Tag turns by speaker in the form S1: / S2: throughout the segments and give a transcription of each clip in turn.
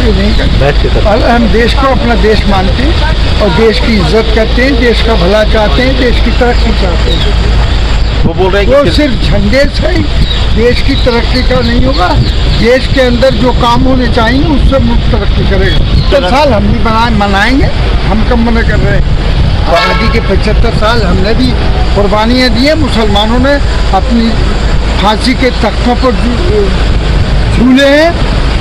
S1: ये नहीं करते। और हम देश को अपना देश मानते हैं और देश की इज्जत करते हैं, देश का भला चाहते हैं, देश की तरक्की चाहते हैं।
S2: वो बोल रहे हैं
S1: कि सिर्फ झंडे से ही देश की तरक्की का नहीं होगा, देश के अंदर जो काम होने चाहिए उससे मुल्क तरक्की करेगा। 75 साल हम भी मनाएंगे, हम कब मना कर रहे हैं। आज़ादी के 75 साल हमने भी कुर्बानियाँ दी हैं। मुसलमानों ने अपनी फांसी के तख्तों पर झूले हैं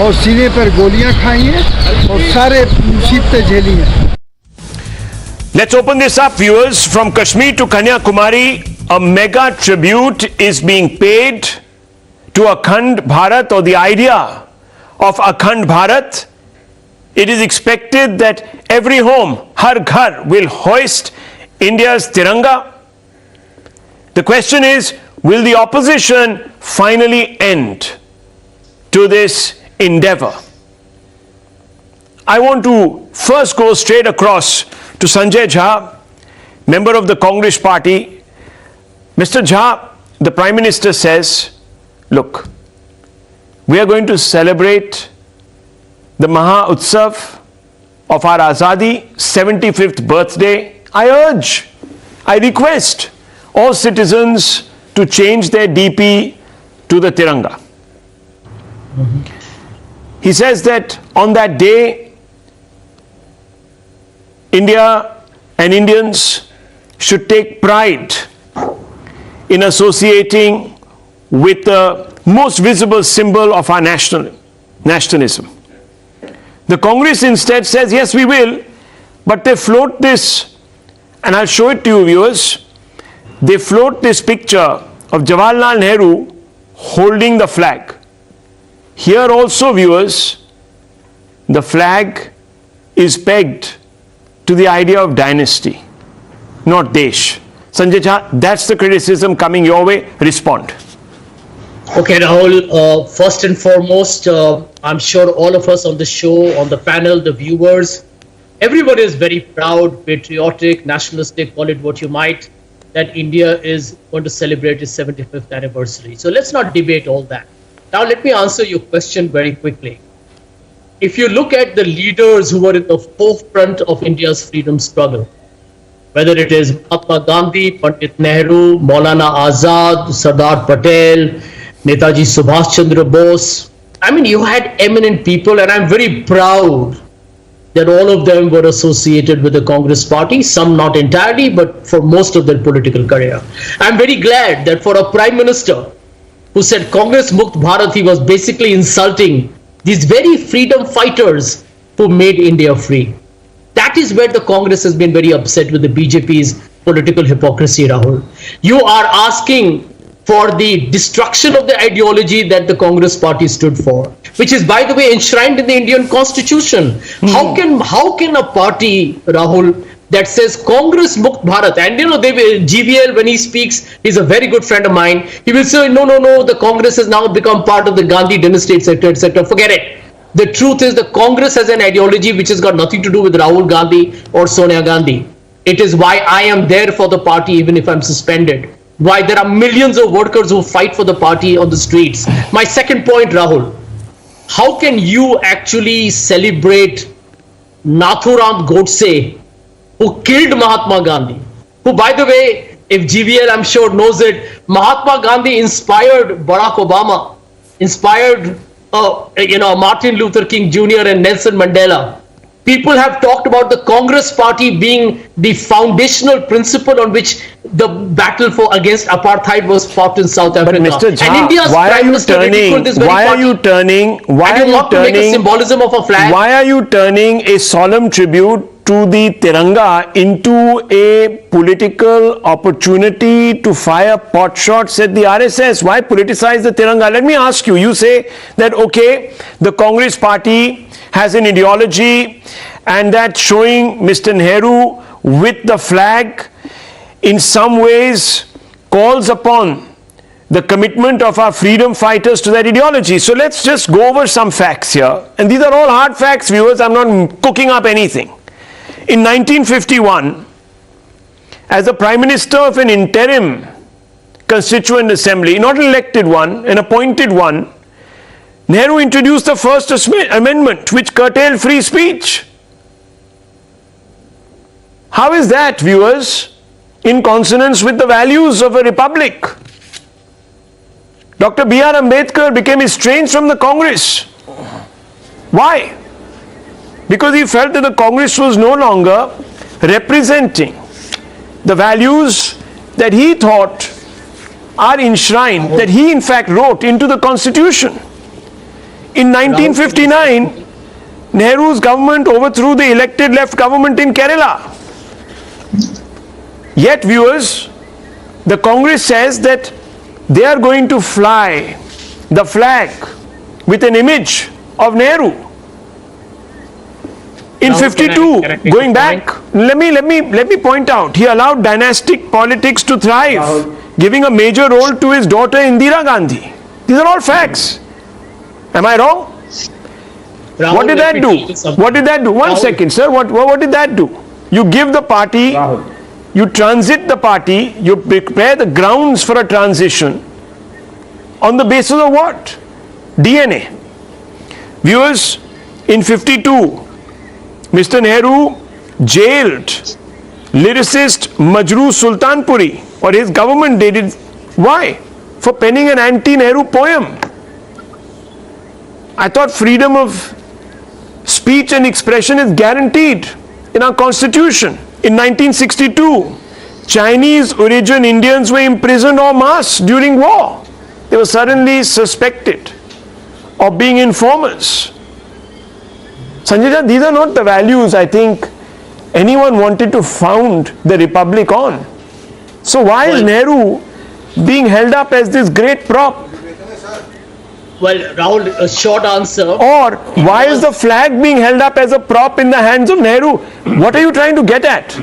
S1: और सीने पर गोलियां खाई हैं और सारे मुसीबतें झेली हैं।
S3: Let's open this up, viewers. From Kashmir to Kanyakumari, a mega tribute is being paid to Akhand Bharat, or the idea of Akhand Bharat. It is expected that every home, har ghar, will hoist India's Tiranga. The question is, will the opposition finally end to this endeavor? I want to first go straight across to Sanjay Jha, member of the Congress party. Mr. Jha, the Prime Minister says, look, we are going to celebrate the Maha Utsav of our Azadi 75th birthday. I urge, I request all citizens to change their DP to the Tiranga. He says that on that day, India and Indians should take pride in associating with the most visible symbol of our nationalism. The Congress instead says, yes, we will, but they float this, and I'll show it to you, viewers. They float this picture of Jawaharlal Nehru holding the flag. Here also, viewers, the flag is pegged to the idea of dynasty, not Desh. Sanjay Jha, that's the criticism coming your way. Respond.
S4: Okay, Rahul, first and foremost, I'm sure all of us on the show, on the panel, the viewers, everybody is very proud, patriotic, nationalistic, call it what you might, that India is going to celebrate its 75th anniversary. So let's not debate all that. Now let me answer your question very quickly. If you look at the leaders who were in the forefront of India's freedom struggle, whether it is Mahatma Gandhi, Pandit Nehru, Maulana Azad, Sardar Patel, Netaji Subhash Chandra Bose, I mean, you had eminent people, and I'm very proud that all of them were associated with the Congress party, some not entirely, but for most of their political career. I'm very glad that for a Prime Minister who said Congress Mukt Bharat, he was basically insulting these very freedom fighters who made India free. That is where the Congress has been very upset with the BJP's political hypocrisy, Rahul. You are asking for the destruction of the ideology that the Congress party stood for, which is, by the way, enshrined in the Indian Constitution. How can a party, Rahul, that says Congress Mukt Bharat, and you know, GVL, when he speaks, he's a very good friend of mine, he will say, no, the Congress has now become part of the Gandhi dynasty, etc., etc. Forget it. The truth is the Congress has an ideology which has got nothing to do with Rahul Gandhi or Sonia Gandhi. It is why I am there for the party even if I'm suspended. Why there are millions of workers who fight for the party on the streets. My second point, Rahul, how can you actually celebrate Nathuram Godse, who killed Mahatma Gandhi, who, by the way, if GVL I'm sure knows it, Mahatma Gandhi inspired Barack Obama, inspired Martin Luther King Jr. and Nelson Mandela. People have talked about the Congress party being the foundational principle on which the battle against apartheid was fought in South Africa.
S3: Mr. Jha,
S4: and India's Prime Minister ridiculed this very party. Why are you make a symbolism of a flag?
S3: Why are you turning a solemn tribute to the Tiranga into a political opportunity to fire pot shots at the RSS? Why politicize the Tiranga? Let me ask you, you say that, okay, the Congress party has an ideology and that showing Mr. Nehru with the flag in some ways calls upon the commitment of our freedom fighters to that ideology. So let's just go over some facts here. And these are all hard facts, viewers. I'm not cooking up anything. In 1951, as the Prime Minister of an interim Constituent Assembly, not an elected one, an appointed one, Nehru introduced the first amendment which curtailed free speech. How is that, viewers, in consonance with the values of a republic? Dr. B.R. Ambedkar became estranged from the Congress. Why? Because he felt that the Congress was no longer representing the values that he thought are enshrined, that he in fact wrote into the Constitution. In 1959, Nehru's government overthrew the elected left government in Kerala. Yet, viewers, the Congress says that they are going to fly the flag with an image of Nehru. In
S4: Rahul,
S3: 52, going back, let me point out, he allowed dynastic politics to thrive,
S2: Rahul.
S3: giving a major role to his daughter Indira Gandhi. These are all facts. Am I wrong?
S4: Rahul,
S3: What did
S4: let
S3: that
S4: me
S3: do?
S4: tell you something.
S3: What did that do? One
S4: Rahul.
S3: second, sir. What did that do? You give the party,
S2: Rahul.
S3: you transit the party, you prepare the grounds for a transition on the basis of what? DNA. Viewers, in 52, Mr. Nehru jailed lyricist Majroo Sultanpuri, or his government did it. Why? For penning an anti-Nehru poem. I thought freedom of speech and expression is guaranteed in our constitution. In 1962, Chinese origin Indians were imprisoned en masse during war. They were suddenly suspected of being informers. Sanjay, these are not the values I think anyone wanted to found the republic on. So why is Nehru being held up as this great prop?
S4: Well, Rahul, a short answer.
S3: Or why is the flag being held up as a prop in the hands of Nehru? What are you trying to get at?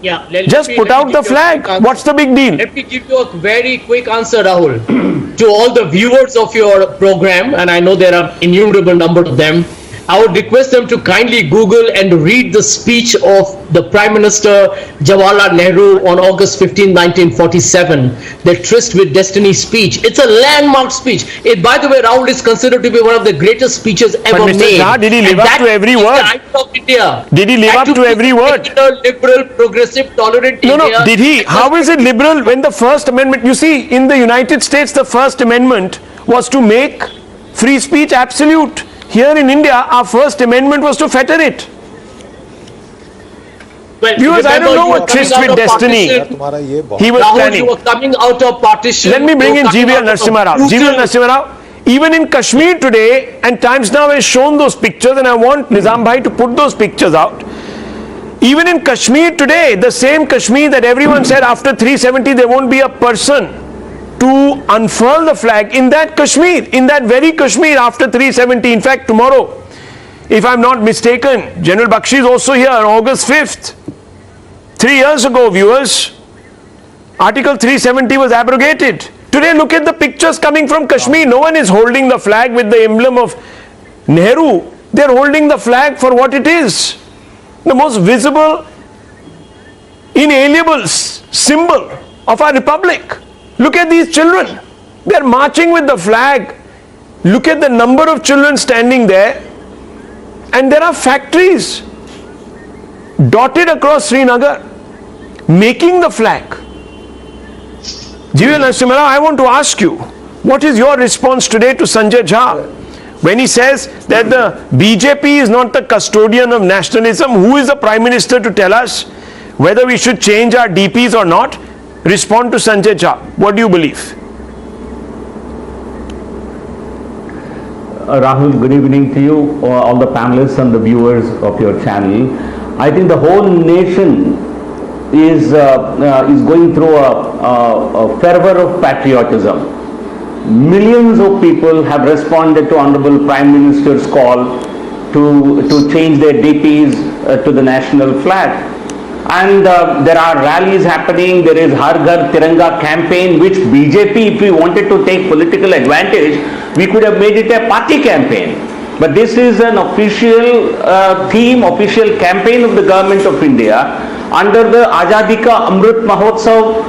S4: Yeah,
S3: Just put out the flag. What's the big deal?
S4: Let me give you a very quick answer, Rahul. To all the viewers of your program, and I know there are innumerable number of them, I would request them to kindly Google and read the speech of the Prime Minister Jawaharlal Nehru on August 15, 1947, the Tryst with Destiny speech. It's a landmark speech. It, by the way, Rahul, is considered to be one of the greatest speeches ever
S3: But Mr.
S4: made.
S3: Jha, did he live
S4: And
S3: up
S4: that
S3: to every
S4: is the
S3: word?
S4: idea of India.
S3: Did he live
S4: And
S3: up to every word?
S4: secular, liberal, progressive, tolerant
S3: No,
S4: India.
S3: no, did he? How is it liberal when the First Amendment, you see, in the United States, the First Amendment was to make free speech absolute. Here in India, our First Amendment was to fetter it.
S4: Well,
S3: Viewers, I don't know what tryst with destiny he was
S4: Rahul,
S3: planning.
S4: you were coming out of partition.
S3: Let me bring in
S4: You were coming
S3: GVL
S4: out of
S3: Narasimha Rao.
S4: brutal-
S3: GVL Narasimha Rao, even in Kashmir today, and Times Now has shown those pictures, and I want Nizam Bhai to put those pictures out. Even in Kashmir today, the same Kashmir that everyone said after 370 there won't be a person to unfurl the flag, in that Kashmir, in that very Kashmir after 370, in fact tomorrow, if I'm not mistaken, General Bakshi is also here on August 5th. 3 years ago, viewers, Article 370 was abrogated. Today, look at the pictures coming from Kashmir. No one is holding the flag with the emblem of Nehru. They're holding the flag for what it is. The most visible, inalienable symbol of our republic. Look at these children. They're marching with the flag. Look at the number of children standing there. And there are factories dotted across Srinagar making the flag. GVL Narasimha Rao, I want to ask you, what is your response today to Sanjay Jha when he says that the BJP is not the custodian of nationalism? Who is the Prime Minister to tell us whether we should change our DPs or not? Respond to Sanjay Jha. What do you believe?
S2: Rahul, good evening to you, all the panelists and the viewers of your channel. I think the whole nation is going through a fervor of patriotism. Millions of people have responded to Honorable Prime Minister's call to change their DPs to the national flag. And there are rallies happening. There is Ghar Tiranga campaign, which BJP, if we wanted to take political advantage, we could have made it a party campaign. But this is an official theme, official campaign of the government of India under the Azadi Ka Amrit Mahotsav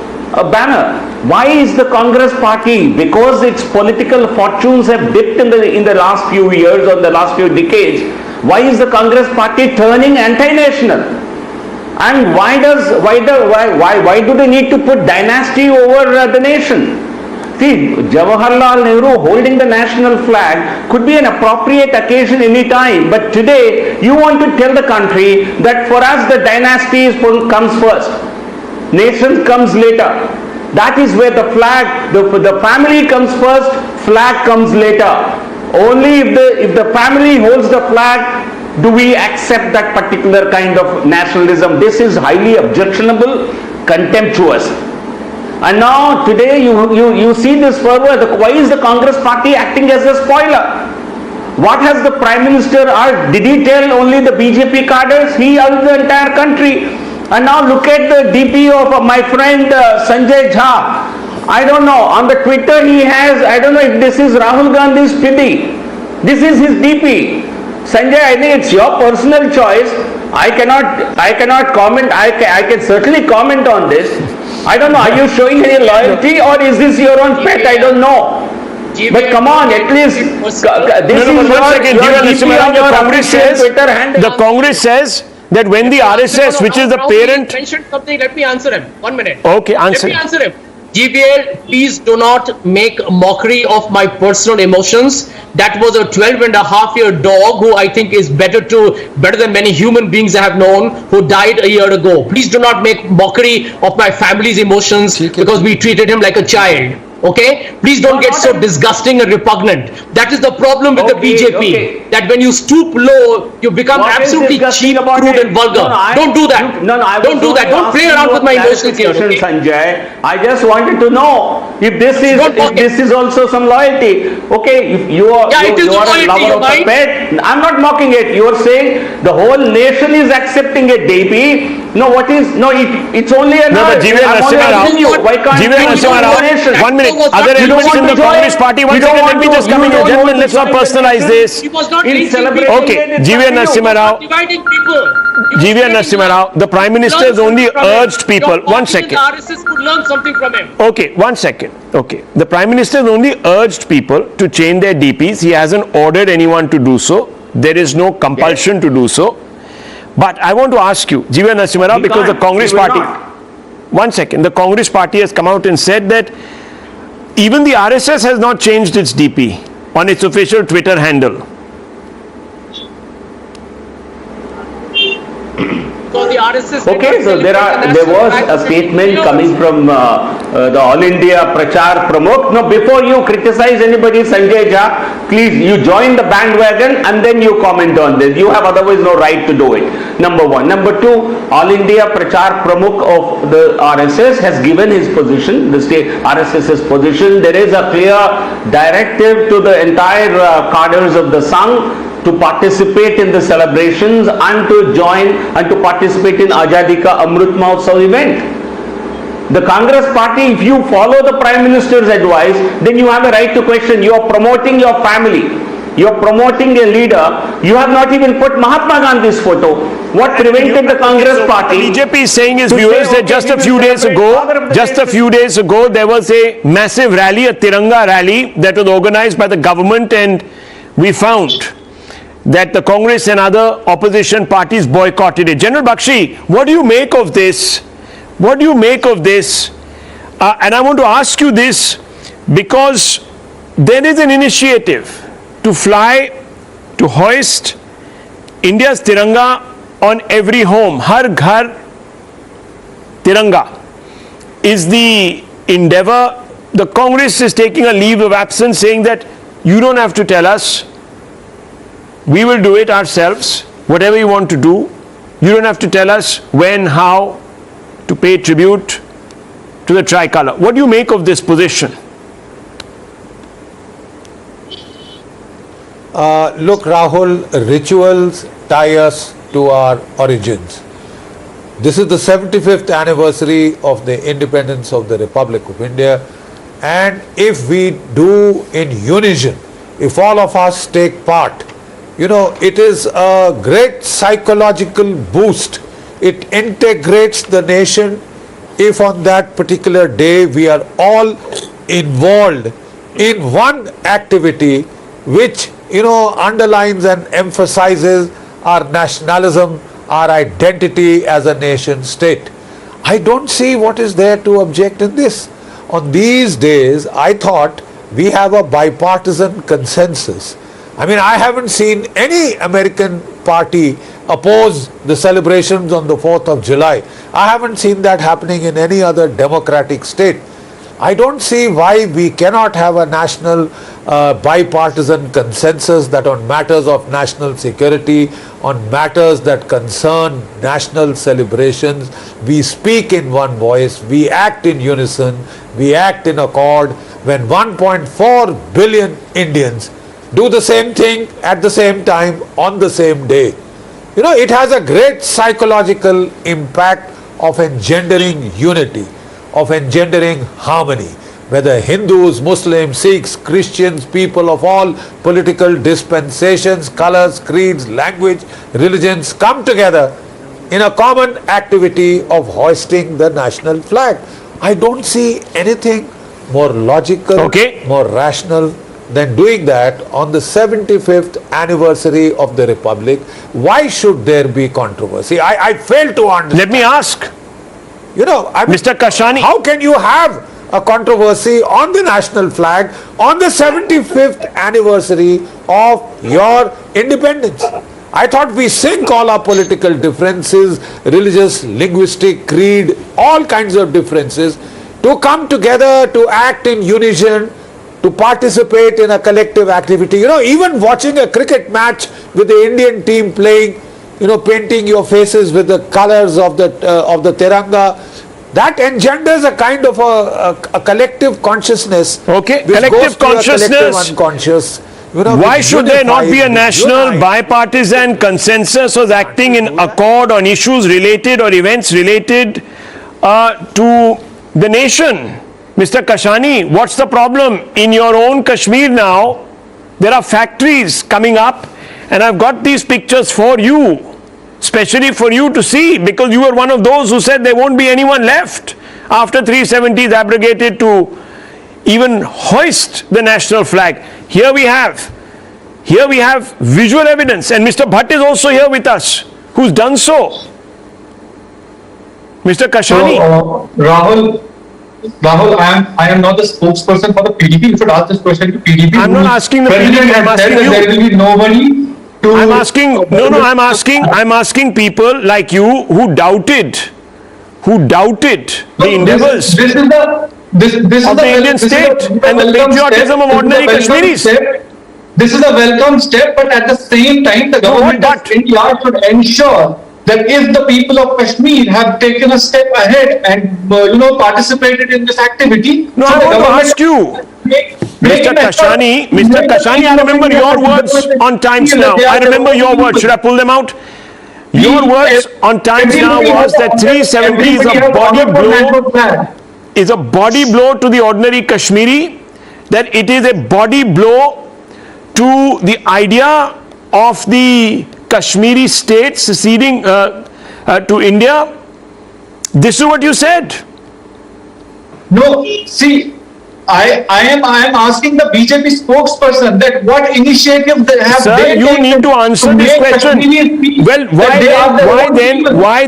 S2: banner. Why is the Congress party, because its political fortunes have dipped in the last few years or the last few decades, why is the Congress party turning anti-national? And why do they need to put dynasty over the nation? See, Jawaharlal Nehru holding the national flag could be an appropriate occasion any time, but today you want to tell the country that for us the dynasty comes first, nation comes later. That is where the flag, the family comes first, flag comes later. Only if the family holds the flag do we accept that particular kind of nationalism. This is highly objectionable, contemptuous. And now today you see this fervor. Why is the Congress party acting as a spoiler? What has the Prime Minister asked? Did he tell only the BJP cadres? He asked the entire country. And now look at the DP of my friend Sanjay Jha. I don't know, on the Twitter he has, I don't know if this is Rahul Gandhi's pity. This is his DP. Sanjay, I think it's your personal choice. I cannot comment. I can certainly comment on this. I don't know, are you showing any loyalty or is this your own pet? I don't know. But come on, at least this is your
S3: Congress says, the Congress says that when the RSS, which is the parent...
S4: mentioned something, let me answer him. 1 minute.
S3: Okay, answer.
S4: Let me answer him. GBL, please do not make mockery of my personal emotions. That was a 12-and-a-half-year dog who I think is better than many human beings I have known who died a year ago. Please do not make mockery of my family's emotions because we treated him like a child. Okay? Please don't get so disgusting and repugnant. That is the problem with the BJP. That when you stoop low, you become absolutely cheap, crude and vulgar. Don't do that. Don't do that. Don't play around with my emotions here. Okay?
S2: Sanjay, I just wanted to know if this is also some loyalty. Okay, if you are a lover of a pet, I'm not mocking it. You are saying the whole nation is accepting a DP. It's only an why can't you
S3: 1 minute. Other elements in the Congress party, one second, let me just come in here, gentlemen, let's not personalize this. Okay, GV Narasimha Rao, the Prime Minister has only urged people, 1 second.
S4: RSS could learn something from him.
S3: Okay, 1 second. Okay, the Prime Minister has only urged people to change their DPs. He hasn't ordered anyone to do so. There is no compulsion to do so. But I want to ask you, GV Narasimha Rao, because the Congress party, 1 second, the Congress party has come out and said that even the RSS has not changed its DP on its official Twitter handle.
S4: So the RSS
S2: okay, so there was a statement coming from the All India Prachar Pramukh. No, before you criticize anybody, Sanjay Jha, please, you join the bandwagon and then you comment on this. You have otherwise no right to do it. Number one. Number two, All India Prachar Pramukh of the RSS has given his position, the state RSS's position. There is a clear directive to the entire cadres of the Sangh to participate in the celebrations and to join and to participate in Azadi Ka Amrit Mahotsav event. The Congress party, if you follow the Prime Minister's advice, then you have a right to question. You are promoting your family. You are promoting a leader. You have not even put Mahatma Gandhi's photo. What prevented the Congress party?
S3: BJP is saying his viewers that just a few days ago, there was a massive rally, a Tiranga rally that was organized by the government, and we found that the Congress and other opposition parties boycotted it. General Bakshi, what do you make of this? What do you make of this? And I want to ask you this because there is an initiative to fly, to hoist India's Tiranga on every home. Har Ghar Tiranga is the endeavor. The Congress is taking a leave of absence, saying that you don't have to tell us. We will do it ourselves, whatever you want to do. You don't have to tell us when, how to pay tribute to the tricolour. What do you make of this position?
S5: Look, Rahul, rituals tie us to our origins. This is the 75th anniversary of the independence of the Republic of India, and if we do in unison, if all of us take part, you know, it is a great psychological boost. It integrates the nation. if on that particular day we are all involved in one activity which, underlines and emphasizes our nationalism, our identity as a nation state. I don't see what is there to object in this. On these days, I thought we have a bipartisan consensus. I mean, I haven't seen any American party oppose the celebrations on the 4th of July. I haven't seen that happening in any other democratic state. I don't see why we cannot have a national bipartisan consensus that on matters of national security, on matters that concern national celebrations, we speak in one voice, we act in unison, we act in accord. When 1.4 billion Indians do the same thing at the same time on the same day, it has a great psychological impact of engendering unity, of engendering harmony. Whether Hindus, Muslims, Sikhs, Christians, people of all political dispensations, colors, creeds, language, religions come together in a common activity of hoisting the national flag. I don't see anything more logical, more rational than doing that on the 75th anniversary of the Republic. Why should there be controversy? I fail to understand.
S3: Let me ask.
S5: Mr.
S3: Kashani,
S5: how can you have a controversy on the national flag on the 75th anniversary of your independence? I thought we sink all our political differences, religious, linguistic, creed, all kinds of differences, to come together, to act in unison, to participate in a collective activity. Even watching a cricket match with the Indian team playing, painting your faces with the colors of the Tiranga, that engenders a kind of a collective consciousness.
S3: Collective consciousness.
S5: Collective unconscious.
S3: Why should there not be a national bipartisan consensus of acting in accord on issues related or events related to the nation? Mr. Kashani, what's the problem? In your own Kashmir now, there are factories coming up, and I've got these pictures for you, especially for you to see, because you were one of those who said there won't be anyone left after 370 is abrogated to even hoist the national flag. Here we have visual evidence, and Mr. Bhatt is also here with us, who's done so. Mr. Kashani.
S6: So, Rahul, I am not the spokesperson for the PDP. You should ask this question to PDP.
S3: I'm not asking the PDP, I'm asking you.
S6: There will be nobody to...
S3: I'm asking people like you who doubted the endeavors of the Indian state and the patriotism of ordinary Kashmiris.
S6: This is a welcome step, but at the same time, the government of India should ensure that if the people of Kashmir have taken a step ahead and participated in this activity.
S3: No, I want to ask you, Mr. Kashani, I remember your words on Times Now. I remember your words. Should I pull them out? Your words on Times Now was that 370 is a body blow to the ordinary Kashmiri, that it is a body blow to the idea of the Kashmiri state seceding to India. This is what you said.
S6: No, see, I am asking the BJP spokesperson that what initiative they have.
S3: Sir, you need to answer this question. Well, why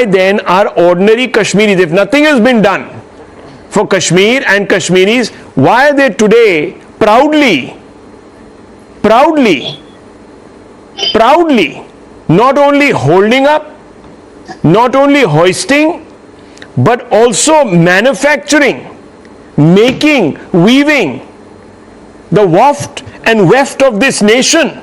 S3: then are ordinary Kashmiris, if nothing has been done for Kashmir and Kashmiris, why are they today proudly not only holding up, not only hoisting, but also manufacturing, making, weaving the waft and weft of this nation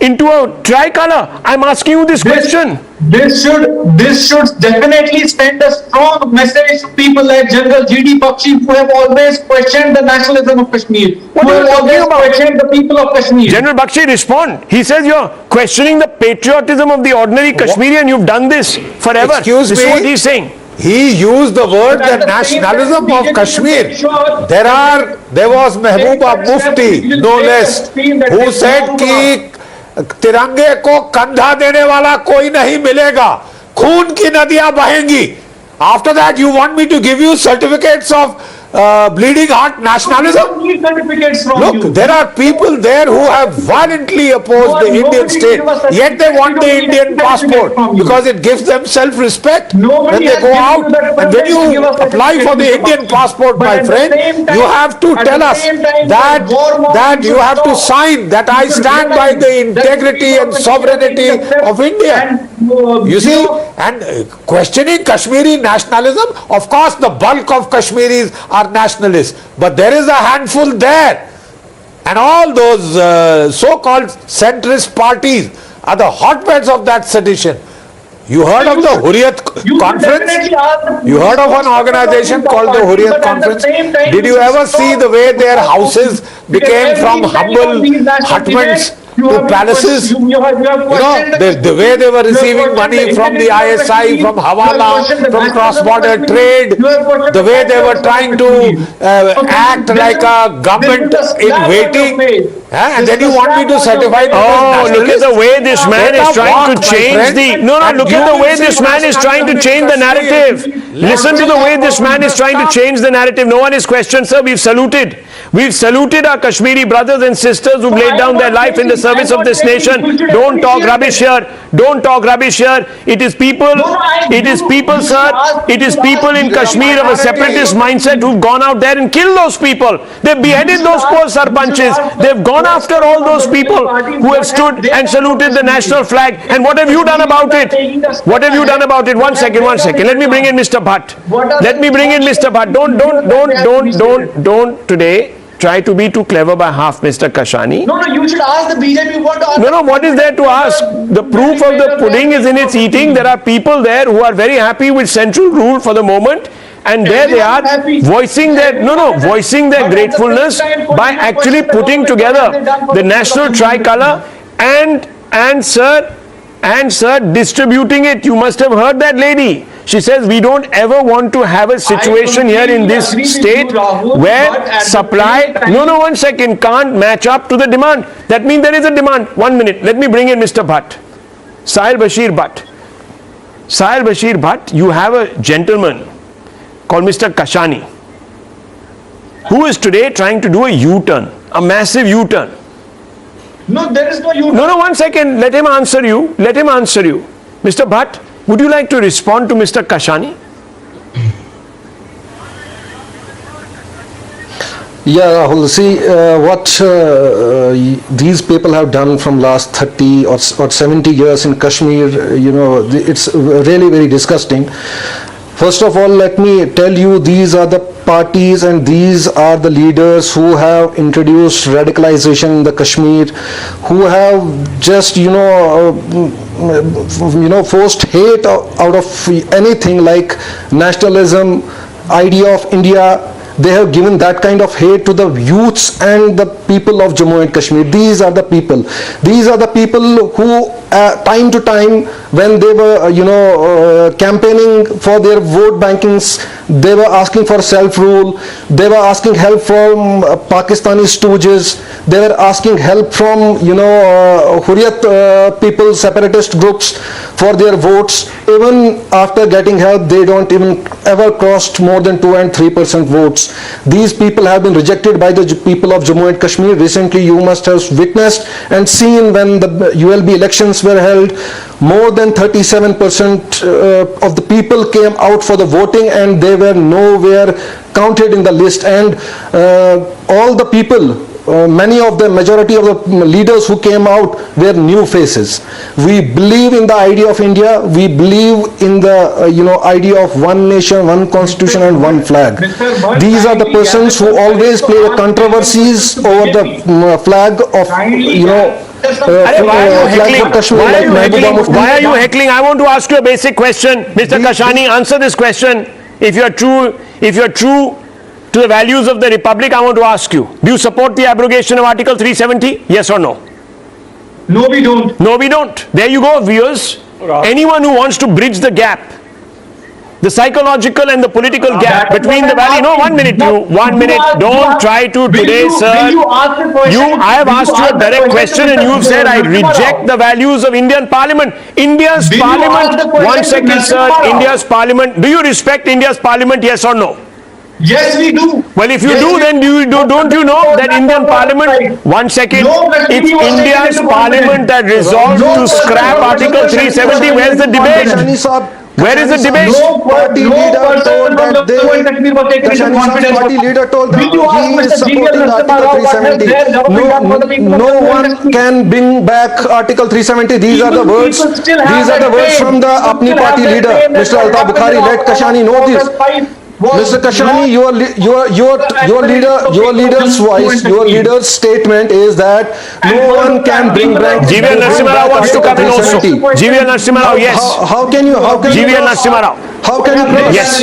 S3: into a tricolor? I'm asking you this question.
S6: This should definitely send a strong message to people like General G.D. Bakshi, who have always questioned the nationalism of Kashmir, who have always questioned the people of Kashmir.
S3: General Bakshi, respond. He says you're questioning the patriotism of the ordinary Kashmiri, and you've done this forever.
S5: Excuse me.
S3: This is what he's saying.
S5: He used the word the nationalism of Kashmir. There was Mehbooba Mufti, no less, who said कि तिरंगे को कंधा देने वाला कोई नहीं मिलेगा, खून की नदियां बहेंगी. After that, you want me to give you certificates of bleeding heart nationalism?
S6: We don't need certificates from you.
S5: Look, there are people there who have violently opposed the Indian state, yet they want the Indian passport because it gives them self-respect. When they go out, and when you apply for the Indian passport, my friend, you have to tell us that you have to sign that I stand by the integrity and sovereignty of India. You see, and questioning Kashmiri nationalism, of course the bulk of Kashmiris are nationalists, but there is a handful there, and all those so-called centrist parties are the hotbeds of that sedition. You heard of the Hurriyat conference? You heard of an organization called the Hurriyat conference? Did you ever see the way their houses became from humble hutments to palaces? You know, the way they were receiving money from the ISI, from Hawala, from cross-border trade, the way they were trying to act like a government in waiting. And then you want me to certify them as
S3: look at the way this man is trying to change the... Look at the way this man is trying to change the narrative. Listen to the way this man is trying to change the narrative. No one is questioned, sir. We've saluted. We've saluted our Kashmiri brothers and sisters who've laid down their life in the service of this nation. Don't talk rubbish here. Don't talk rubbish here. It is people, sir. It is people in Kashmir of a separatist mindset who've gone out there and killed those people. They've beheaded those poor sarpanches. They've gone after all those people who have stood and saluted the national flag. And what have you done about it? What have you done about it? One second. Let me bring in Mr. Bhatt. Let me bring in Mr. Bhatt. Don't today try to be too clever by half, Mr. Kashani.
S6: No, you should ask the BJP what to ask.
S3: No, what is there to ask? The proof of the pudding is in its eating. There are people there who are very happy with central rule for the moment. And there they are voicing their gratefulness by actually putting together the national tricolor and sir, distributing it. You must have heard that lady. She says we don't ever want to have a situation here in this state where supply, one second, can't match up to the demand. That means there is a demand. 1 minute. Let me bring in Mr. Bhatt. Sahil Bashir Bhatt, you have a gentleman called Mr. Kashani, who is today trying to do a U-turn, a massive U-turn.
S6: No, there is no U-turn.
S3: No, 1 second. Let him answer you. Mr. Bhatt, would you like to respond to Mr. Kashani?
S7: Yeah, Rahul, see what these people have done from last 30 or 70 years in Kashmir, it's really very disgusting. First of all, let me tell you, these are the parties and these are the leaders who have introduced radicalization in the Kashmir, who have just, forced hate out of anything like nationalism, idea of India. They have given that kind of hate to the youths and the people of Jammu and Kashmir. These are the people who time to time, when they were campaigning for their vote bankings, they were asking for self-rule, they were asking help from Pakistani stooges, they were asking help from Hurriyat people, separatist groups for their votes. Even after getting help, they don't even ever crossed more than 2 and 3% votes. These people have been rejected by the people of Jammu and Kashmir. Recently, you must have witnessed and seen when the ULB elections were held, more than 37% of the people came out for the voting and they were nowhere counted in the list. And all the people, majority of the leaders who came out were new faces. We believe in the idea of India. We believe in the idea of one nation, one constitution and one flag. These are the persons who always play the controversies over the flag of
S3: Why are you heckling? I want to ask you a basic question. Mr. Kashani, answer this question. If you are true to the values of the Republic, I want to ask you, do you support the abrogation of Article 370? Yes or no?
S6: No, we don't.
S3: No, we don't. There you go, viewers. Anyone who wants to bridge the gap the psychological and the political gap between the value. No, 1 minute, you, 1 minute. Don't try to today, sir. I have asked you a direct question and you've said I reject the values of Indian Parliament. India's Parliament, 1 second, sir. India's Parliament. Do you respect India's Parliament, yes or no?
S6: Yes, we do.
S3: Well, if you do, then don't you know that Indian Parliament, 1 second, it's India's Parliament that resolved to scrap Article 370. Where's the debate? Where is the debate?
S7: Party leader told that party leader told that he is supporting Article 370. No one can bring back Article 370. These are the words. These are the words from the Apni party leader, Mr. Altaf Bukhari. Let Kashani know this. Mr. Kashani, your leader's voice, your leader's statement is that no one can bring back.
S3: GVL Narasimha Rao wants to come in also. GVL Narasimha Rao, yes.
S7: How can you?
S3: GVL Narasimha Rao.
S7: How can you cross?
S3: Yes.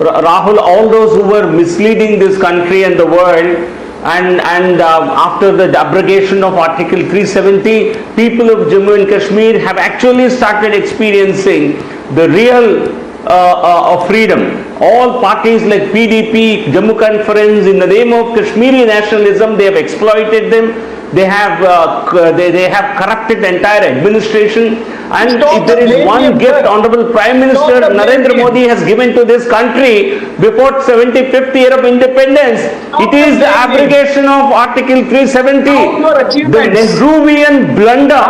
S2: Rahul, all those who were misleading this country and the world, and after the abrogation of Article 370, people of Jammu and Kashmir have actually started experiencing the real freedom. All parties like PDP, Jammu Conference, in the name of Kashmiri nationalism, they have exploited them. They have corrupted the entire administration. And if there is one gift Honorable Prime Minister Narendra Modi has given to this country before 75th year of independence, it is the abrogation of Article 370. The Nehruvian blunder.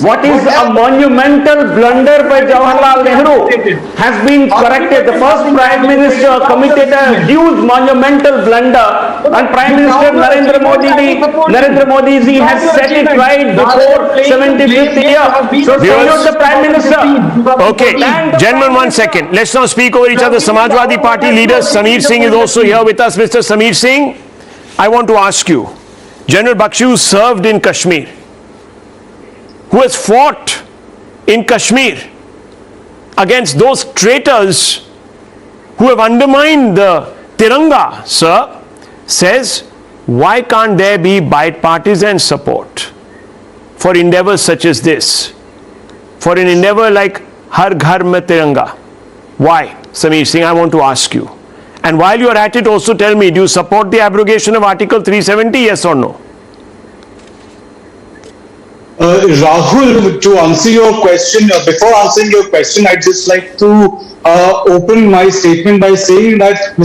S2: What is a monumental blunder by Jawaharlal Nehru has been corrected. The first Prime Minister committed a huge monumental blunder, and Prime Minister Narendra Modi ji has set it right before 75th year. So salute the Prime Minister.
S3: Okay, gentlemen, 1 second. Let's not speak over each other. Samajwadi Party leader Sameer Singh is also here with us. Mr. Sameer Singh, I want to ask you, General Bakshi, who served in Kashmir, who has fought in Kashmir against those traitors who have undermined the Tiranga, sir, says, why can't there be bipartisan support for endeavors such as this? For an endeavor like Har Ghar Mein Tiranga. Why? Sameer Singh, I want to ask you. And while you are at it, also tell me, do you support the abrogation of Article 370, yes or no?
S8: Rahul, to answer your question, before answering your question, I'd just like to open my statement by saying that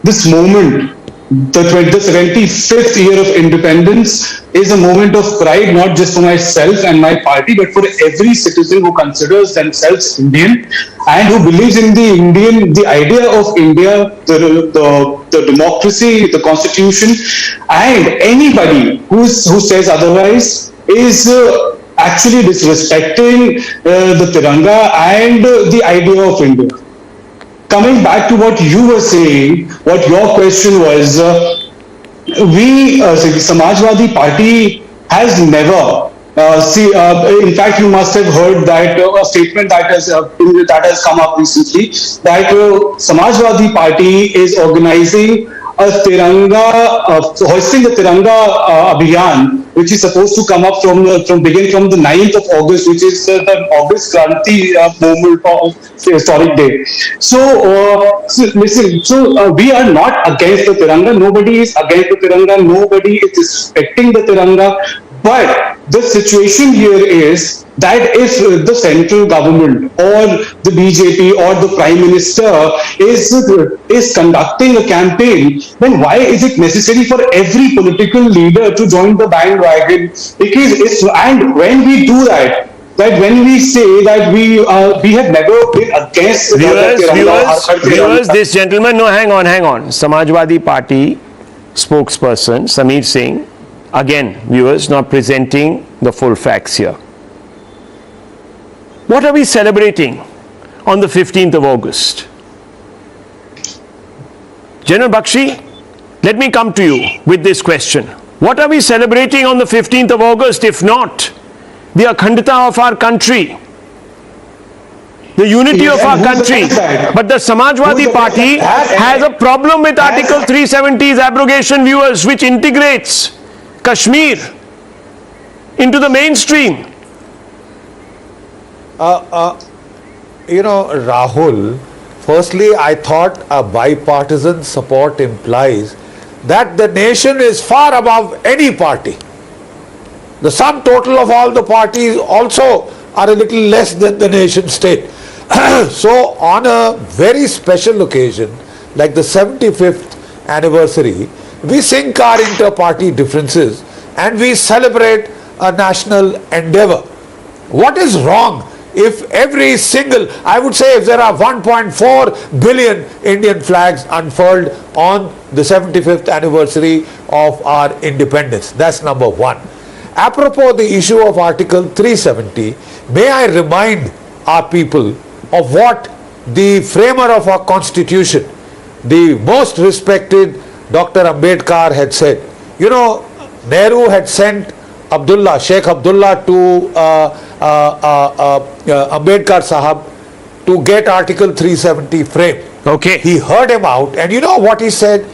S8: this moment, the 75th year of independence, is a moment of pride, not just for myself and my party, but for every citizen who considers themselves Indian and who believes in the idea of India, the democracy, the constitution, and anybody who says otherwise is actually disrespecting the Tiranga and the idea of India. Coming back to what you were saying, what your question was, Samajwadi Party has never, in fact, you must have heard that a statement that has come up recently, that Samajwadi Party is organizing a Tiranga, hoisting the Tiranga Abhiyan, which is supposed to come up begin from the 9th of August, which is the August Kranti movement of historic day. So, listen, we are not against the Tiranga. Nobody is against the Tiranga. Nobody is respecting the Tiranga. But the situation here is that if the central government or the BJP or the Prime Minister is conducting a campaign, then why is it necessary for every political leader to join the bandwagon? Because and when we do that, when we say that we have never been against
S3: viewers, this gentleman, no, hang on. Samajwadi Party spokesperson Sameer Singh, again, viewers, not presenting the full facts here. What are we celebrating on the 15th of August? General Bakshi, let me come to you with this question. What are we celebrating on the 15th of August if not the Akhandata of our country, the unity of our country? But the Samajwadi Party has a problem with Article 370's abrogation, viewers, which integrates Kashmir into the mainstream.
S5: Rahul, firstly, I thought a bipartisan support implies that the nation is far above any party. The sum total of all the parties also are a little less than the nation state. So on a very special occasion like the 75th anniversary, we sink our inter-party differences and we celebrate a national endeavor. What is wrong if every single, I would say if there are 1.4 billion Indian flags unfurled on the 75th anniversary of our independence? That's number one. Apropos the issue of Article 370, may I remind our people of what the framer of our constitution, the most respected Dr. Ambedkar had said. You know, Nehru had sent Sheikh Abdullah to Ambedkar Sahab to get Article 370 framed.
S3: Okay.
S5: He heard him out, and you know what he said?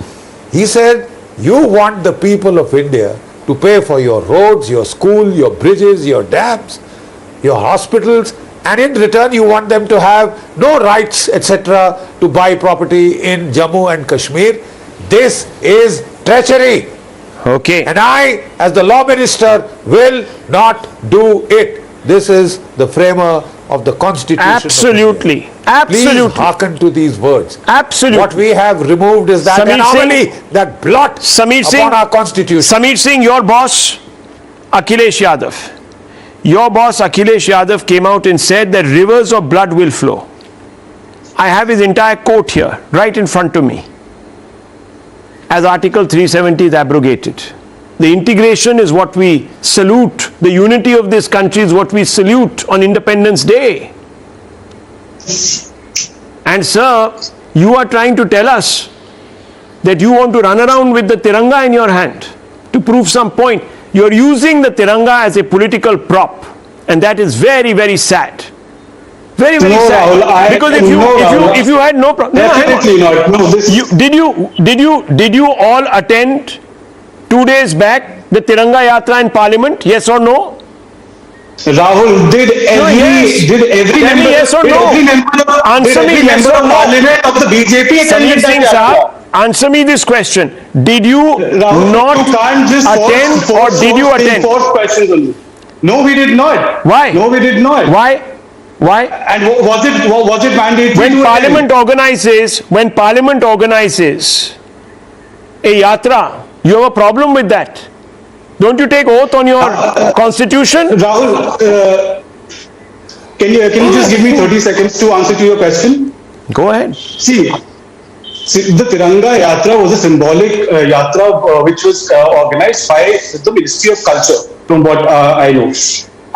S5: He said, you want the people of India to pay for your roads, your school, your bridges, your dams, your hospitals, and in return you want them to have no rights, etc., to buy property in Jammu and Kashmir. This is treachery.
S3: Okay.
S5: And I, as the law minister, will not do it. This is the framer of the constitution.
S3: Absolutely. Absolutely.
S5: Please hearken to these words.
S3: Absolutely.
S5: What we have removed is that anomaly, that blot upon our constitution.
S3: Samir Singh, your boss, Akhilesh Yadav. Your boss, Akhilesh Yadav, came out and said that rivers of blood will flow. I have his entire quote here, right in front of me. As Article 370 is abrogated. The integration is what we salute. The unity of this country is what we salute on Independence Day. And sir, you are trying to tell us that you want to run around with the Tiranga in your hand to prove some point. You are using the Tiranga as a political prop, and that is very, very sad. Very, very sad.
S8: Rahul,
S3: because if you had no problem,
S8: definitely not. No,
S3: did you all attend 2 days back the Tiranga Yatra in Parliament? Yes or no?
S8: Rahul, did every member,
S3: yes or no? Answer me yes or no.
S8: Parliament of the BJP
S3: Samir Singh Saab, answer me this question. Did you
S8: Rahul,
S3: not
S8: you can't just
S3: attend or did you attend?
S8: Force questions on you. No, we did not.
S3: Why?
S8: No, we did not.
S3: Why?
S8: And was it mandatory?
S3: When Parliament organizes a yatra, you have a problem with that. Don't you take oath on your constitution?
S8: Rahul, can you just give me 30 seconds to answer to your question?
S3: Go ahead.
S8: See, the Tiranga Yatra was a symbolic yatra which was organized by the Ministry of Culture, from what I know.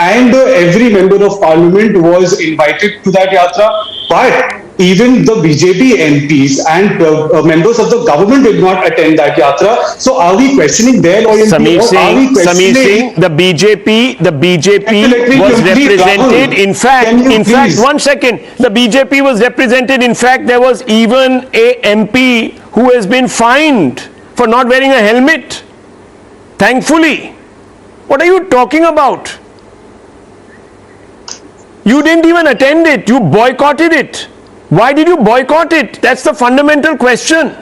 S8: And every member of parliament was invited to that yatra, but even the BJP MPs and members of the government did not attend that yatra. So are we questioning their loyalty?
S3: Samir Singh, the BJP was represented. In fact, 1 second, the BJP was represented. In fact, there was even a MP who has been fined for not wearing a helmet. Thankfully. What are you talking about? You didn't even attend it. You boycotted it. Why did you boycott it? That's the fundamental question.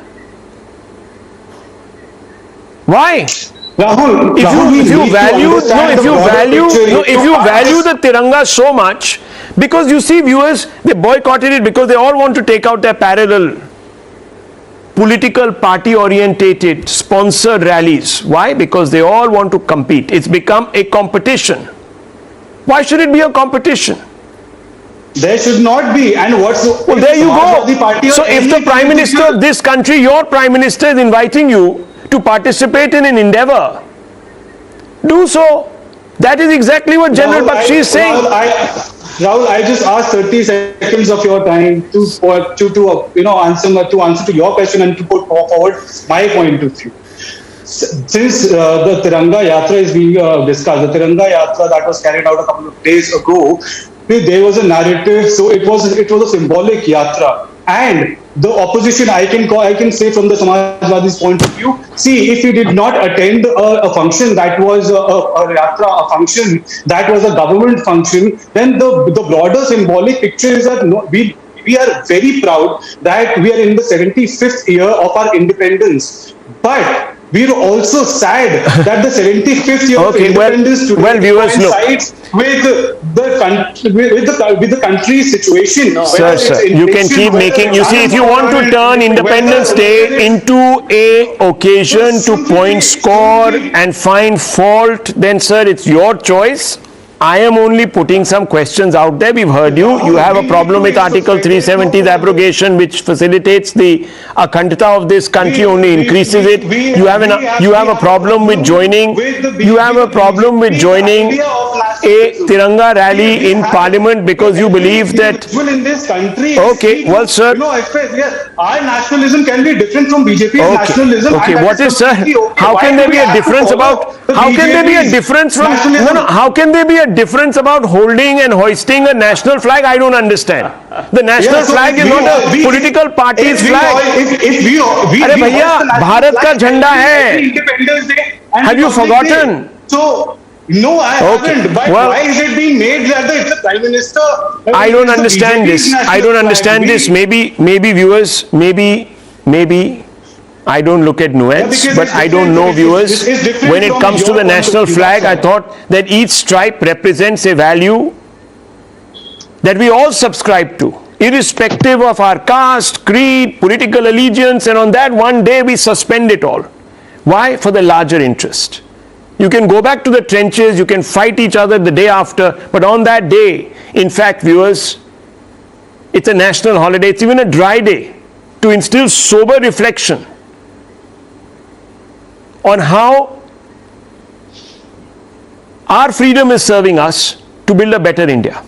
S3: Why?
S8: Rahul,
S3: if you value the Tiranga so much, because you see viewers, they boycotted it because they all want to take out their parallel political party orientated sponsored rallies. Why? Because they all want to compete. It's become a competition. Why should it be a competition?
S8: There should not be. And what's
S3: well, there you go. So if the Prime Minister of this country, your Prime Minister, is inviting you to participate in an endeavor, do so. That is exactly what General Bakshi is saying.
S8: Rahul, I just asked 30 seconds of your time to answer to your question and to put forward my point of view. Since the Tiranga Yatra is being discussed, the Tiranga Yatra that was carried out a couple of days ago, there was a narrative, so it was a symbolic yatra, and the opposition, I can say from the Samajwadi's point of view, see, if you did not attend a function that was a yatra, a function that was a government function, then the broader symbolic picture is that we are very proud that we are in the 75th year of our independence. But we're also sad that the 75th year of independence today coincides with the country's situation.
S3: Sir, you can keep making. You see, if you want to turn Independence Day into a occasion to point score and find fault, then sir, it's your choice. I am only putting some questions out there. We've heard you. You have a problem with Article 370's abrogation, which facilitates the akhandata of this country, only increases it. You have a problem with joining. You have a problem with joining a Tiranga rally in Parliament because you believe that.
S8: In this country.
S3: Okay, well, sir.
S8: Our nationalism can be different from BJP's nationalism.
S3: Okay, what is, sir? How can there be a difference about? How can there be a difference from? No. How can there be a difference about holding and hoisting a national flag? I don't understand. The national flag is not a political party's flag. अरे भैया, भारत का झंडा है. Have you forgotten?
S8: So. No, I haven't. But why is it being made that it's the Prime Minister?
S3: I don't understand this. I don't understand this. Maybe viewers, maybe I don't look at nuance, but I don't know, viewers. When it comes to the national flag, I thought that each stripe represents a value that we all subscribe to, irrespective of our caste, creed, political allegiance, and on that one day we suspend it all. Why? For the larger interest. You can go back to the trenches, you can fight each other the day after, but on that day, in fact, viewers, it's a national holiday, it's even a dry day to instill sober reflection on how our freedom is serving us to build a better India.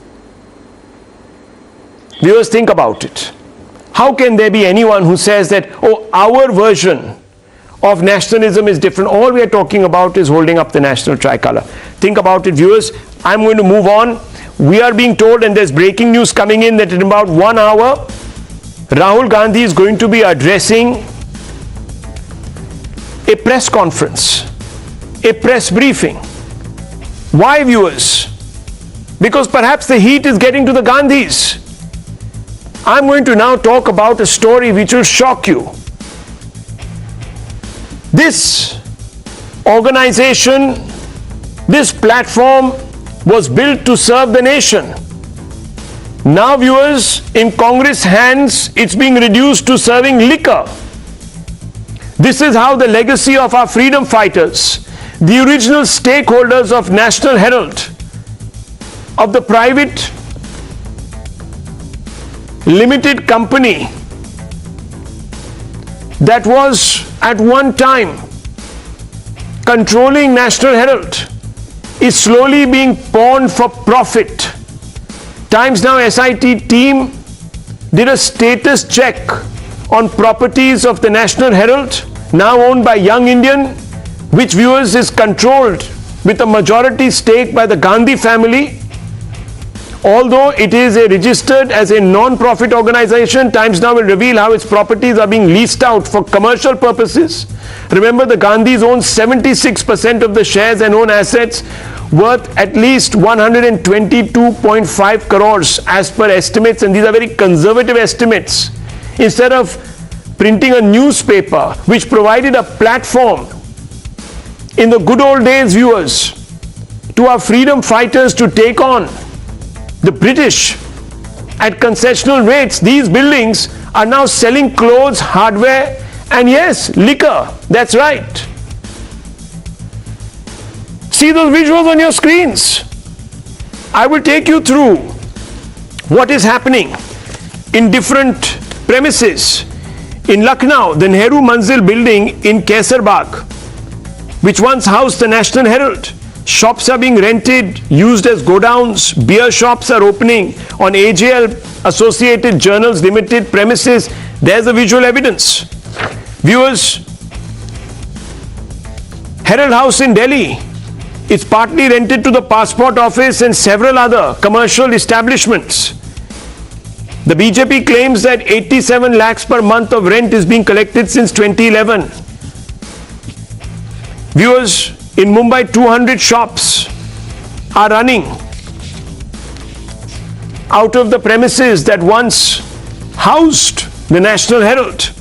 S3: Viewers, think about it. How can there be anyone who says that, oh, our version of nationalism is different? All we are talking about is holding up the national tricolor. Think about it, viewers. I'm going to move on. We are being told, and there's breaking news coming in, that in about 1 hour, Rahul Gandhi is going to be addressing a press conference, a press briefing. Why, viewers? Because perhaps the heat is getting to the Gandhis. I'm going to now talk about a story which will shock you. This organization, this platform was built to serve the nation. Now, viewers, in Congress hands, it's being reduced to serving liquor. This is how the legacy of our freedom fighters, the original stakeholders of National Herald, of the private limited company that was at one time controlling National Herald, is slowly being pawned for profit. Times Now SIT team did a status check on properties of the National Herald, now owned by Young Indian, which, viewers, is controlled with a majority stake by the Gandhi family. Although it is registered as a non-profit organization, Times Now will reveal how its properties are being leased out for commercial purposes. Remember, the Gandhis own 76% of the shares and own assets worth at least 122.5 crores as per estimates, and these are very conservative estimates. Instead of printing a newspaper which provided a platform in the good old days, viewers, to our freedom fighters to take on the British at concessional rates, these buildings are now selling clothes, hardware, and yes, liquor. That's right. See those visuals on your screens. I will take you through what is happening in different premises. In Lucknow, the Nehru Manzil building in Kaisar Bagh, which once housed the National Herald, shops are being rented, used as godowns. Beer shops are opening on AJL Associated Journals Limited premises. There's the visual evidence. Viewers, Herald House in Delhi, it's partly rented to the Passport Office and several other commercial establishments. The BJP claims that 87 lakhs per month of rent is being collected since 2011. Viewers, in Mumbai, 200 shops are running out of the premises that once housed the National Herald.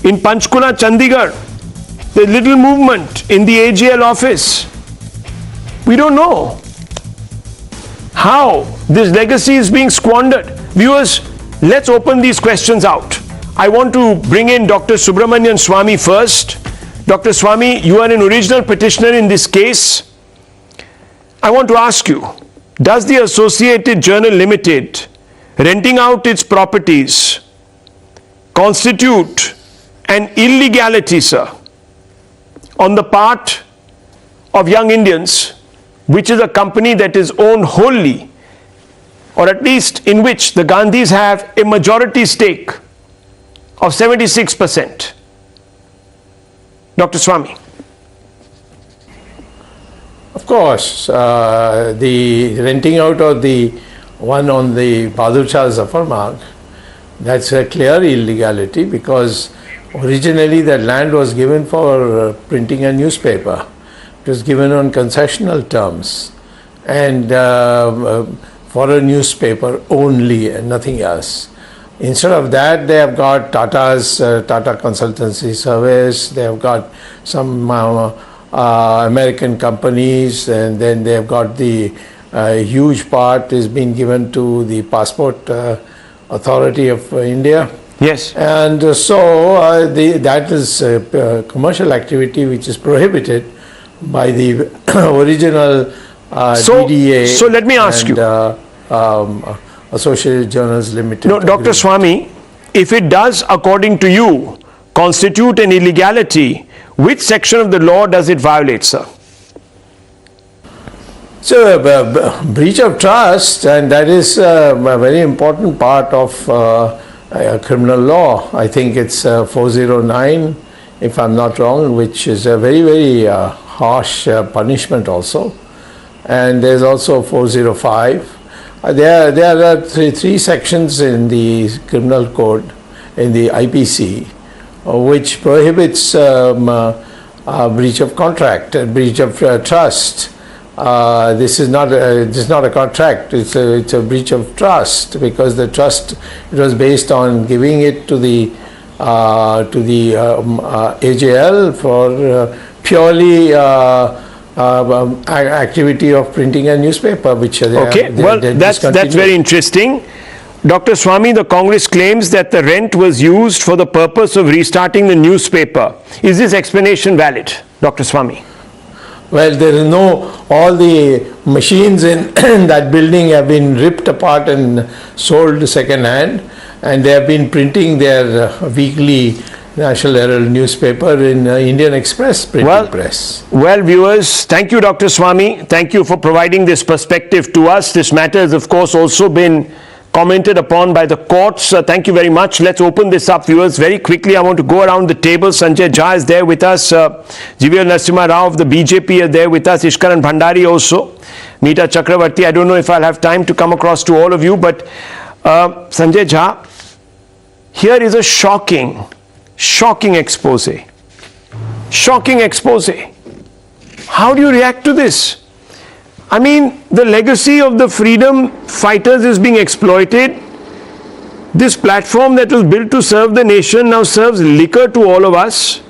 S3: In Panchkula, Chandigarh, there's little movement in the AGL office. We don't know how this legacy is being squandered. Viewers, let's open these questions out. I want to bring in Dr. Subramanian Swamy first. Dr. Swamy, you are an original petitioner in this case. I want to ask you, does the Associated Journal Limited renting out its properties constitute an illegality, sir, on the part of Young Indians, which is a company that is owned wholly, or at least in which the Gandhis have a majority stake of 76%? Dr. Swamy.
S9: Of course, the renting out of the one on the Bahadur Shah Zafar Marg, that's a clear illegality, because originally that land was given for printing a newspaper. It was given on concessional terms and for a newspaper only and nothing else. Instead of that, they have got Tata Consultancy Service, they have got some American companies, and then they have got the huge part is being given to the Passport Authority of India.
S3: Yes.
S9: And so that is commercial activity which is prohibited by the original DDA.
S3: So let me ask you.
S9: Associated Journals Limited.
S3: No, Dr. Swamy, if it does, according to you, constitute an illegality, which section of the law does it violate, sir?
S9: So, breach of trust, and that is a very important part of criminal law. I think it's 409, if I'm not wrong, which is a very, very harsh punishment also. And there's also 405. There are three sections in the criminal code, in the IPC, which prohibits breach of contract, breach of trust. This is not a contract. It's a breach of trust, because the trust, it was based on giving it to the AJL for purely activity of printing a newspaper, which
S3: that's very interesting. Dr. Swamy, the Congress claims that the rent was used for the purpose of restarting the newspaper. Is this explanation valid, Dr. Swamy?
S9: Well, there is all the machines in that building have been ripped apart and sold second hand, and they have been printing their weekly National Herald newspaper in Indian Express printing press.
S3: Well, viewers, thank you, Dr. Swamy. Thank you for providing this perspective to us. This matter has, of course, also been commented upon by the courts. Thank you very much. Let's open this up, viewers. Very quickly, I want to go around the table. Sanjay Jha is there with us. GVL Narasimha Rao of the BJP are there with us. Ishkaran Bhandari also. Meeta Chakravarti. I don't know if I'll have time to come across to all of you, but Sanjay Jha, here is a shocking expose. Shocking expose. How do you react to this? I mean, the legacy of the freedom fighters is being exploited. This platform that was built to serve the nation now serves liquor to all of us.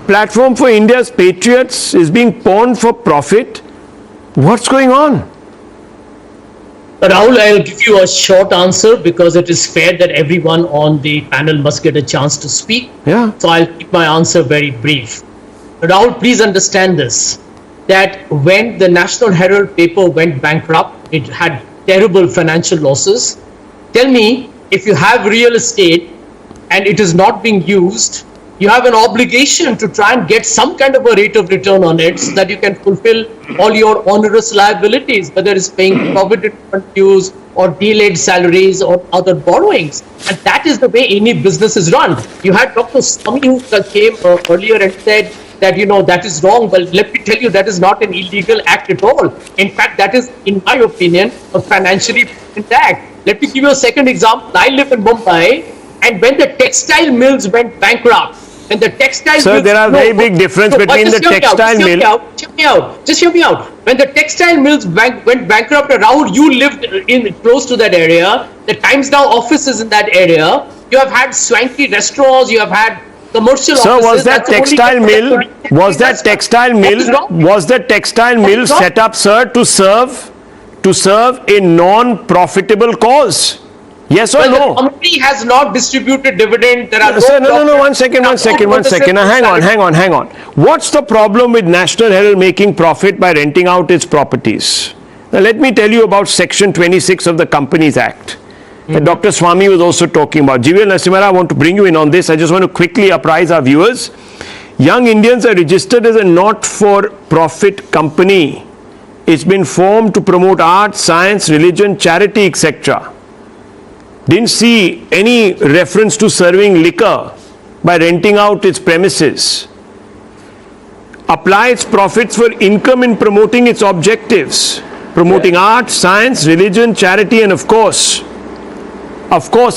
S3: Platform for India's patriots is being pawned for profit. What's going on?
S4: Rahul, I'll give you a short answer because it is fair that everyone on the panel must get a chance to speak.
S3: Yeah.
S4: So I'll keep my answer very brief. Rahul, please understand this, that when the National Herald paper went bankrupt, it had terrible financial losses. Tell me, if you have real estate and it is not being used, you have an obligation to try and get some kind of a rate of return on it so that you can fulfill all your onerous liabilities, whether it's paying provident fund dues or delayed salaries or other borrowings. And that is the way any business is run. You had Dr. Swamy who came earlier and said that, that is wrong. But let me tell you, that is not an illegal act at all. In fact, that is, in my opinion, a financially prudent act. Let me give you a second example. I live in Mumbai, and when the textile mills went bankrupt, and the textile
S3: Sir,
S4: mills,
S3: there are very big difference between the textile mill.
S4: Just hear me out. When the textile mills went bankrupt, Rahul, you lived close to that area. The Times Now office is in that area. You have had swanky restaurants. You have had commercial offices.
S3: Sir, was that textile mill set up, sir, to serve a non-profitable cause? Yes or no?
S4: The company has not distributed dividend. There are
S3: Sir, no, one second. Hang on. What's the problem with National Herald making profit by renting out its properties? Now, let me tell you about Section 26 of the Companies Act that Dr. Swami was also talking about. GVL Narasimha, I want to bring you in on this. I just want to quickly apprise our viewers. Young Indians are registered as a not-for-profit company. It's been formed to promote art, science, religion, charity, etc. Didn't see any reference to serving liquor by renting out its premises. Apply its profits for income in promoting its objectives, promoting art, science, religion, charity, and of course,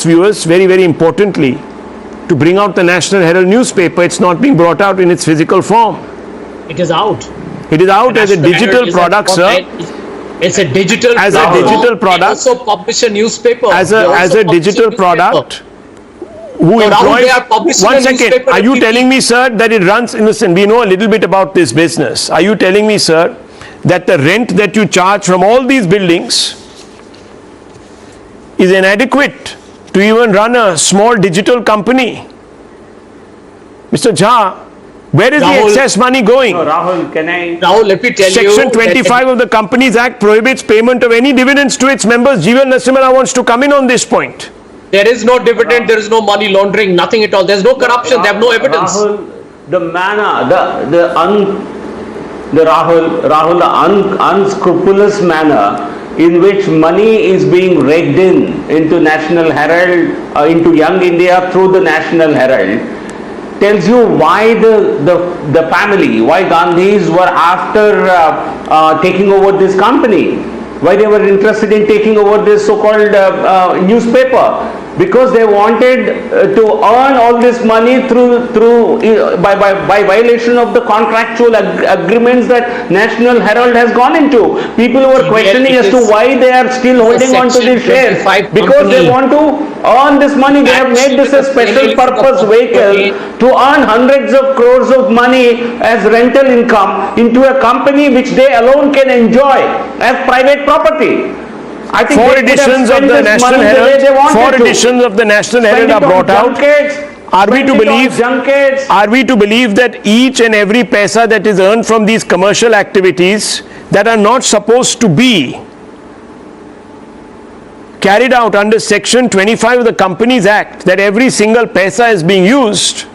S3: viewers, very, very importantly, to bring out the National Herald newspaper. It's not being brought out in its physical form.
S4: It is out.
S3: It is out as a digital product, sir.
S4: It's a digital
S3: as a digital product.
S4: They also publish a newspaper.
S3: As a digital product. Who employs? One second. Are you telling me, sir, that it runs? Listen, we know a little bit about this business. Are you telling me, sir, that the rent that you charge from all these buildings is inadequate to even run a small digital company? Mr. Jha, where is the excess money going?
S2: No, Rahul, can I?
S4: Rahul, let me tell you.
S3: Section 25 of the Companies Act prohibits payment of any dividends to its members. GVL Narasimha wants to come in on this point.
S4: There is no dividend, there is no money laundering, nothing at all. There is no corruption, they have no evidence.
S2: Rahul, the manner, the unscrupulous manner in which money is being raked into National Herald, into Young India through the National Herald, tells you why the family, why Gandhis were after taking over this company, why they were interested in taking over this so-called newspaper. Because they wanted to earn all this money by violation of the contractual agreements that National Herald has gone into. People were questioning as to why they are still holding on to these shares. Because they want to earn this money. They have made this a special purpose vehicle to earn hundreds of crores of money as rental income into a company which they alone can enjoy as private property. I think
S3: 4 editions of the National Herald. 4 editions of the National Herald are brought out. Are we to believe that each and every paisa that is earned from these commercial activities that are not supposed to be carried out under Section 25 of the Companies Act, that every single paisa is being used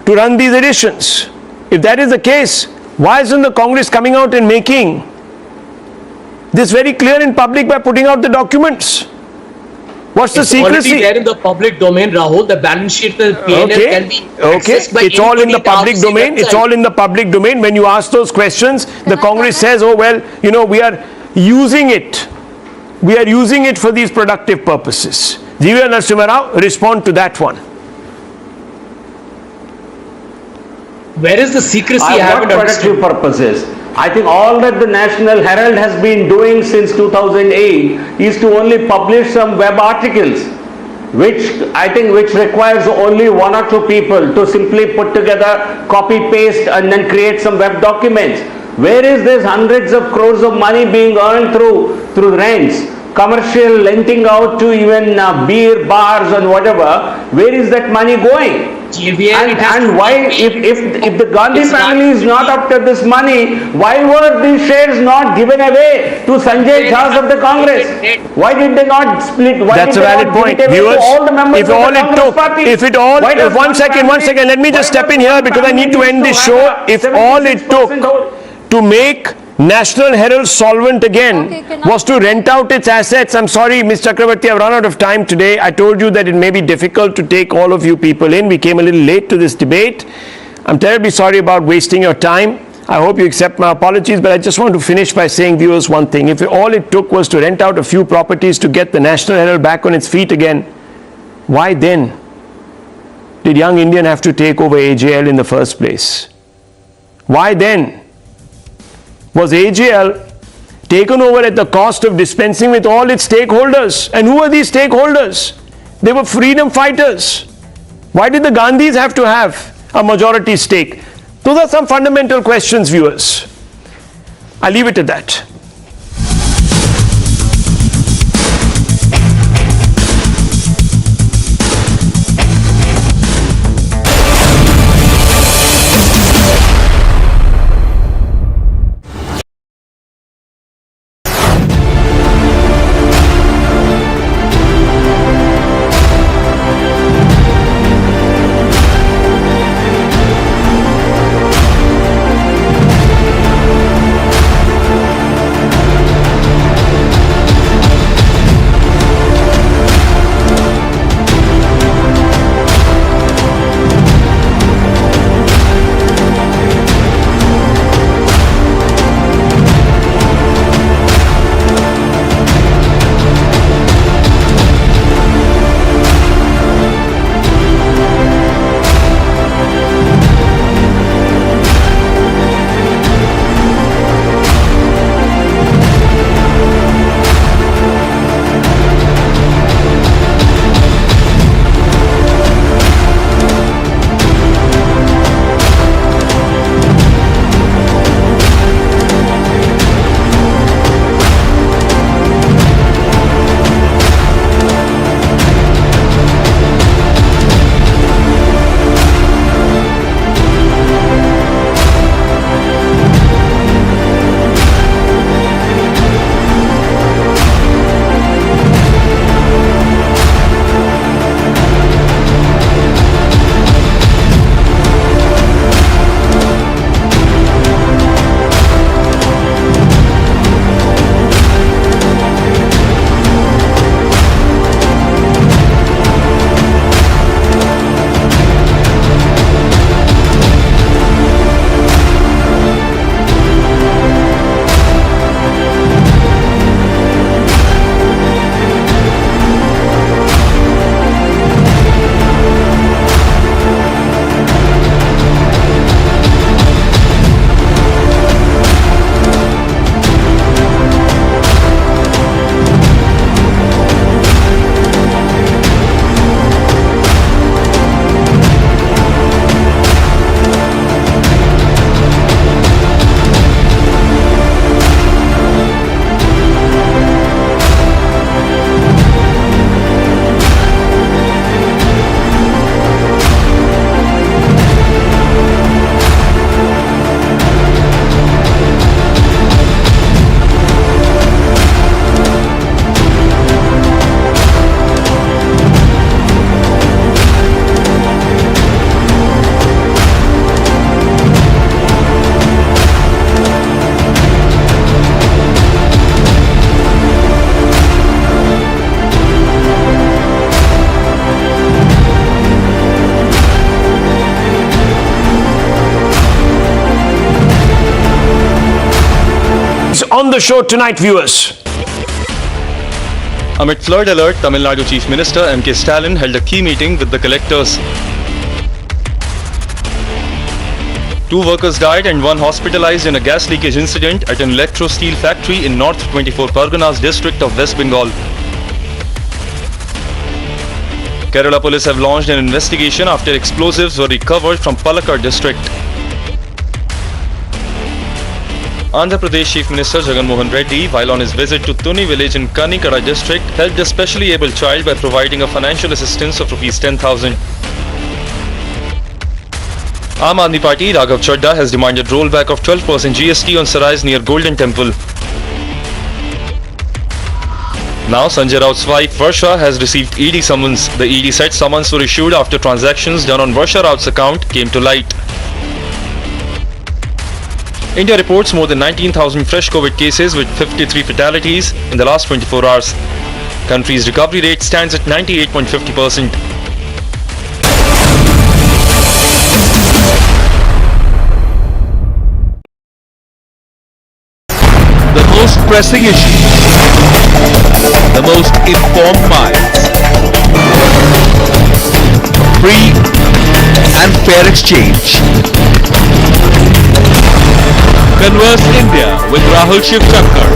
S3: to run these editions? If that is the case, why isn't the Congress coming out and making this very clear in public by putting out the documents? What's the secrecy?
S4: It's already there in the public domain, Rahul. The balance sheet and P&L can be accessed by
S3: it's all in the public domain. Website. It's all in the public domain. When you ask those questions, the Congress says, oh well, we are using it. We are using it for these productive purposes. GVL Narasimha Rao, respond to that one.
S4: Where is the secrecy?
S2: I haven't productive purposes. I think all that the National Herald has been doing since 2008 is to only publish some web articles, which requires only 1 or 2 people to simply put together, copy, paste, and then create some web documents. Where is this hundreds of crores of money being earned through rents, commercial renting out to even beer bars and whatever? Where is that money going? And why, if the Gandhi family is not after this money, why were these shares not given away to Sanjay Jhas of the Congress? Why did they not split? Why
S3: That's
S2: did
S3: a valid point. Viewers, one second, let me just step in here because I need to end this show. If all it took to make National Herald solvent again was to rent out its assets. I'm sorry, Ms. Chakravarti, I've run out of time today. I told you that it may be difficult to take all of you people in. We came a little late to this debate. I'm terribly sorry about wasting your time. I hope you accept my apologies, but I just want to finish by saying, viewers, one thing. If all it took was to rent out a few properties to get the National Herald back on its feet again, why then did Young Indian have to take over AJL in the first place? Why then was AJL taken over at the cost of dispensing with all its stakeholders? And who were these stakeholders? They were freedom fighters. Why did the Gandhis have to have a majority stake? Those are some fundamental questions, viewers. I'll leave it at that. On the show tonight, viewers.
S10: Amid flood alert, Tamil Nadu Chief Minister M.K. Stalin held a key meeting with the collectors. 2 workers died and 1 hospitalized in a gas leakage incident at an electro steel factory in North 24 Parganas district of West Bengal. Kerala police have launched an investigation after explosives were recovered from Palakkad district. Andhra Pradesh Chief Minister Jagan Mohan Reddy, while on his visit to Tuni village in Kanikada district, helped a specially abled child by providing a financial assistance of Rs 10,000. Aam Aadmi Party Raghav Chadha has demanded rollback of 12% GST on sarais near Golden Temple. Now Sanjay Raut's wife Varsha has received ED summons. The ED said summons were issued after transactions done on Varsha Raut's account came to light. India reports more than 19,000 fresh COVID cases with 53 fatalities in the last 24 hours. Country's recovery rate stands at 98.50%.
S11: pressing issues, the most informed minds, free and fair exchange. Converse India with Rahul Shivshankar.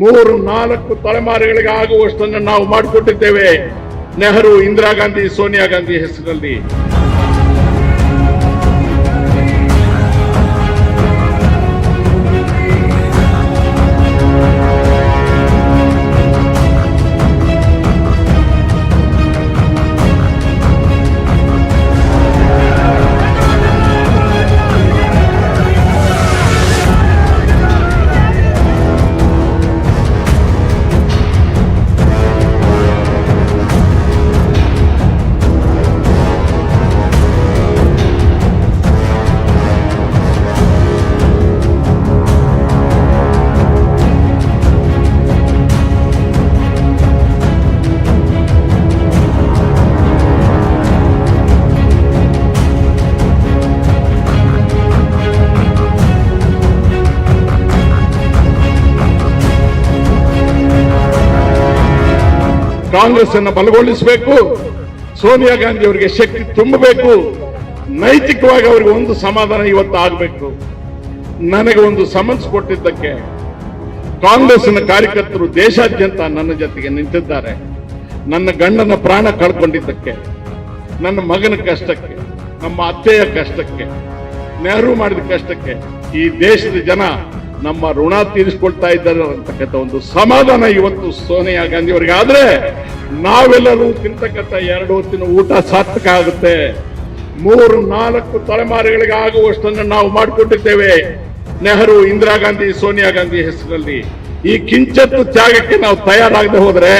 S12: 3-4 ತಲೆಮಾರುಗಳಿಗೆ ಆಗುವಷ್ಟನ್ನು ನಾವು ಮಾಡಿಕೊಟ್ಟಿದ್ದೇವೆ. ನೆಹರು, ಇಂದಿರಾ ಗಾಂಧಿ, ಸೋನಿಯಾ ಗಾಂಧಿ ಹೆಸರಲ್ಲಿ. ಕಾಂಗ್ರೆಸ್ ಅನ್ನು ಬಲಗೊಳಿಸಬೇಕು, ಸೋನಿಯಾ ಗಾಂಧಿ ಅವರಿಗೆ ಶಕ್ತಿ ತುಂಬಬೇಕು, ನೈತಿಕವಾಗಿ ಅವರಿಗೆ ಒಂದು ಸಮಾಧಾನ ಇವತ್ತು ಆಗಬೇಕು. ನನಗೆ ಒಂದು ಸಮನ್ಸ್ ಕೊಟ್ಟಿದ್ದಕ್ಕೆ ಕಾಂಗ್ರೆಸ್ನ ಕಾರ್ಯಕರ್ತರು ದೇಶಾದ್ಯಂತ ನನ್ನ ಜೊತೆಗೆ ನಿಂತಿದ್ದಾರೆ. ನನ್ನ ಗಂಡನ ಪ್ರಾಣ ಕಳ್ಕೊಂಡಿದ್ದಕ್ಕೆ, ನನ್ನ ಮಗನ ಕಷ್ಟಕ್ಕೆ, ನಮ್ಮ ಅತ್ತೆಯ ಕಷ್ಟಕ್ಕೆ, ನೆಹರು ಮಾಡಿದ ಕಷ್ಟಕ್ಕೆ ಈ ದೇಶದ ಜನ ನಮ್ಮ ಋಣ ತೀರಿಸಿಕೊಳ್ತಾ ಇದ್ದಾರೆ ಅಂತಕ್ಕಂಥ ಒಂದು ಸಮಾಧಾನ ಇವತ್ತು ಸೋನಿಯಾ ಗಾಂಧಿ ಅವರಿಗೆ ಆದ್ರೆ ನಾವೆಲ್ಲರೂ ತಿಂತಕ್ಕಂಥ 2 ಹೊತ್ತಿನ ಊಟ ಸಾರ್ಥಕ ಆಗುತ್ತೆ. 3-4 ತಲೆಮಾರುಗಳಿಗೆ ಆಗುವಷ್ಟನ್ನು ನಾವು ಮಾಡಿಕೊಟ್ಟಿದ್ದೇವೆ. ನೆಹರು, ಇಂದಿರಾ ಗಾಂಧಿ, ಸೋನಿಯಾ ಗಾಂಧಿ ಹೆಸರಲ್ಲಿ. ಈ ಕಿಂಚತ್ತು ತ್ಯಾಗಕ್ಕೆ ನಾವು ತಯಾರಾಗದೆ ಹೋದ್ರೆ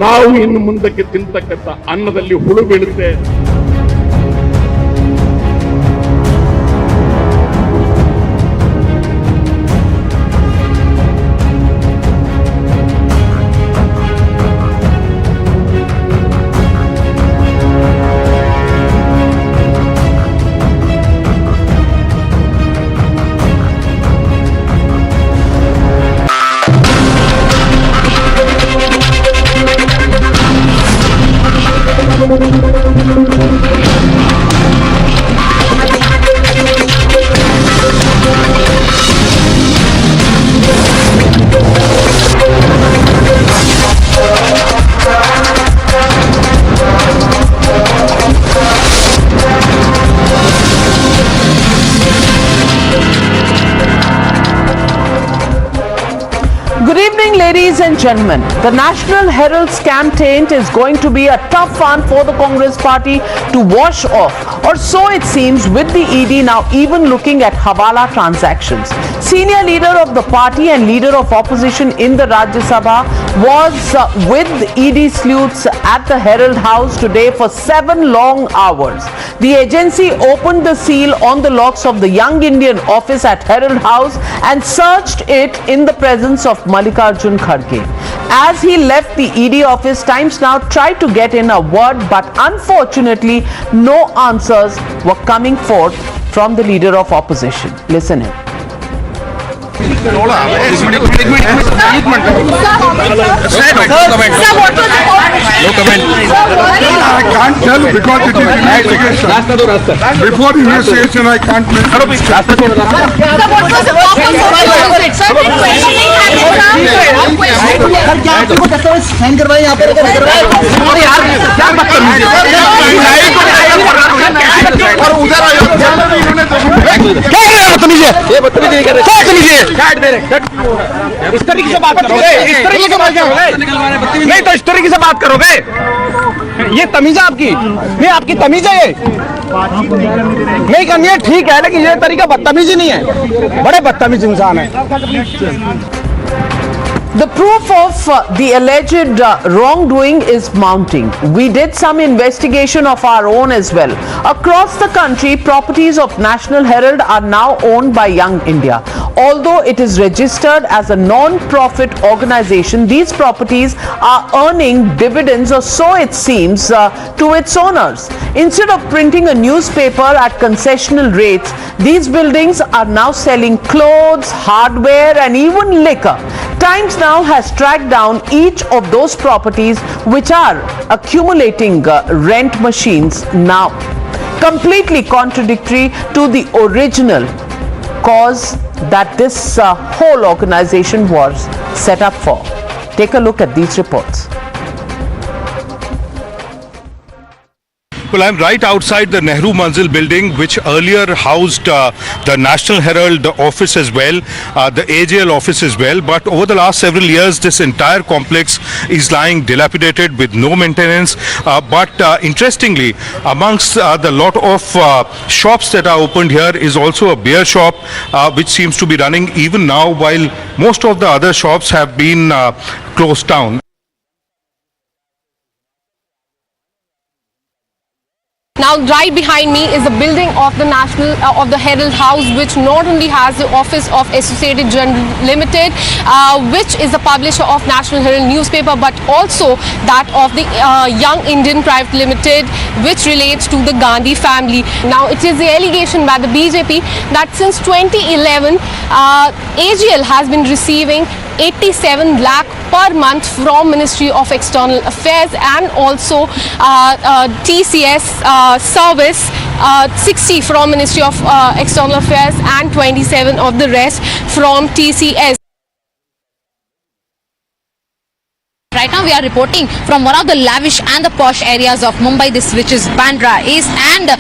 S12: ನಾವು ಇನ್ನು ಮುಂದಕ್ಕೆ ತಿಂತಕ್ಕಂಥ ಅನ್ನದಲ್ಲಿ ಹುಳು ಬೀಳುತ್ತೆ.
S13: Ladies and gentlemen, the National Herald scam taint is going to be a tough one for the Congress party to wash off, or so it seems, with the ED now even looking at Hawala transactions. Senior leader of the party and leader of opposition in the Rajya Sabha was with ED sleuths at the Herald House today for 7 long hours. The agency opened the seal on the locks of the Young Indian office at Herald House and searched it in the presence of Mallikarjun Kharge. As he left the ED office, Times Now tried to get in a word, but unfortunately no answers were coming forth from the leader of opposition. Listen in.
S12: No comment. I can't tell because it is investigation. Before investigation, I can't make.
S14: इस तरीके से बात करोगे? इस तरीके से बात करोगे? नहीं तो इस तरीके से बात करोगे? ये तमीज है आपकी? नहीं, आपकी तमीज है ये? नहीं करनी है, ठीक है, लेकिन ये तरीका बदतमीजी नहीं है, बड़े बदतमीज इंसान है।
S13: The proof of the alleged wrongdoing is mounting. We did some investigation of our own as well. Across the country, properties of National Herald are now owned by Young India. Although it is registered as a non-profit organization, these properties are earning dividends, or so it seems, to its owners. Instead of printing a newspaper at concessional rates, these buildings are now selling clothes, hardware and even liquor. Times Now has tracked down each of those properties which are accumulating rent machines now. Completely contradictory to the original cause that this whole organization was set up for. Take a look at these reports.
S15: Well, I'm right outside the Nehru Manzil building, which earlier housed the National Herald office as well, the AJL office as well. But over the last several years, this entire complex is lying dilapidated with no maintenance. But interestingly, amongst the lot of shops that are opened here is also a beer shop, which seems to be running even now, while most of the other shops have been closed down.
S16: Now, right behind me is the building of the Herald House, which not only has the office of Associated Journal Limited, which is the publisher of National Herald newspaper, but also that of the Young Indian Private Limited, which relates to the Gandhi family. Now, it is the allegation by the BJP that since 2011, AGL has been receiving 87 lakh per month from Ministry of External Affairs, and also TCS service, 60 from Ministry of External Affairs and 27 of the rest from TCS.
S17: Right now we are reporting from one of the lavish and the posh areas of Mumbai, which is Bandra East, and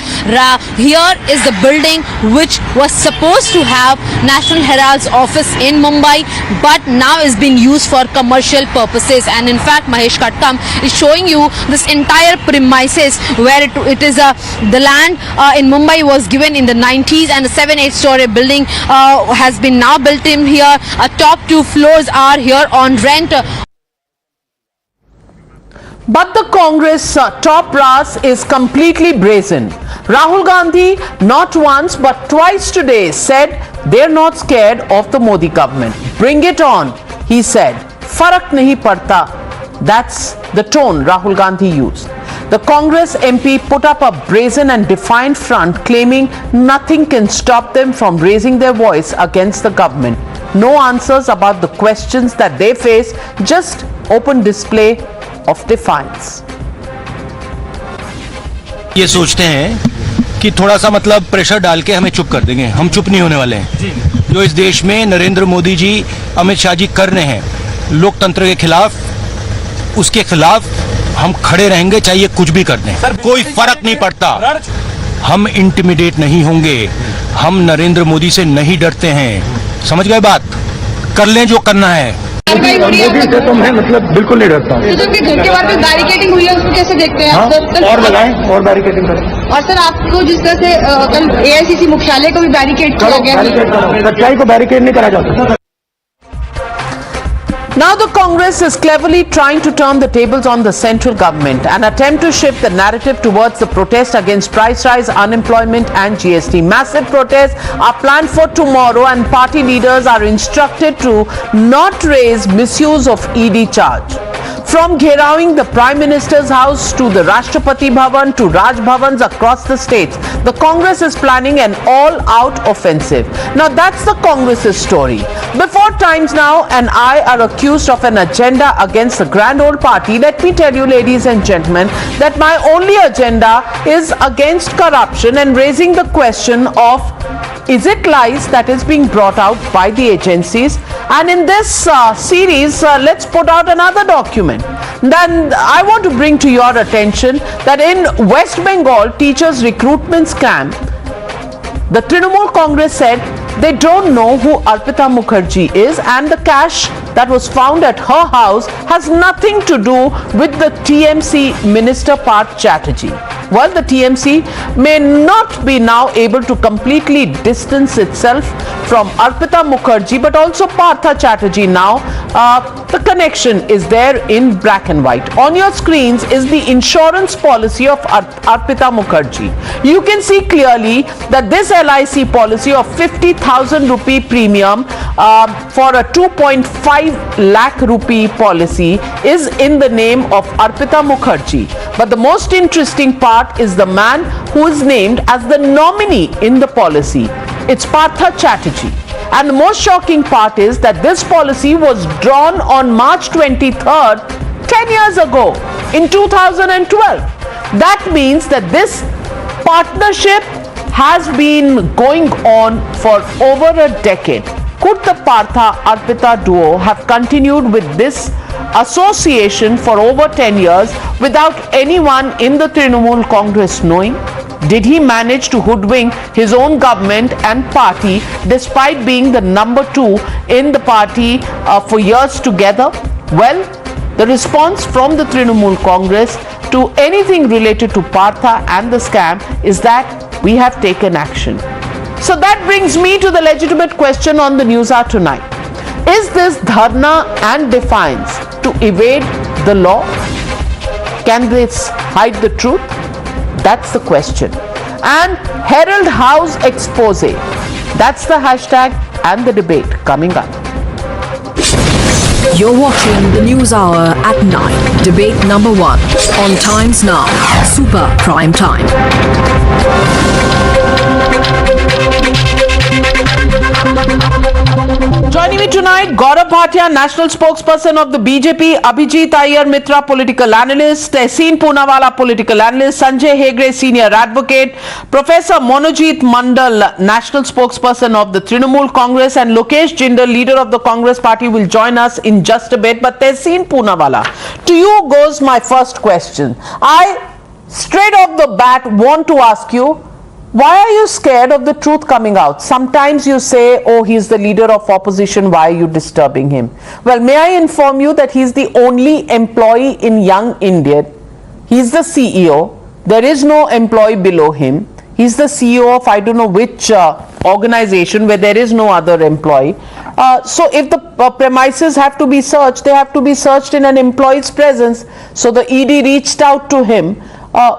S17: here is the building which was supposed to have National Herald's office in Mumbai, but now is being used for commercial purposes. And in fact, Mahesh Katkam is showing you this entire premises where it is the land in Mumbai was given in the 90s, and the 7-8 story building has been now built in here. Top 2 floors are here on rent.
S13: But the Congress top brass is completely brazen. Rahul Gandhi not once but twice today said they're not scared of the Modi government. Bring it on, he said. Farak nahi padta. That's the tone Rahul Gandhi used. The Congress MP put up a brazen and defiant front, claiming nothing can stop them from raising their voice against the government. No answers about the questions that they face, just open display of defiance.
S18: ये सोचते हैं कि थोड़ा सा मतलब pressure डाल के हमें चुप कर देंगे, हम चुप नहीं होने वाले हैं। जो इस देश में नरेंद्र मोदी जी, अमित शाह जी कर रहे हैं लोकतंत्र के खिलाफ, उसके खिलाफ हम खड़े रहेंगे, चाहिए कुछ भी कर दें। सर कोई फर्क नहीं पड़ता, हम इंटिमिडेट नहीं होंगे, हम नरेंद्र मोदी से नहीं डरते हैं। समझ गए बात? कर लें जो करना है।
S19: मोदी से तो मैं मतलब बिल्कुल नहीं डरता हूँ।
S20: तो घर के बाहर में बैरिकेडिंग हुई है, उसको कैसे देखते हैं आप?
S19: और लगाएं और बैरिकेडिंग करें।
S20: और सर, आपको जिस तरह से कल AICC मुख्यालय को भी बैरिकेड किया गया,
S19: सच्चाई को बैरिकेड नहीं करा जा सकता।
S13: Now the Congress is cleverly trying to turn the tables on the central government, an attempt to shift the narrative towards the protest against price rise, unemployment and GST. Massive protests are planned for tomorrow, and party leaders are instructed to not raise misuse of ED charge. From gherawing the Prime Minister's house to the Rashtrapati Bhavan to Raj Bhavans across the states, the Congress is planning an all-out offensive. Now that's the Congress's story. Before Times Now and I are accused of an agenda against the grand old party, let me tell you, ladies and gentlemen, that my only agenda is against corruption and raising the question of, is it lies that is being brought out by the agencies? And in this series, let's put out another document. Then I want to bring to your attention that in West Bengal teachers recruitment scam, the Trinamool Congress said they don't know who Arpita Mukherjee is, and the cash that was found at her house has nothing to do with the TMC Minister Parth Chatterjee. Well, the TMC may not be now able to completely distance itself from Arpita Mukherjee, but also Partha Chatterjee now. The connection is there in black and white. On your screens is the insurance policy of Arpita Mukherjee. You can see clearly that this LIC policy of 50,000 rupee premium for a 2.5 lakh rupee policy is in the name of Arpita Mukherjee. But the most interesting part is the man who is named as the nominee in the policy. It's Partha Chatterjee. And the most shocking part is that this policy was drawn on March 23rd, 10 years ago, in 2012. That means that this partnership has been going on for over a decade. Could the Partha-Arpita duo have continued with this association for over 10 years without anyone in the Trinamool Congress knowing? Did he manage to hoodwink his own government and party despite being the number 2 in the party for years together? Well, the response from the Trinamool Congress to anything related to Partha and the scam is that we have taken action. So that brings me to the legitimate question on the Newshour tonight. Is this dharna and defiance to evade the law? Can this hide the truth? That's the question. And Herald House expose. That's the hashtag and the debate coming up.
S21: You're watching the Newshour at 9. Debate number 1 on Times Now. Super Prime Time.
S13: Joining me tonight, Gaurav Bhatia, National Spokesperson of the BJP, Abhijit Iyer Mitra, Political Analyst, Tehseen Poonawala, Political Analyst, Sanjay Hegde, Senior Advocate, Professor Monojit Mandal, National Spokesperson of the Trinamool Congress, and Lokesh Jindal, Leader of the Congress Party, will join us in just a bit. But Tehseen Poonawala, to you goes my first question. I, straight off the bat, want to ask you, why are you scared of the truth coming out? Sometimes you say, oh, he's the leader of opposition, why are you disturbing him? Well, may I inform you that he's the only employee in Young India. He's the CEO. There is no employee below him. He's the CEO of I don't know which organization where there is no other employee. So if the premises have to be searched, they have to be searched in an employee's presence. So the ED reached out to him.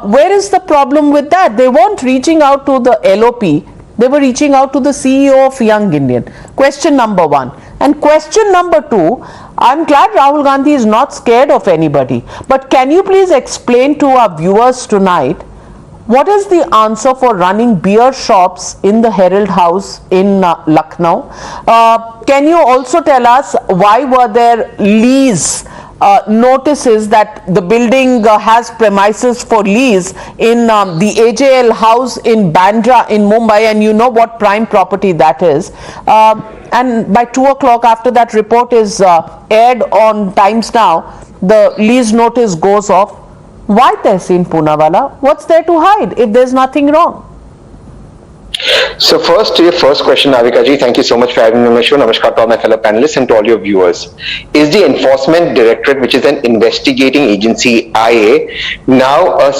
S13: Where is the problem with that? They weren't reaching out to the LOP. They were reaching out to the CEO of Young Indian. Question number 1. And question number 2, I'm glad Rahul Gandhi is not scared of anybody. But can you please explain to our viewers tonight, what is the answer for running beer shops in the Herald House in Lucknow? Can you also tell us why were there lease notices that the building has premises for lease in the AJL house in Bandra in Mumbai, and you know what prime property that is. And by 2 o'clock, after that report is aired on Times Now, the lease notice goes off. Why, Tehseen Poonawala? What's there to hide if there's nothing wrong?
S22: So first, to your first question, Navika ji, thank you so much for having me on the show. Namaskar to all my fellow panelists and to all your viewers. Is the Enforcement Directorate, which is an investigating agency, IA, now an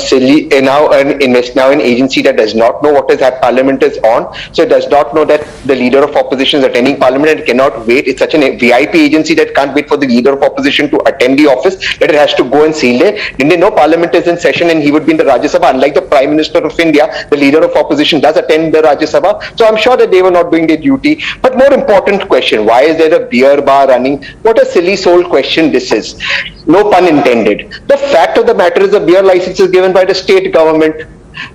S22: agency that does not know what is that Parliament is on? So it does not know that the leader of opposition is attending Parliament and cannot wait. It's such a VIP agency that can't wait for the leader of opposition to attend the office, that it has to go and seal it. Didn't they know Parliament is in session and he would be in the Rajya Sabha? Unlike the Prime Minister of India, the leader of opposition does attend the Rajya Sabha. So I'm sure that they were not doing their duty. But more important question, why is there a beer bar running? What a silly soul question this is. No pun intended. The fact of the matter is the beer license is given by the state government.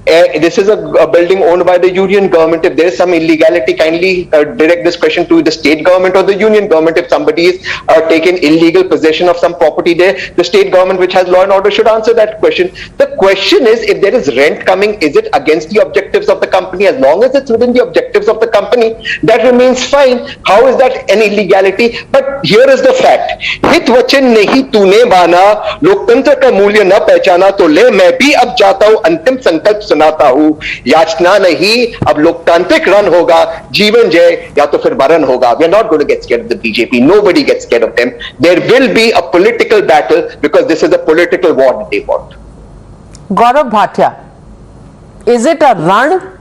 S22: This is a building owned by the union government. If there is some illegality, kindly direct this question to the state government or the union government. If somebody is taken illegal possession of some property there, the state government, which has law and order, should answer that question. The question is, if there is rent coming, is it against the objectives of the company? As long as it's within the objectives of the company, that remains fine. How is that an illegality? But here is the fact. हित वचन नहीं तूने माना, लोकतंत्र का मूल्य न पहचाना, तो ले मैं भी अब जाता हूं अंतिम संकल्प संकल्प सुनाता हूं, याचना नहीं, अब लोकतांत्रिक रन होगा, जीवन जय या तो फिर मरण होगा. We are not going to get scared of the BJP. Nobody gets scared of them. There will be a political battle because this is a political war that they want.
S13: Gaurav Bhatia, is it a run,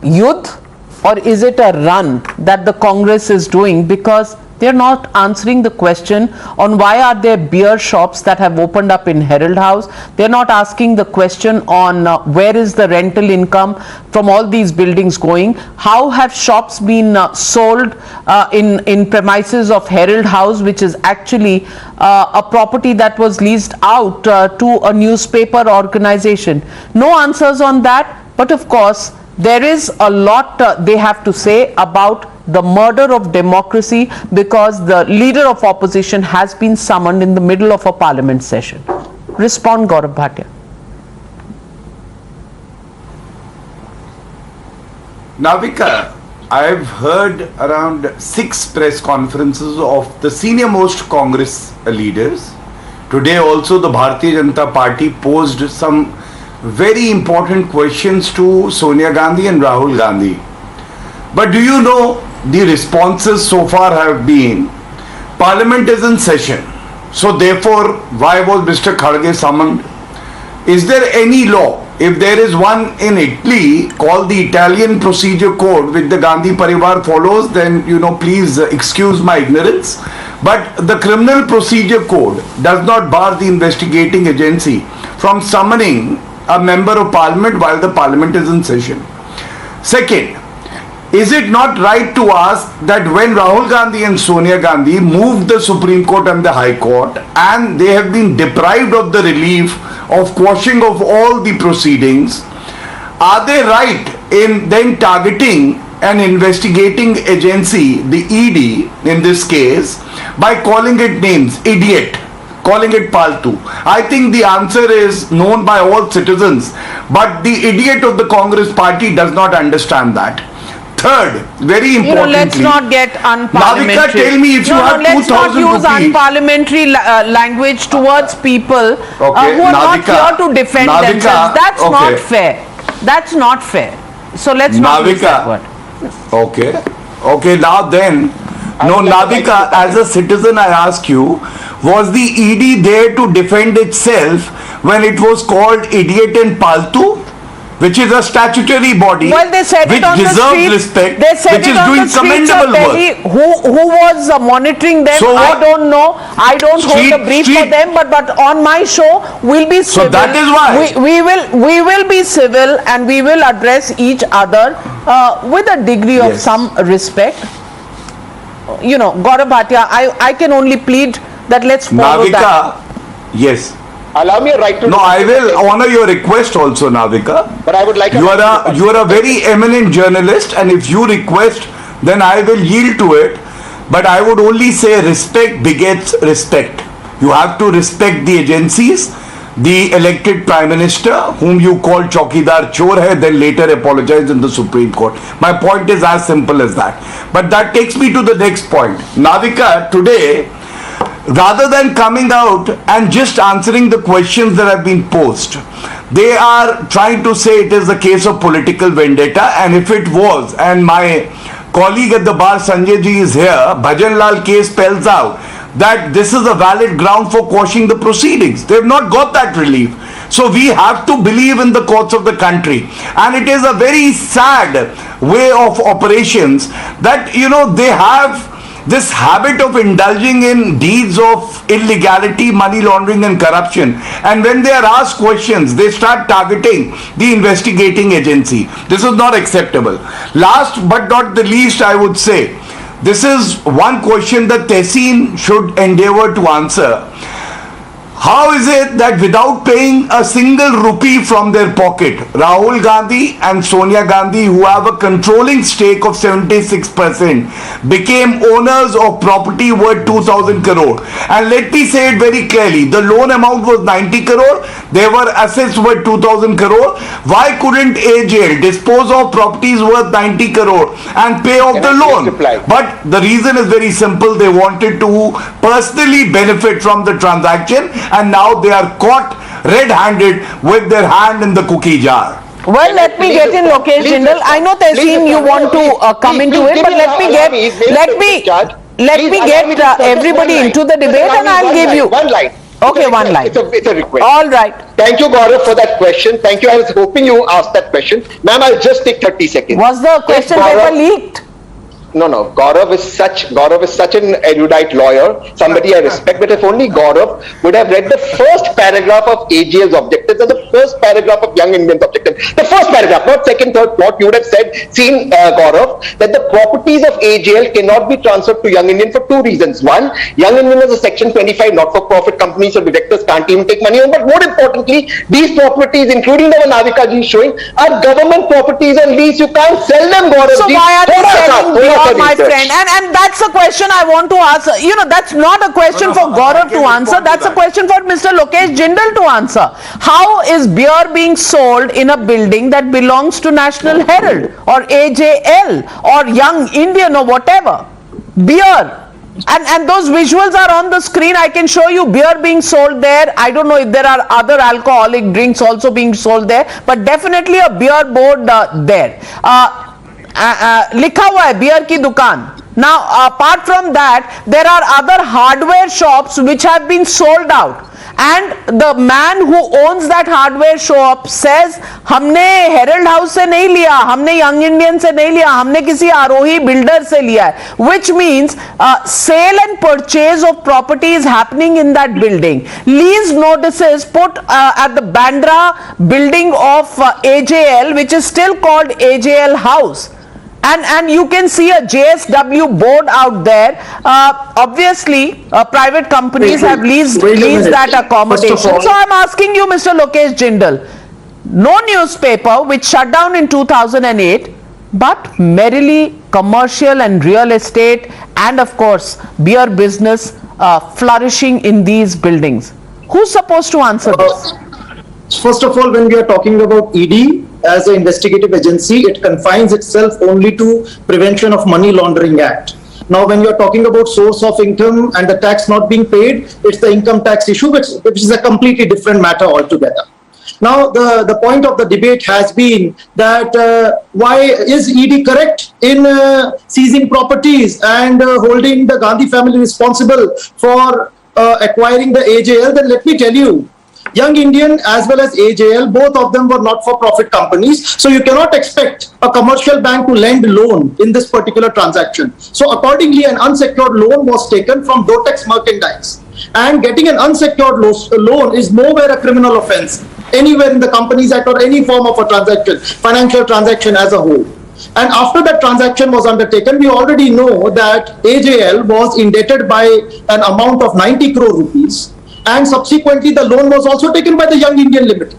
S13: yudh, or is it a run that the Congress is doing because they're not answering the question on why are there beer shops that have opened up in Herald House? They're not asking the question on where is the rental income from all these buildings going? How have shops been sold in premises of Herald House, which is actually a property that was leased out to a newspaper organization? No answers on that, but of course there is a lot they have to say about the murder of democracy because the leader of opposition has been summoned in the middle of a parliament session. Respond, Gaurav Bhatia.
S1: Navika, I've heard around 6 press conferences of the senior most Congress leaders. Today also the Bharatiya Janata Party posed some very important questions to Sonia Gandhi and Rahul Gandhi. But do you know the responses so far have been, Parliament is in session, so therefore why was Mr. Kharge summoned? Is there any law? If there is one in Italy called the Italian Procedure Code which the Gandhi Parivar follows, then please excuse my ignorance. But the Criminal Procedure Code does not bar the investigating agency from summoning a member of Parliament while the Parliament is in session. Second, is it not right to ask that when Rahul Gandhi and Sonia Gandhi moved the Supreme Court and the High Court and they have been deprived of the relief of quashing of all the proceedings, are they right in then targeting an investigating agency, the ED in this case, by calling it names, idiot, calling it paltu? I think the answer is known by all citizens, but the idiot of the Congress party does not understand that. Third, very importantly,
S13: let's not get unparliamentary.
S1: Navika, tell me if you have 2,000
S13: let's not use
S1: rupees.
S13: Unparliamentary language towards people who are not here to defend themselves. That's not fair. That's not fair. So let's not use that word.
S1: Okay, now then, Navika, as a citizen I ask you, was the ED there to defend itself when it was called idiot and paltu? Which is a statutory body,
S13: well, they said
S1: which
S13: it on
S1: deserves
S13: the
S1: respect,
S13: they said
S1: which
S13: it
S1: is
S13: on
S1: doing
S13: the streets of
S1: commendable
S13: Delhi.
S1: work.
S13: Who was monitoring them?
S1: So
S13: I don't know. I don't hold a brief for them. But on my show, we'll be civil.
S1: So that is why
S13: we will be civil and we will address each other with a degree of some respect. Gaurav Bhatia, I can only plead that let's follow
S1: Navika,
S13: that.
S1: yes.
S22: Allow me a right to...
S1: No, I will honor your request also, Navika.
S22: But I would like...
S1: You are a very eminent journalist, and if you request, then I will yield to it. But I would only say respect begets respect. You have to respect the agencies, the elected Prime Minister, whom you called Chaukidar Chor hai, then later apologized in the Supreme Court. My point is as simple as that. But that takes me to the next point. Navika, today, rather than coming out and just answering the questions that have been posed, they are trying to say it is a case of political vendetta, and if it was, and my colleague at the bar Sanjay ji is here, Bhajan Lal case spells out that this is a valid ground for quashing the proceedings. They have not got that relief. So we have to believe in the courts of the country, and it is a very sad way of operations that they have this habit of indulging in deeds of illegality, money laundering and corruption, and when they are asked questions, they start targeting the investigating agency. This is not acceptable. Last but not the least, I would say, this is one question that Tehseen should endeavor to answer. How is it that without paying a single rupee from their pocket, Rahul Gandhi and Sonia Gandhi, who have a controlling stake of 76%, became owners of property worth 2,000 crore? And let me say it very clearly, the loan amount was 90 crore, there were assets worth 2,000 crore. Why couldn't AJL dispose of properties worth 90 crore and pay off the loan? But the reason is very simple, they wanted to personally benefit from the transaction, and now they are caught red-handed with their hand in the cookie jar.
S13: Well, let me get in Lokesh Jindal. I know Tehseen you want to come into it, but let me get everybody into the debate and I'll give you
S22: one line.
S13: Okay, one line.
S22: It's a request.
S13: All right.
S22: Thank you, Gaurav, for that question. Thank you. I was hoping you asked that question. Ma'am, I'll just take 30 seconds.
S13: Was the question paper leaked?
S22: No. Gaurav is such an erudite lawyer, somebody I respect, but if only Gaurav would have read the first paragraph of AGL's objectives and the first paragraph of Young Indians' objectives. The first paragraph, not second, third, what you would have said, Gaurav, that the properties of AGL cannot be transferred to Young Indian for two reasons. One, Young Indian is a Section 25 not-for-profit company, so directors can't even take money on. But more importantly, these properties, including the one Navika ji is showing, are government properties and lease. You can't sell them, Gaurav.
S13: So why are they selling? My friend, and that's a question I want to ask. You know, that's not a question for Gaurav to answer. That's a question for Mr. Lokesh Jindal to answer. How is beer being sold in a building that belongs to National Herald or AJL or Young Indian or whatever? Beer. And those visuals are on the screen. I can show you beer being sold there. I don't know if there are other alcoholic drinks also being sold there, but definitely a beer board there. लिखा हुआ है beer की दुकान. Now apart from that there are other hardware shops which have been sold out, and the man who owns that hardware shop says हमने Herald house से नहीं लिया, हमने यंग इंडियन से नहीं लिया, हमने किसी आरोही बिल्डर से लिया है, which means sale and purchase of property is happening in that building. Lease notices put at the Bandra building of AJL, which is still called AJL House. And you can see a JSW board out there. Obviously, private companies have leased that accommodation. So I'm asking you, Mr. Lokesh Jindal, no newspaper which shut down in 2008, but merrily commercial and real estate and of course beer business flourishing in these buildings. Who's supposed to answer this?
S19: First of all, when we are talking about ED as an investigative agency, it confines itself only to Prevention of Money Laundering Act. Now, when you are talking about source of income and the tax not being paid, it's the income tax issue, which is a completely different matter altogether. Now, the point of the debate has been that why is ED correct in seizing properties and holding the Gandhi family responsible for acquiring the AJL? Then let me tell you, Young Indian as well as AJL, both of them were not-for-profit companies. So you cannot expect a commercial bank to lend loan in this particular transaction. So accordingly, an unsecured loan was taken from Dotex Merchandise. And getting an unsecured loan is nowhere a criminal offense, anywhere in the Companies Act or any form of a transaction, financial transaction as a whole. And after that transaction was undertaken, we already know that AJL was indebted by an amount of 90 crore rupees. And subsequently, the loan was also taken by the Young Indian Limited.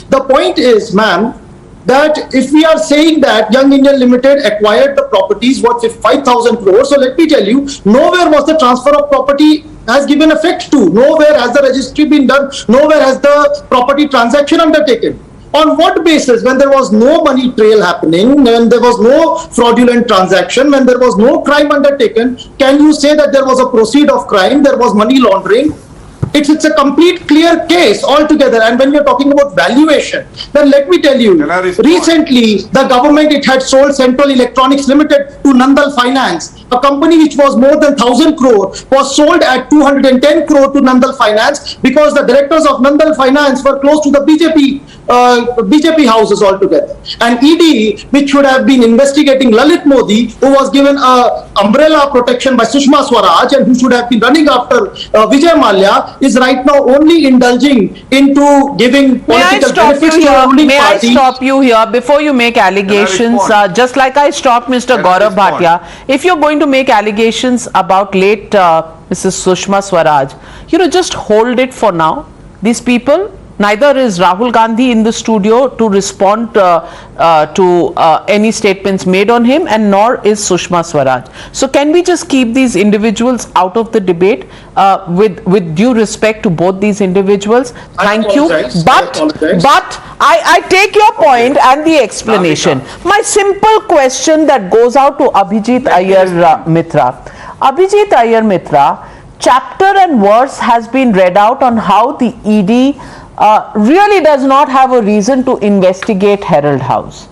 S19: The point is, ma'am, that if we are saying that Young Indian Limited acquired the properties worth 5,000 crores, so let me tell you, nowhere was the transfer of property has given effect to. Nowhere has the registry been done. Nowhere has the property transaction undertaken. On what basis, when there was no money trail happening, when there was no fraudulent transaction, when there was no crime undertaken, can you say that there was a proceed of crime, there was money laundering? It's a complete clear case altogether. And when you're talking about valuation, then let me tell you, recently the government, it had sold Central Electronics Limited to Nandal Finance, a company which was more than 1,000 crore, was sold at 210 crore to Nandal Finance because the directors of Nandal Finance were close to the BJP houses altogether. And ED, which should have been investigating Lalit Modi, who was given a umbrella protection by Sushma Swaraj and who should have been running after Vijay Mallya, is right now only indulging into giving political benefits to the ruling party.
S13: May I stop you here before you make allegations? Just like I stopped Mr. Gaurav Bhatia, if you're going to make allegations about late Mrs. Sushma Swaraj, just hold it for now. These people, neither is Rahul Gandhi in the studio to respond to any statements made on him, and nor is Sushma Swaraj. So can we just keep these individuals out of the debate with due respect to both these individuals? Thank you. But I take your point and the explanation. My simple question that goes out to Abhijit Iyer Mitra. Abhijit Iyer Mitra, chapter and verse has been read out on how the ED really does not have a reason to investigate Herald House.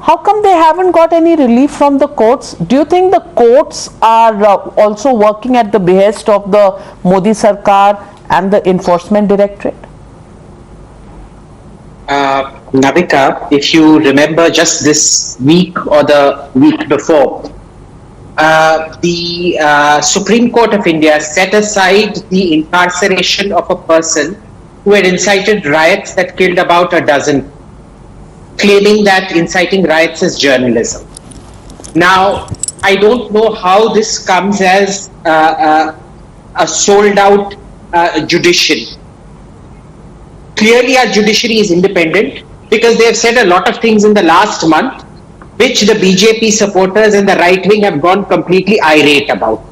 S13: How come they haven't got any relief from the courts? Do you think the courts are also working at the behest of the Modi Sarkar and the Enforcement Directorate?
S6: Navika, if you remember just this week or the week before, the Supreme Court of India set aside the incarceration of a person who had incited riots that killed about a dozen, claiming that inciting riots is journalism. Now, I don't know how this comes as a sold out judiciary. Clearly, our judiciary is independent because they have said a lot of things in the last month which the BJP supporters and the right wing have gone completely irate about.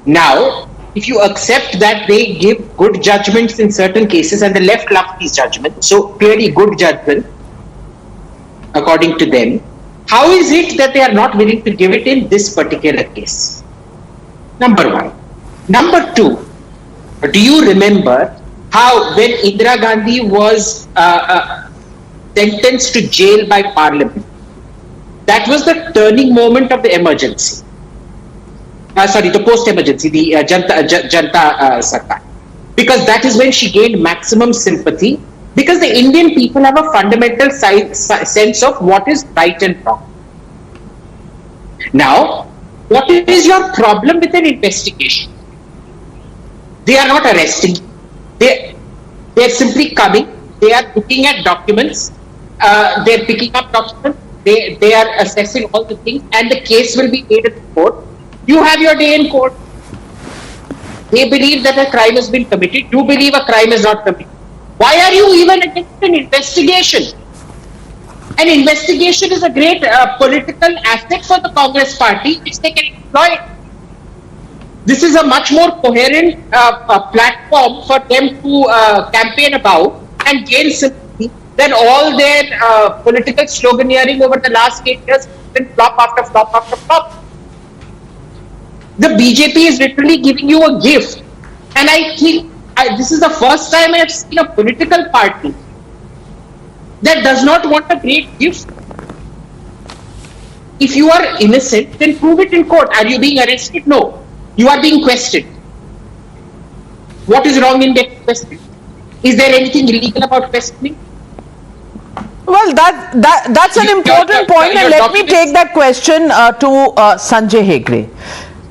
S6: Now, if you accept that they give good judgments in certain cases and the left love these judgments, so clearly good judgment according to them, how is it that they are not willing to give it in this particular case? Number one. Number two, do you remember how when Indira Gandhi was sentenced to jail by Parliament, that was the turning moment of the emergency. The post-emergency, the Janta Sarkar. Because that is when she gained maximum sympathy, because the Indian people have a fundamental sense of what is right and wrong. Now, what is your problem with an investigation? They are not arresting. They are simply coming. They are looking at documents. They are picking up documents. They are assessing all the things, and the case will be made in court. You have your day in court. They believe that a crime has been committed. You believe a crime is not committed. Why are you even against an investigation? An investigation is a great political asset for the Congress party, which they can exploit. This is a much more coherent platform for them to campaign about and gain sympathy than all their political sloganeering over the last 8 years has been flop after flop after flop. The BJP is literally giving you a gift, and I think this is the first time I have seen a political party that does not want a great gift. If you are innocent, then prove it in court. Are you being arrested? No. You are being questioned. What is wrong in getting questioned? Is there anything illegal about questioning?
S13: Well, that's an important point, and let me take that question to Sanjay Hegde.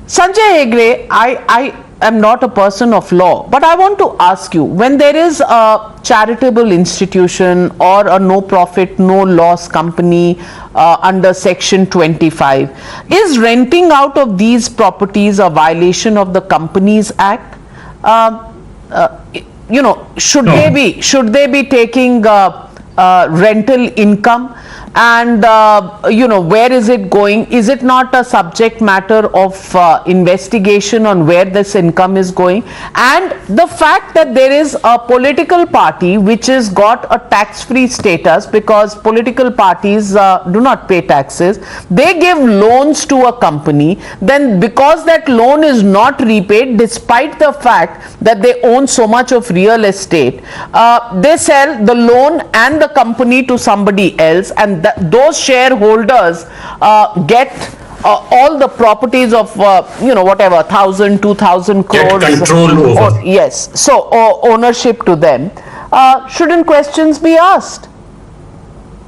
S13: Sanjay Hegde, I am not a person of law, but I want to ask you, when there is a charitable institution or a no-profit, no-loss company under Section 25, is renting out of these properties a violation of the Companies Act? Should they be taking rental income, and where is it going? Is it not a subject matter of investigation on where this income is going? And the fact that there is a political party which has got a tax-free status, because political parties do not pay taxes, they give loans to a company, then because that loan is not repaid despite the fact that they own so much of real estate, they sell the loan and the company to somebody else, and those shareholders get all the properties of whatever 1,000, 2,000 crores.
S7: Get control over.
S13: Yes, so ownership to them. Shouldn't questions be asked?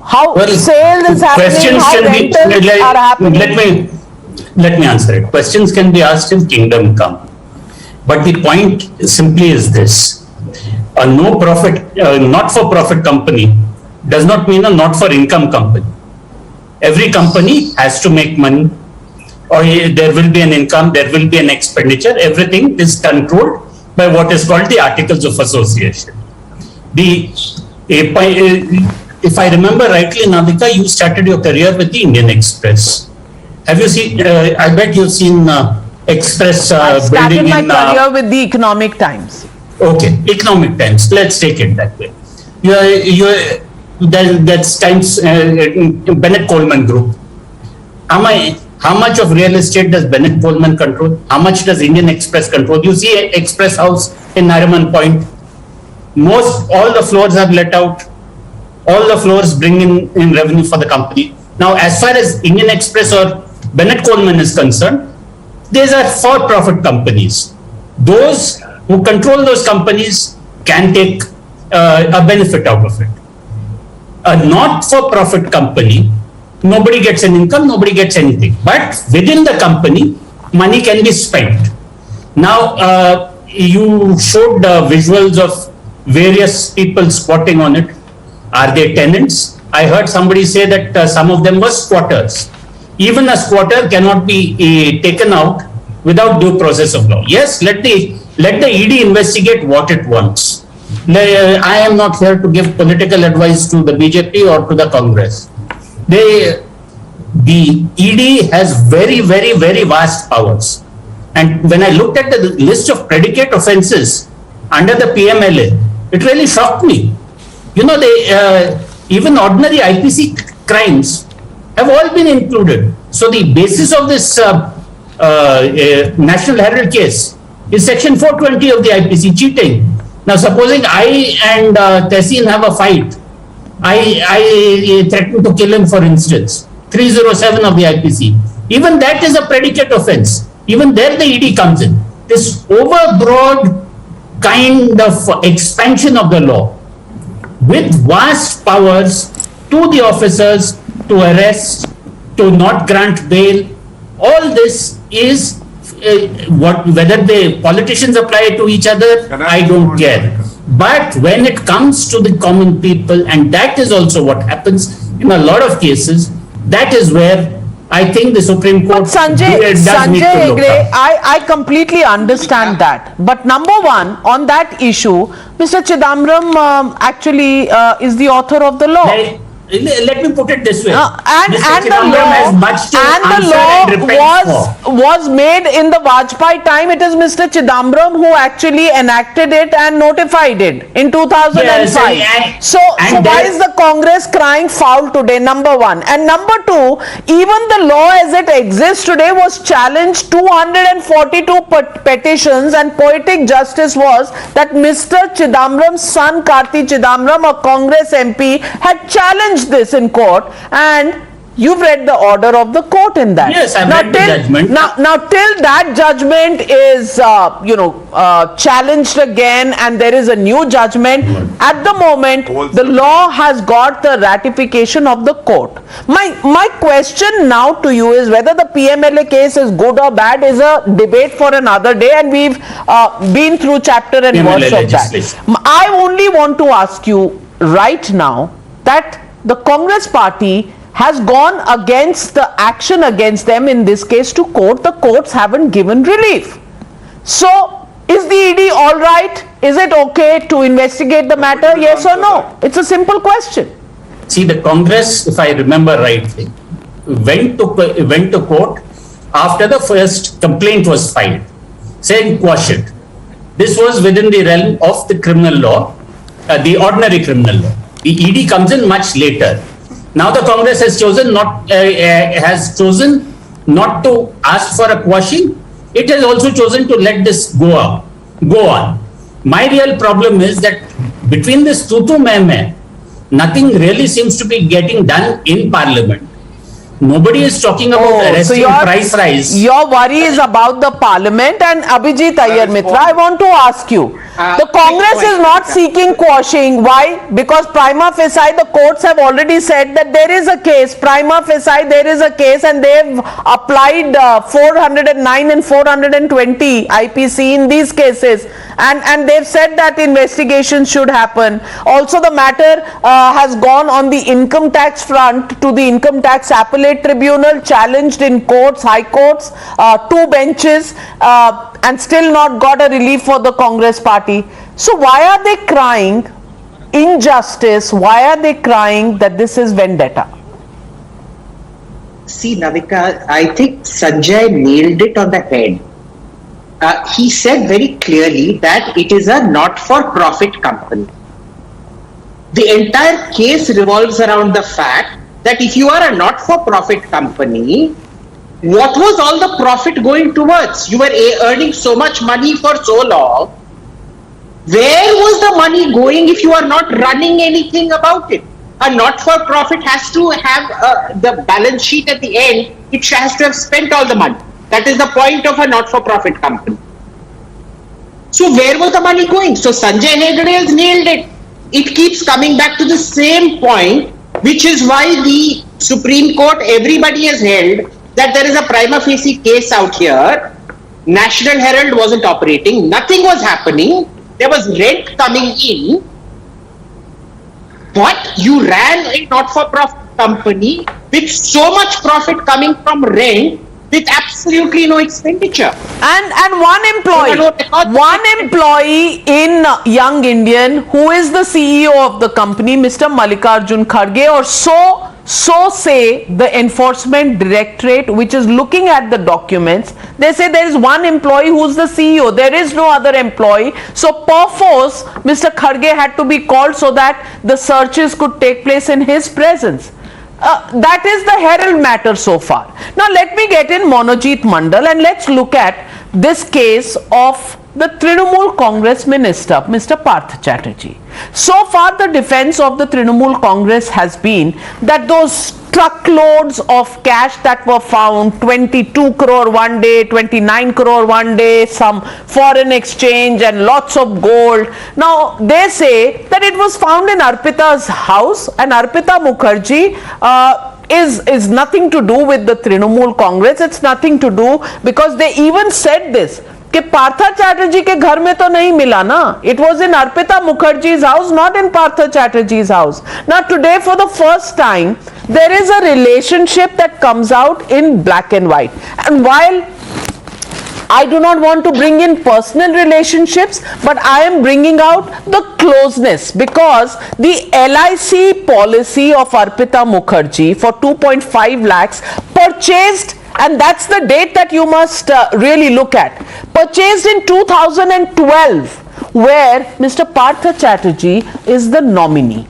S13: How sale is happening? How rentals are happening?
S7: Let me answer it. Questions can be asked in kingdom come, but the point simply is this: a no-profit, not-for-profit company does not mean a not-for-income company. Every company has to make money, or there will be an income, there will be an expenditure. Everything is controlled by what is called the Articles of Association. If I remember rightly, Navika, you started your career with the Indian Express. Have you seen? I bet you've seen Express
S13: I started
S7: building
S13: my
S7: in.
S13: career with the Economic Times.
S7: Okay, Economic Times. Let's take it that way. That's Times Bennett Coleman Group. How much of real estate does Bennett Coleman control? How much does Indian Express control? You see Express House in Nariman Point. All the floors are let out. All the floors bring in revenue for the company. Now, as far as Indian Express or Bennett Coleman is concerned, these are for-profit companies. Those who control those companies can take a benefit out of it. A not-for-profit company, nobody gets an income, nobody gets anything. But within the company, money can be spent. Now, you showed visuals of various people squatting on it. Are they tenants? I heard somebody say that some of them were squatters. Even a squatter cannot be taken out without due process of law. Yes, let the ED investigate what it wants. I am not here to give political advice to the BJP or to the Congress. The ED has very, very, very vast powers. And when I looked at the list of predicate offences under the PMLA, it really shocked me. You know, even ordinary IPC crimes have all been included. So the basis of this National Herald case is section 420 of the IPC, cheating. Now, supposing I and Tehseen have a fight, I threaten to kill him, for instance, 307 of the IPC. Even that is a predicate offence. Even there the ED comes in. This overbroad kind of expansion of the law with vast powers to the officers to arrest, to not grant bail, all this is whether the politicians apply it to each other, I don't care. But when it comes to the common people, and that is also what happens in a lot of cases, that is where I think the Supreme Court
S13: Sanjay, I completely understand that. But number one, on that issue, Mr. Chidambaram actually is the author of the law.
S7: Let me put it this way.
S13: And the law was made in the Vajpayee time. It is Mr. Chidambaram who actually enacted it and notified it in 2005. Yes, so why is the Congress crying foul today? Number one. And number two, even the law as it exists today was challenged 242 petitions, and poetic justice was that Mr. Chidambaram's son Karti Chidambaram, a Congress MP, had challenged this in court, and you've read the order of the court in that.
S7: Yes, I've read the judgment.
S13: Now, till that judgment is, challenged again, and there is a new judgment. At the moment, the law has got the ratification of the court. My question now to you is whether the PMLA case is good or bad is a debate for another day, and we've been through chapter and verse of that. I only want to ask you right now that the Congress party has gone against the action against them, in this case to court. The courts haven't given relief. So, is the ED all right? Is it okay to investigate the matter? Yes or no? It's a simple question.
S7: See, the Congress, if I remember rightly, went to court after the first complaint was filed, saying quash it. This was within the realm of the criminal law, the ordinary criminal law. The ED comes in much later. Now the Congress has chosen not to ask for a quashing. It has also chosen to let this go on. My real problem is that between this tutu meh, nothing really seems to be getting done in Parliament. Nobody is talking about arresting price rise.
S13: Your worry is about the Parliament. And Abhijit Iyer Mitra, I want to ask you. The Congress is not seeking quashing. Why? Because prima facie, the courts have already said that there is a case. Prima facie, there is a case, and they've applied 409 and 420 IPC in these cases. And they've said that investigation should happen. Also, the matter has gone on the income tax front to the Income Tax Appellate Tribunal, challenged in courts, high courts, 2 benches, and still not got a relief for the Congress party. So why are they crying injustice? Why are they crying that this is vendetta?
S6: See, Navika, I think Sanjay nailed it on the head. He said very clearly that it is a not-for-profit company. The entire case revolves around the fact that if you are a not-for-profit company, What was all the profit going towards? You were earning so much money for so long. Where was the money going if you are not running anything about it? A not-for-profit has to have the balance sheet at the end. It has to have spent all the money. That is the point of a not-for-profit company. So where was the money going? So Sanjay Hegde has nailed it. It keeps coming back to the same point, which is why the Supreme Court, everybody has held that there is a prima facie case out here. National Herald wasn't operating. Nothing was happening. There was rent coming in. But you ran a not-for-profit company with so much profit coming from rent with absolutely no expenditure.
S13: And one employee in Young Indian, who is the CEO of the company, Mr. Mallikarjun Kharge, or so say the Enforcement Directorate, which is looking at the documents. They say there is one employee who's the CEO. There is no other employee. So perforce, Mr. Kharge had to be called so that the searches could take place in his presence. That is the Herald matter so far. Now let me get in Monojit Mandal and let's look at this case of the Trinamool Congress minister, Mr. Parth Chatterjee. So far the defense of the Trinamool Congress has been that those truckloads of cash that were found, 22 crore one day, 29 crore one day, some foreign exchange and lots of gold. Now they say that it was found in Arpita's house, and Arpita Mukherjee is nothing to do with the Trinamool Congress. It's nothing to do, because they even said this, कि पार्था चैटर्जी के घर में तो नहीं मिला ना. It was in Arpita Mukherjee's house, not in Partha Chatterjee's house. Now today for the first time there is a relationship that comes out in black and white. And while I do not want to bring in personal relationships, but I am bringing out the closeness, because the LIC policy of Arpita Mukherjee for 2.5 lakhs purchased, and that's the date that you must really look at, purchased in 2012, where Mr. Partha Chatterjee is the nominee.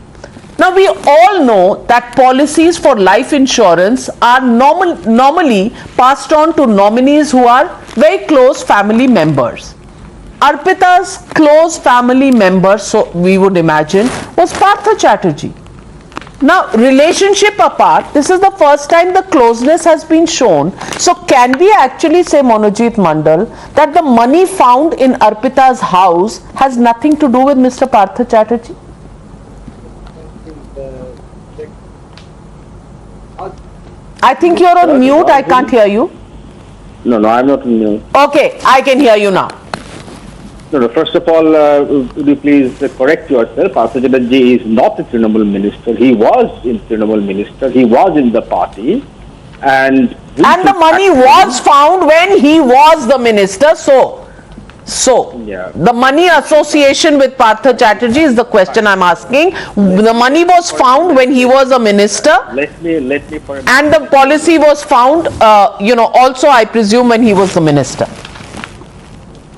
S13: Now we all know that policies for life insurance are normally passed on to nominees who are very close family members. Arpita's close family member, so we would imagine, was Partha Chatterjee. Now, relationship apart, this is the first time the closeness has been shown. So can we actually say, Monojit Mandal, that the money found in Arpita's house has nothing to do with Mr. Partha Chatterjee? I think you're on mute. I can't hear you.
S5: No, I'm not on mute.
S13: Okay, I can hear you now.
S5: No, first of all, would you please correct yourself? Partha Chatterjee is not a Trinamool minister. He was in Trinamool minister. He was in the party. And
S13: the money was found when he was the minister. So
S5: yeah.
S13: The money association with Partha Chatterjee is the question I'm asking. The money was found when he was a minister.
S5: Let me
S13: and the policy was found, also I presume when he was the minister.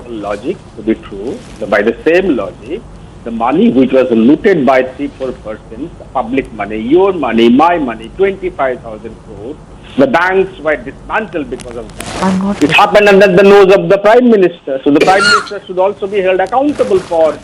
S5: Logic to be true, by the same logic, the money which was looted by 3-4 persons, public money, your money, my money, 25,000 crores, the banks were dismantled because of that. It happened under the nose of the Prime Minister. So the Prime Minister should also be held accountable for,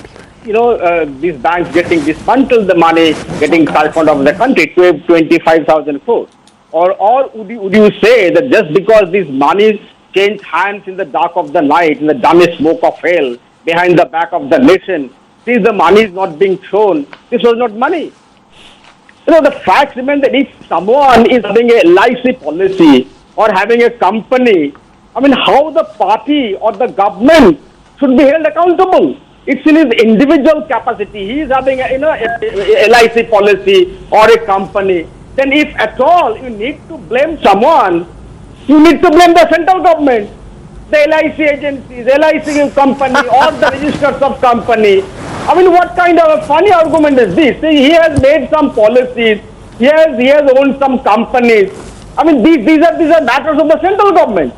S5: these banks getting dismantled, the money getting siphoned off the country, 25,000 crores. Or would you say that just because these monies changed hands in the dark of the night, in the dumbest smoke of hell, behind the back of the nation, since the money is not being shown, this was not money. The fact remains that if someone is having a LIC policy or having a company, how the party or the government should be held accountable? It's in his individual capacity. He is having a LIC policy or a company. Then if at all you need to blame someone, you need to blame the central government, the LIC agencies, LIC company, or the registers of company. What kind of a funny argument is this? See, he has made some policies. He has owned some companies. These are matters of the central government.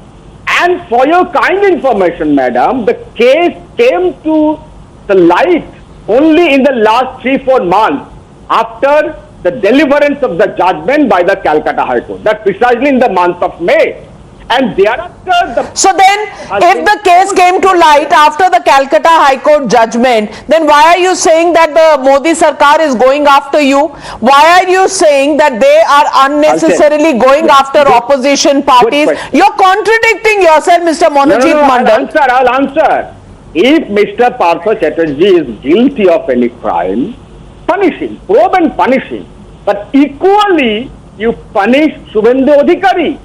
S5: And for your kind information, madam, the case came to the light only in the last 3-4 months after the deliverance of the judgment by the Calcutta High Court. That precisely in the month of May. And thereafter,
S13: so then, if the case came to light after the Calcutta High Court judgment, then why are you saying that the Modi Sarkar is going after you? Why are you saying that they are unnecessarily going after opposition parties? You're contradicting yourself, Mr. Monojit Mandal.
S5: I'll answer. If Mr. Partha Chatterjee is guilty of any crime, punish him, probe and punish him. But equally, you punish Subhendu Adhikari.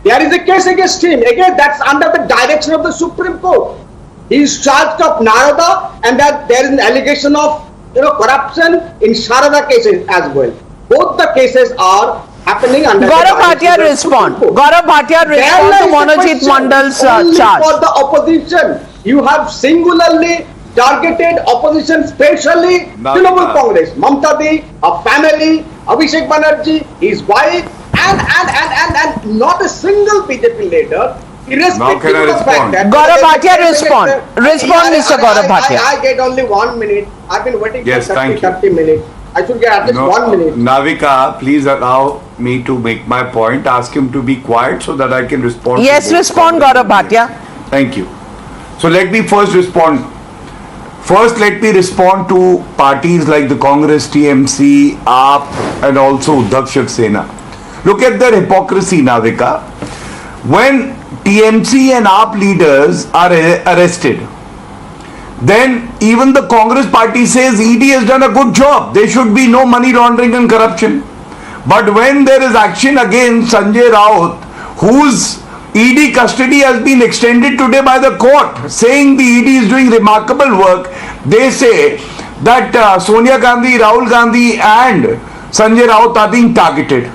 S8: There is a case against him. Again, that's under the direction of the Supreme Court. He is charged of Narada, and that there is an allegation of corruption in Sharada cases as well. Both the cases are happening under.
S13: Gaurav Bhatia respond. Gaurav Bhatia respond to Monojit Mandal's charge.
S8: For the opposition, you have singularly targeted opposition, especially Trinamool Congress, Mamta Di, a family, Abhishek Banerjee, his wife. And not a single BJP leader, irrespective of the fact that.
S13: Gaurav Bhatia respond. Respond, Mr. Gaurav Bhatia.
S8: I get only 1 minute. I've been waiting for 30 minutes. I should get at least 1 minute.
S1: Navika, please allow me to make my point. Ask him to be quiet so that I can respond.
S13: Yes, respond, Gaurav Bhatia.
S1: Thank you. So let me first respond. First, let me respond to parties like the Congress, TMC, AAP, and also Uddhav Shiv Sena. Look at their hypocrisy, Navika. When TMC and AAP leaders are arrested, then even the Congress party says ED has done a good job. There should be no money laundering and corruption. But when there is action against Sanjay Raut, whose ED custody has been extended today by the court, saying the ED is doing remarkable work, they say that Sonia Gandhi, Rahul Gandhi and Sanjay Raut are being targeted.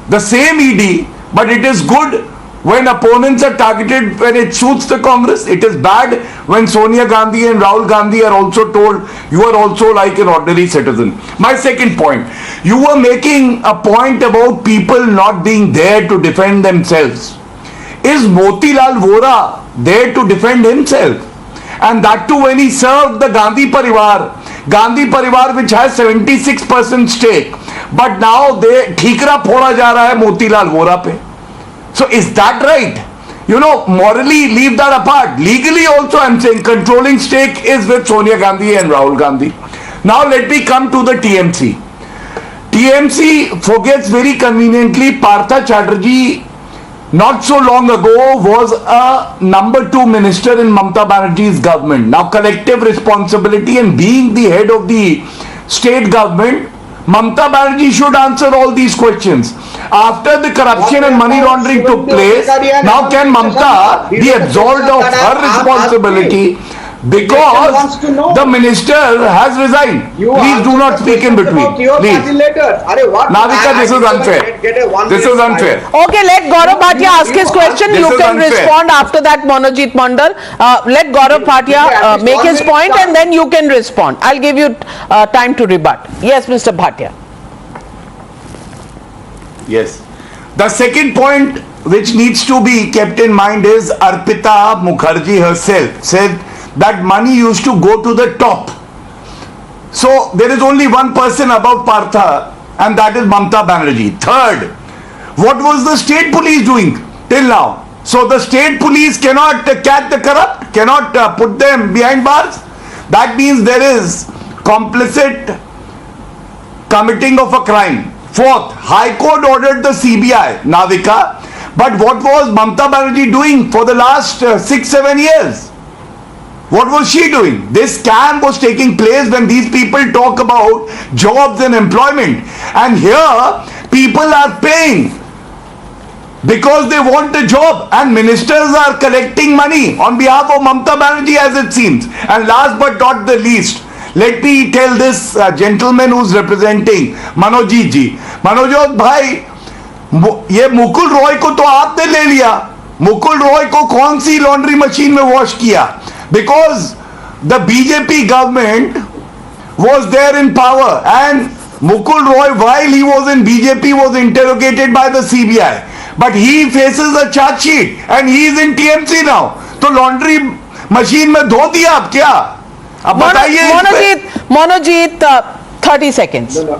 S1: The same ED, but it is good when opponents are targeted when it suits the Congress. It is bad when Sonia Gandhi and Rahul Gandhi are also told you are also like an ordinary citizen. My second point, you were making a point about people not being there to defend themselves. Is Motilal Vora there to defend himself? And that too when he served the Gandhi Parivar which has 76% stake, but now they ठीकरा फोड़ा जा रहा है मोतीलाल वोरा पे. So is that right? You know, morally leave that apart. Legally also I'm saying controlling stake is with Sonia Gandhi and Rahul Gandhi. Now let me come to the TMC. TMC forgets very conveniently Partha Chatterjee not so long ago was a number 2 minister in Mamta Banerjee's government. Now collective responsibility and being the head of the state government, Mamta Banerjee should answer all these questions. After the corruption and money laundering took place, now can Mamta be absolved of her responsibility because the minister has resigned? Please do not speak in between. Please. Navika, this is unfair. This is unfair.
S13: Okay, let Gaurav Bhatia ask his question.
S1: This
S13: you
S1: is
S13: can
S1: unfair.
S13: respond after that, Monojit Mandal. Let Gaurav Bhatia make his point and then you can respond. I'll give you time to rebut. Yes, Mr. Bhatia.
S1: Yes. The second point which needs to be kept in mind is Arpita Mukherjee herself said that money used to go to the top. So there is only one person above Partha and that is Mamta Banerjee. Third, what was the state police doing till now? So the state police cannot catch the corrupt, cannot put them behind bars. That means there is complicit committing of a crime. Fourth, High Court ordered the CBI, Navika. But what was Mamta Banerjee doing for the last 6-7 years? What was she doing? This scam was taking place when these people talk about jobs and employment. And here, people are paying because they want a job and ministers are collecting money on behalf of Mamta Banerjee as it seems. And last but not the least, let me tell this gentleman who's representing Manojit ji. Manojit bhai, ये मुकुल रॉय को तो आपने ले लिया. मुकुल रॉय को कौन सी laundry machine में wash किया? Because the BJP government was there in power and Mukul Roy, while he was in BJP, was interrogated by the CBI. But he faces a charge sheet and he is in TMC now. तो laundry machine में धो दिया आप क्या? अब बताइए.
S13: Monojit, 30 seconds.
S5: No,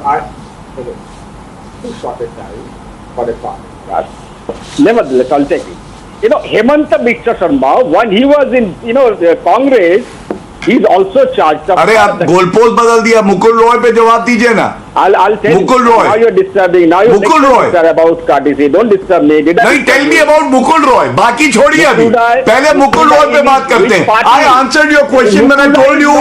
S5: too short a time for the part. Nevertheless, I'll take it. You know, Hemanta Biswa Sharma, when he was in, Congress, he's also charged of...
S1: अरे आप गोलपोस्ट बदल दिया, मुकुल रॉय पे जवाब दीजिए ना.
S5: I'll tell
S1: Mukul
S5: you.
S1: Roy.
S5: Now you're disturbing. Now you're
S1: Mukul Roy.
S5: about courtesy. Don't disturb me.
S1: नहीं, tell me about Mukul Roy. बाकी छोड़िए अभी. पहले Mukul Roy पे बात करते हैं. I answered your question when I told you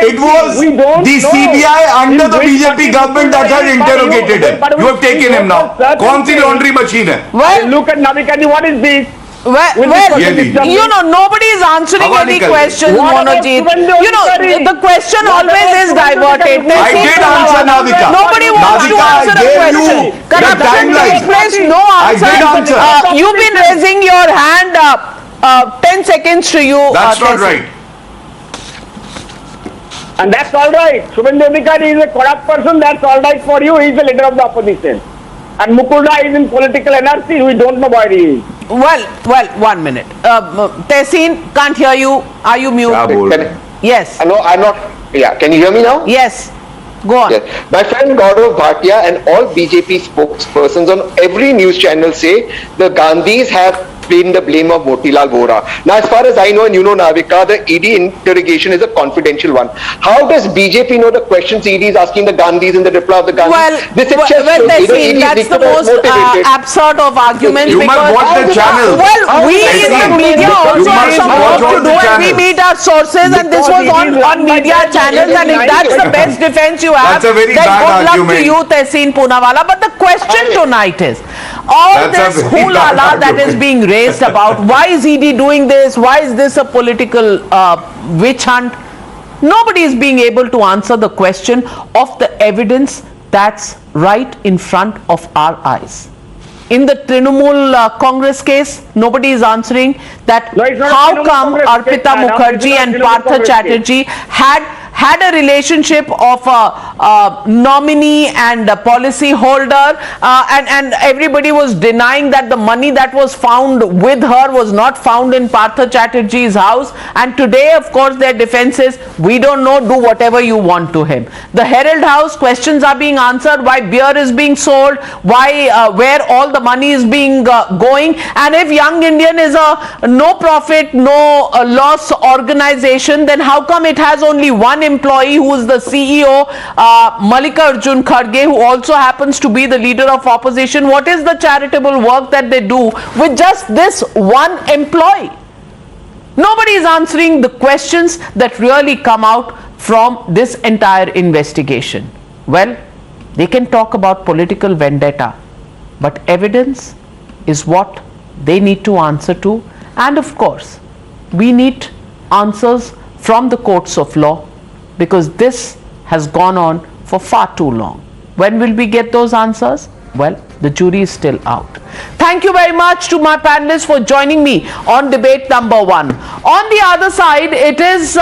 S1: it was the CBI under the BJP government that has interrogated him. You have taken him now. कौन सी laundry machine है?
S5: Well, look at Navika. What is this?
S13: Nobody is answering any questions, Monojit. The question always is diverted.
S1: I did answer, Navika.
S13: Nobody wants to answer a question. Corruption takes place, no answer.
S1: I did answer.
S13: You've been raising your hand. 10 seconds to you.
S1: That's not right.
S5: And that's all right. Shubhendu Adhikari is a corrupt person. That's all right for you. He's the leader of the opposition. And Mukul Roy is in political NRC. We don't know where he is.
S13: Well, 1 minute. Tehseen, can't hear you. Are you mute? Yes.
S22: No, I'm not. Yeah, can you hear me now?
S13: Yes. Go on.
S22: Yes. My friend Gaurav Bhatia and all BJP spokespersons on every news channel say the Gandhis have been the blame of Motilal Vora. Now, as far as I know, and you know, Navika, the ED interrogation is a confidential one. How does BJP know the questions ED is asking the Gandhis in the reply of the Gandhis?
S13: Well, that's the most absurd of arguments.
S1: You must watch the channel.
S13: Well, we in the media also have some work to do, and we meet our sources, and this was on media channels, and if that's the best defense you have, then good luck to you, Tehseen Poonawalla. But the question tonight is, all this hoo-la-la that is being raised about, why is ED doing this, why is this a political witch hunt? Nobody is being able to answer the question of the evidence that's right in front of our eyes. In the Trinamool Congress case, nobody is answering that. How come Arpita Mukherjee and Partha Chatterjee had a relationship of a nominee and a policy holder, and everybody was denying that the money that was found with her was not found in Partha Chatterjee's house. And today, of course, their defense is, we don't know, do whatever you want to him. The Herald House, questions are being answered, why beer is being sold, why where all the money is being going, and if Young Indian is a no profit, no loss organization, then how come it has only one employee who is the CEO, Mallikarjun Kharge, who also happens to be the leader of opposition? What is the charitable work that they do with just this one employee? Nobody is answering the questions that really come out from this entire investigation. Well, they can talk about political vendetta, but evidence is what they need to answer to. And of course, we need answers from the courts of law, because this has gone on for far too long. When will we get those answers? Well, the jury is still out. Thank you very much to my panelists for joining me on debate number 1. On the other side, it is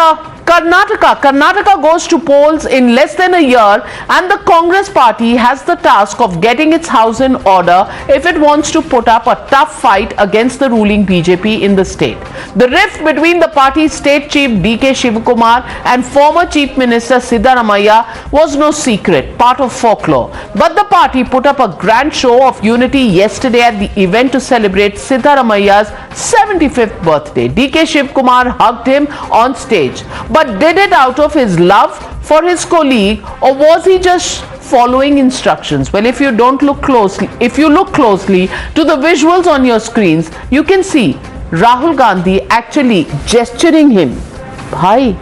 S13: Karnataka. Karnataka goes to polls in less than a year, and the Congress party has the task of getting its house in order if it wants to put up a tough fight against the ruling BJP in the state. The rift between the party's state chief DK Shivakumar and former chief minister Siddaramaiah was no secret, part of folklore. But the party put up a grand show of unity yesterday at the event to celebrate Siddaramaiah's 75th birthday. DK Shivakumar hugged him on stage. But did it out of his love for his colleague, or was he just following instructions? Well, if you look closely to the visuals on your screens, you can see Rahul Gandhi actually gesturing him, bhai,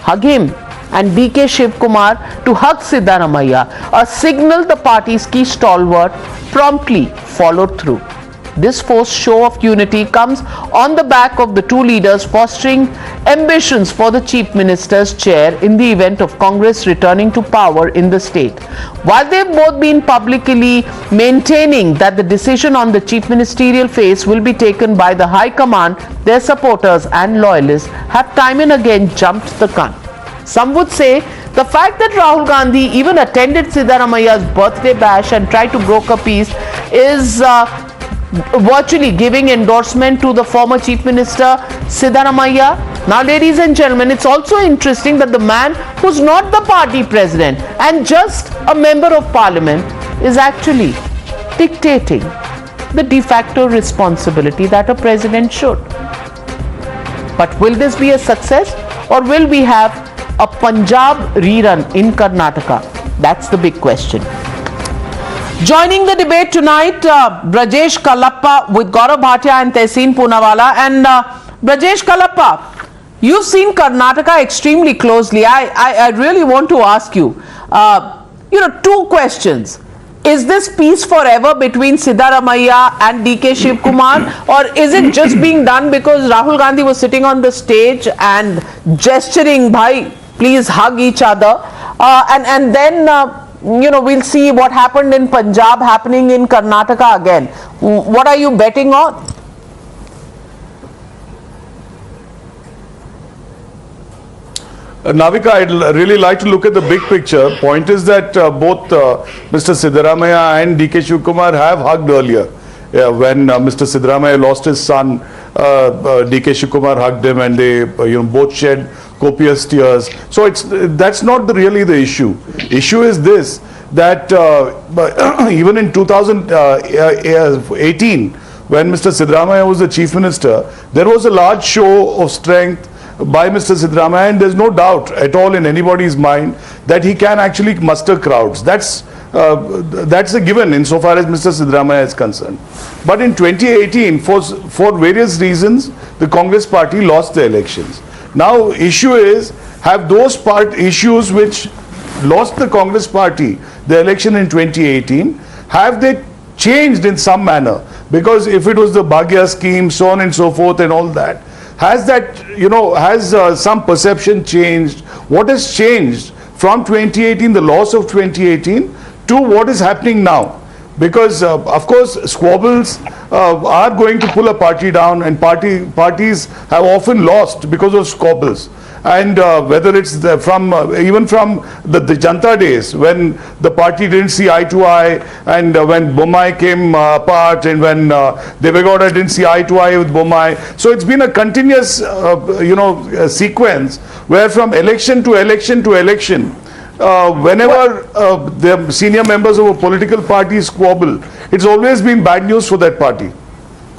S13: hug him, and DK Shivakumar to hug Siddaramaiah, a signal the party's key stalwart promptly followed through. This forced show of unity comes on the back of the two leaders fostering ambitions for the chief minister's chair in the event of Congress returning to power in the state. While they've both been publicly maintaining that the decision on the chief ministerial phase will be taken by the High Command, their supporters and loyalists have time and again jumped the gun. Some would say the fact that Rahul Gandhi even attended Siddaramaiah's birthday bash and tried to broker peace is virtually giving endorsement to the former chief minister Siddaramaiah. Now, ladies and gentlemen, it's also interesting that the man who's not the party president and just a member of parliament is actually dictating the de facto responsibility that a president should. But will this be a success, or will we have a Punjab rerun in Karnataka? That's the big question. Joining the debate tonight, Brajesh Kallappa with Gaurav Bhatia and Tehseen Poonawalla. And Brajesh Kallappa, you've seen Karnataka extremely closely. I really want to ask you, two questions. Is this peace forever between Siddaramaiah and DK Shivkumar, or is it just being done because Rahul Gandhi was sitting on the stage and gesturing, bhai, please hug each other, and then we'll see what happened in Punjab happening in Karnataka again. What are you betting on?
S1: Navika, I'd really like to look at the big picture. Point is that both Mr. Siddaramaiah and DK Shivkumar have hugged earlier. When Mr. Siddaramaiah lost his son, DK Shivkumar hugged him, and they both shed copious tears. So that's not really the issue. Issue is this, that even in 2018, when Mr. Siddaramaiah was the chief minister, there was a large show of strength by Mr. Siddaramaiah, and there's no doubt at all in anybody's mind that he can actually muster crowds. That's a given insofar as Mr. Siddaramaiah is concerned. But in 2018, for various reasons, the Congress party lost the elections. Now, issue is, have those issues which lost the Congress party the election in 2018, have they changed in some manner? Because if it was the Bhagya scheme, so on and so forth and all that, has that, has some perception changed? What has changed from 2018, the loss of 2018, to what is happening now? Because, of course, squabbles are going to pull a party down, and parties have often lost because of squabbles. And whether it's even from the Janta days, when the party didn't see eye to eye, and when Bommai came apart, and when Devegowda didn't see eye to eye with Bommai. So it's been a continuous, sequence where from election to election to election, whenever the senior members of a political party squabble, it's always been bad news for that party.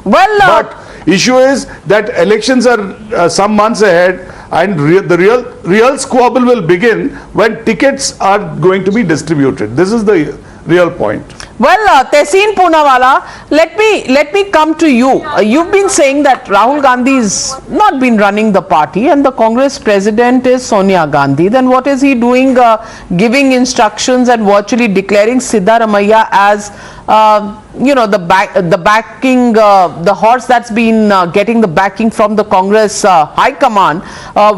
S1: But issue is that elections are some months ahead, and the real squabble will begin when tickets are going to be distributed. This is the real point.
S13: Well, Tehseen Poonawalla, let me come to you. You've been saying that Rahul Gandhi's not been running the party, and the Congress president is Sonia Gandhi. Then what is he doing, giving instructions and virtually declaring Siddaramaiah as the backing, the horse that's been getting the backing from the Congress High Command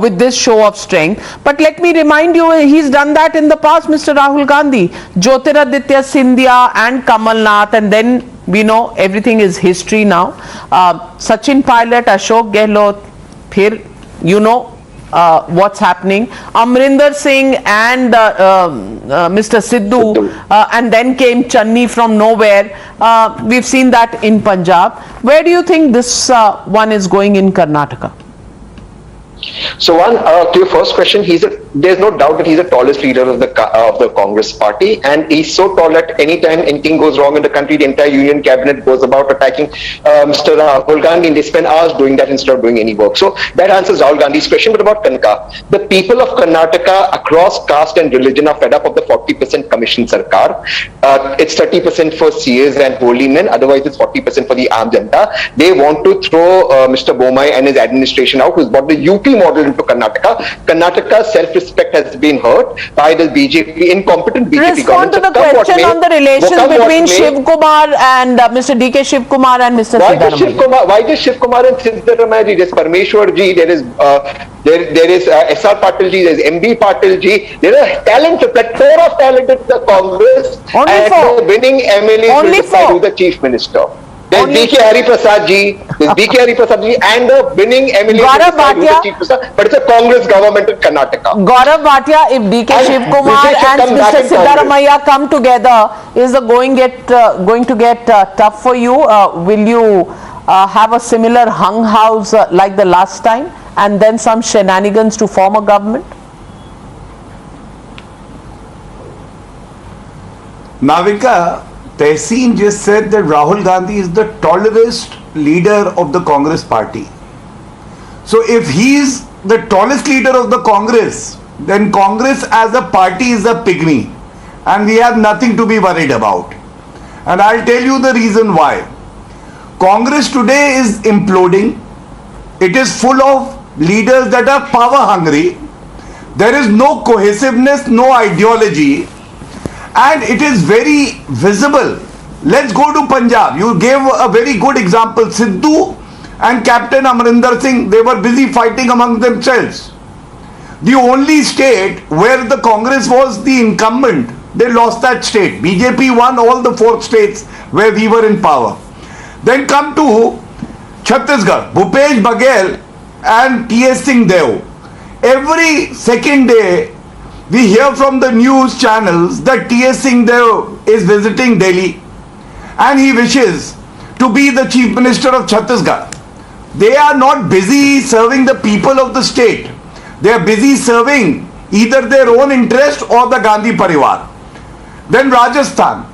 S13: with this show of strength? But let me remind you, he's done that in the past, Mr. Rahul Gandhi. Jyotiraditya Scindia and Kamal Nath, and then we know everything is history now. Sachin Pilot, Ashok Gehlot, what's happening. Amrinder Singh and Mr. Sidhu, and then came Channi from nowhere. We've seen that in Punjab. Where do you think this one is going in Karnataka?
S22: So to your first question, there's no doubt that he's the tallest leader of the Congress party, and he's so tall that anytime anything goes wrong in the country, the entire union cabinet goes about attacking Mr. Rahul Gandhi, and they spend hours doing that instead of doing any work. So that answers Rahul Gandhi's question. But about Karnataka, the people of Karnataka across caste and religion are fed up of the 40% commission sarkar. It's 30% for CAs and holy men, otherwise it's 40% for the Aam Janta. They want to throw Mr. Bommai and his administration out, who's brought the UP model into Karnataka. Karnataka's self-respect has been hurt by the BJP, incompetent BJP
S13: Respond
S22: government.
S13: to the question on the relations between Shivkumar and Mr. DK Shivkumar and Mr. Siddaramaiah.
S22: Why does Shivkumar and Siddaramaiah ji? There's Parmeshwar ji, there is SR Patil ji, there's MB Patil ji. There are talent, a plethora of talent in the Congress, and the winning MLAs will decide who the chief minister. There's DK Hariprasad ji, and the winning MLA, but it's a Congress government in Karnataka.
S13: Gaurav Bhatia, if DK Shivkumar and Mr. Siddaramaiah come together, is the going to get tough for you? Will you have a similar hung house like the last time, and then some shenanigans to form a government?
S1: Navika, Tehseen just said that Rahul Gandhi is the tallest leader of the Congress party. So if he is the tallest leader of the Congress, then Congress as a party is a pygmy and we have nothing to be worried about. And I'll tell you the reason why. Congress today is imploding. It is full of leaders that are power hungry. There is no cohesiveness, no ideology, and it is very visible. Let's go to Punjab. You gave a very good example. Sidhu and Captain Amrinder Singh, they were busy fighting among themselves. The only state where the Congress was the incumbent, they lost that state. BJP won all the 4 states where we were in power. Then come to Chhattisgarh, Bhupesh Baghel and T.S. Singh Dev. Every second day, we hear from the news channels that T.S. Singh Dev is visiting Delhi and he wishes to be the Chief Minister of Chhattisgarh. They are not busy serving the people of the state. They are busy serving either their own interest or the Gandhi Parivar. Then Rajasthan.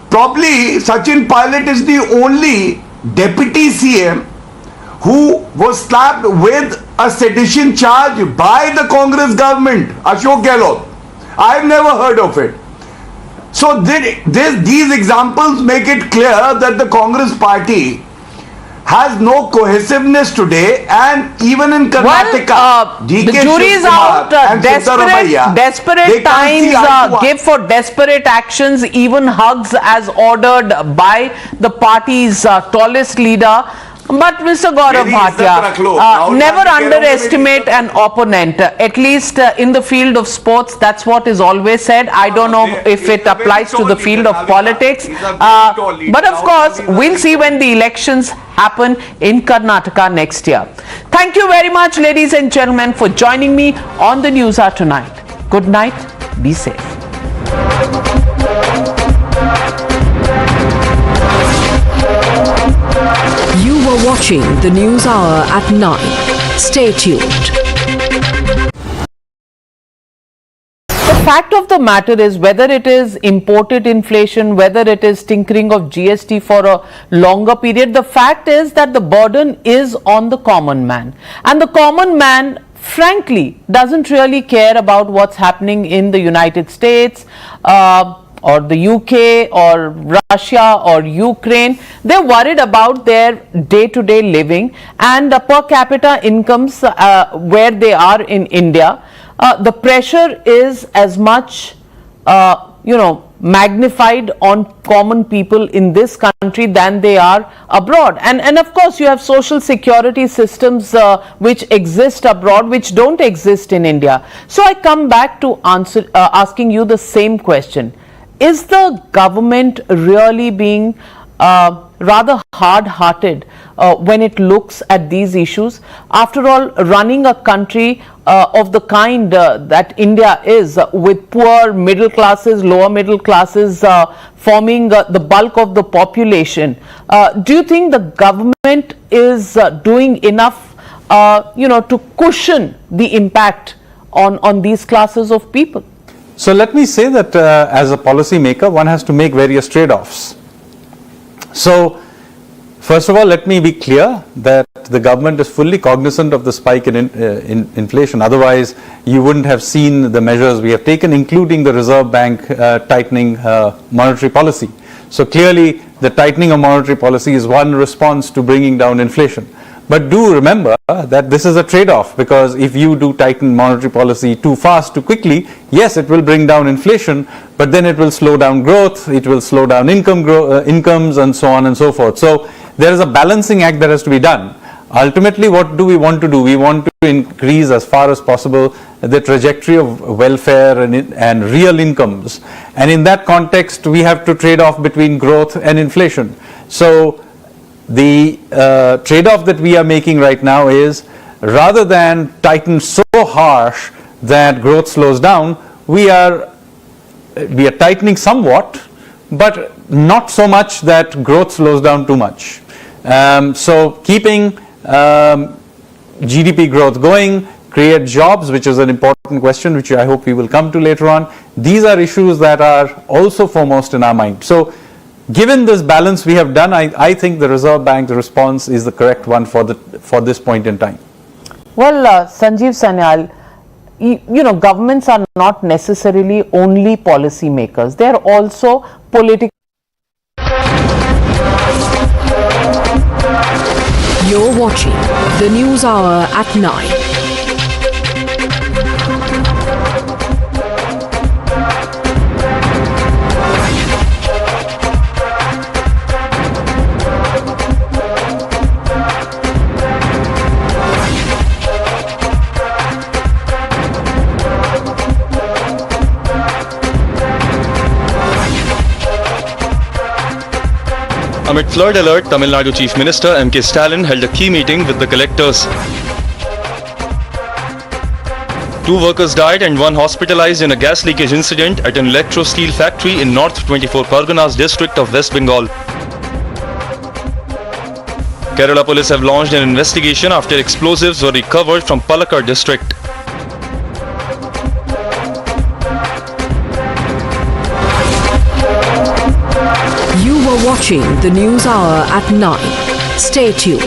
S1: Probably Sachin Pilot is the only deputy CM who was slapped with a sedition charge by the Congress government, Ashok Gehlot. I've never heard of it. So these examples make it clear that the Congress party has no cohesiveness today, and even in Karnataka,
S13: the jury is out. Desperate times give for desperate actions, even hugs as ordered by the party's tallest leader. But Mr. Gaurav Bhatia, never underestimate an opponent, at least in the field of sports. That's what is always said. I don't know if it applies to the field of politics. But of course, we'll see when the elections happen in Karnataka next year. Thank you very much, ladies and gentlemen, for joining me on the Newshour tonight. Good night. Be safe.
S21: You were watching the Newshour at 9. Stay tuned.
S13: The fact of the matter is, whether it is imported inflation, whether it is tinkering of GST for a longer period, the fact is that the burden is on the common man. And the common man, frankly, doesn't really care about what's happening in the United States, or the UK or Russia or Ukraine. They're worried about their day-to-day living and per capita incomes where they are in India. The pressure is as much, magnified on common people in this country than they are abroad. And of course, you have social security systems which exist abroad, which don't exist in India. So I come back to asking you the same question. Is the government really being rather hard-hearted when it looks at these issues? After all, running a country of the kind that India is, with poor middle classes, lower middle classes forming the bulk of the population, do you think the government is doing enough, to cushion the impact on these classes of people?
S4: So let me say that as a policy maker, one has to make various trade-offs. So first of all, let me be clear that the government is fully cognizant of the spike in inflation. Otherwise, you wouldn't have seen the measures we have taken, including the Reserve Bank tightening monetary policy. So clearly, the tightening of monetary policy is one response to bringing down inflation. But do remember that this is a trade-off, because if you do tighten monetary policy too fast, too quickly, yes, it will bring down inflation, but then it will slow down growth, it will slow down incomes and so on and so forth. So there is a balancing act that has to be done. Ultimately, what do we want to do? We want to increase as far as possible the trajectory of welfare and real incomes. And in that context, we have to trade off between growth and inflation. So the trade-off that we are making right now is, rather than tighten so harsh that growth slows down, we are tightening somewhat, but not so much that growth slows down too much. So keeping GDP growth going, create jobs, which is an important question, which I hope we will come to later on. These are issues that are also foremost in our mind. So given this balance we have done, I think the Reserve Bank's response is the correct one for this point in time.
S13: Well, Sanjeev Sanyal, you know, governments are not necessarily only policy makers. They are also political.
S21: You're watching the News Hour at 9.
S10: Amid flood alert, Tamil Nadu Chief Minister M.K. Stalin held a key meeting with the collectors. 2 workers died and 1 hospitalized in a gas leakage incident at an electro steel factory in North 24 Parganas district of West Bengal. Kerala police have launched an investigation after explosives were recovered from Palakkad district.
S21: You were watching the News Hour at 9. Stay tuned.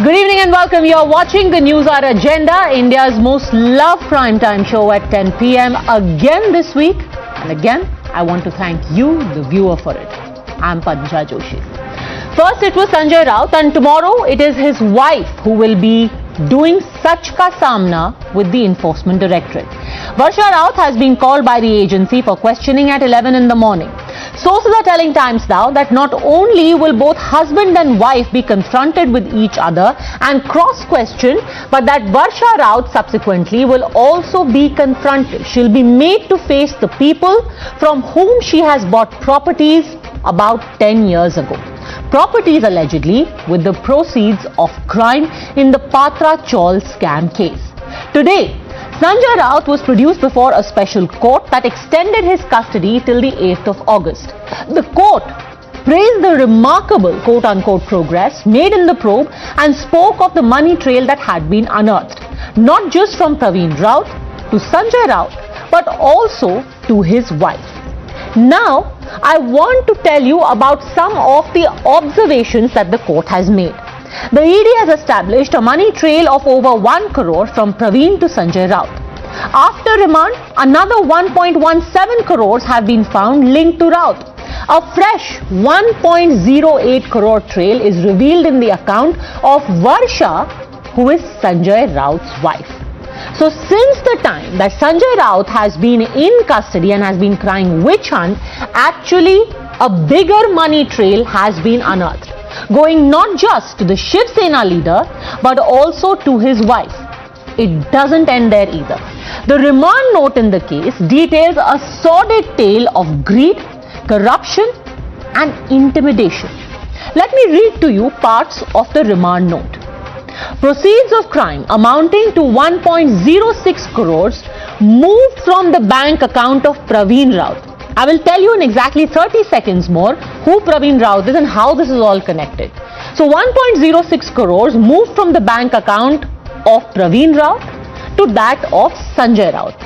S13: Good evening and welcome. You are watching the News Hour Agenda, India's most loved primetime show at 10 p.m. again this week. And again, I want to thank you, the viewer, for it. I'm Padmaja Joshi. First, it was Sanjay Raut, and tomorrow it is his wife who will be doing Sach Ka Samna with the Enforcement Directorate. Varsha Raut has been called by the agency for questioning at 11 in the morning. Sources are telling Times Now that not only will both husband and wife be confronted with each other and cross-questioned, but that Varsha Raut subsequently will also be confronted. She'll be made to face the people from whom she has bought properties about 10 years ago. Properties allegedly with the proceeds of crime in the Patra Chaul scam case. Today, Sanjay Raut was produced before a special court that extended his custody till the 8th of August. The court praised the remarkable quote-unquote progress made in the probe and spoke of the money trail that had been unearthed, not just from Praveen Raut to Sanjay Raut, but also to his wife. Now, I want to tell you about some of the observations that the court has made. The ED has established a money trail of over 1 crore from Praveen to Sanjay Raut. After remand, another 1.17 crores have been found linked to Raut. A fresh 1.08 crore trail is revealed in the account of Varsha, who is Sanjay Raut's wife. So since the time that Sanjay Raut has been in custody and has been crying witch hunt, actually a bigger money trail has been unearthed, going not just to the Shiv Sena leader but also to his wife. It doesn't end there either. The remand note in the case details a sordid tale of greed, corruption and intimidation. Let me read to you parts of the remand note. Proceeds of crime amounting to 1.06 crores moved from the bank account of Praveen Raut. I will tell you in exactly 30 seconds more who Praveen Raut is and how this is all connected. So 1.06 crores moved from the bank account of Praveen Raut to that of Sanjay Raut.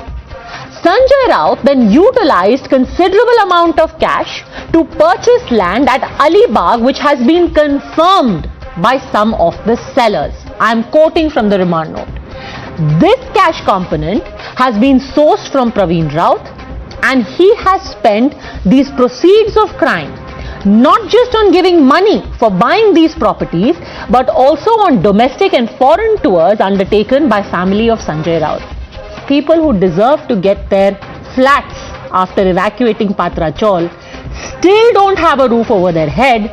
S13: Sanjay Raut then utilized considerable amount of cash to purchase land at Alibag, which has been confirmed by some of the sellers. I am quoting from the remand note. This cash component has been sourced from Praveen Raut, and he has spent these proceeds of crime not just on giving money for buying these properties, but also on domestic and foreign tours undertaken by family of Sanjay Raut. People who deserve to get their flats after evacuating Patra Chaul still don't have a roof over their head,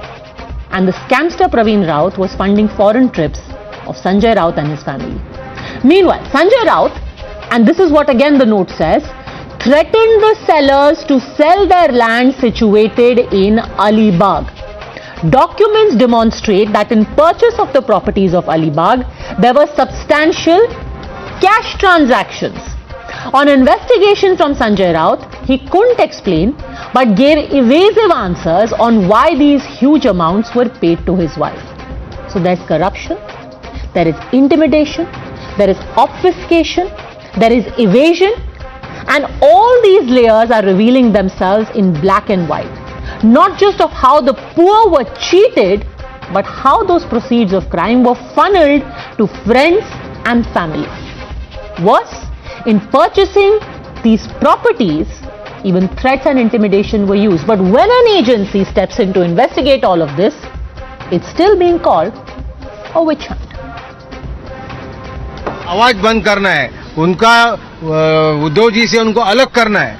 S13: and the scamster Praveen Raut was funding foreign trips of Sanjay Raut and his family. Meanwhile, Sanjay Raut, and this is what again the note says, threatened the sellers to sell their land situated in Alibag. Documents demonstrate that in purchase of the properties of Alibag, there were substantial cash transactions. On investigation from Sanjay Raut, he couldn't explain but gave evasive answers on why these huge amounts were paid to his wife. So there's corruption, there is intimidation, there is obfuscation, there is evasion, and all these layers are revealing themselves in black and white. Not just of how the poor were cheated, but how those proceeds of crime were funneled to friends and family. Worse, in purchasing these properties, even threats and intimidation were used. But when an agency steps in to investigate all of this, it's still being called a witch hunt.
S2: आवाज बंद करना है, उनका उद्धव जी से उनको अलग करना है,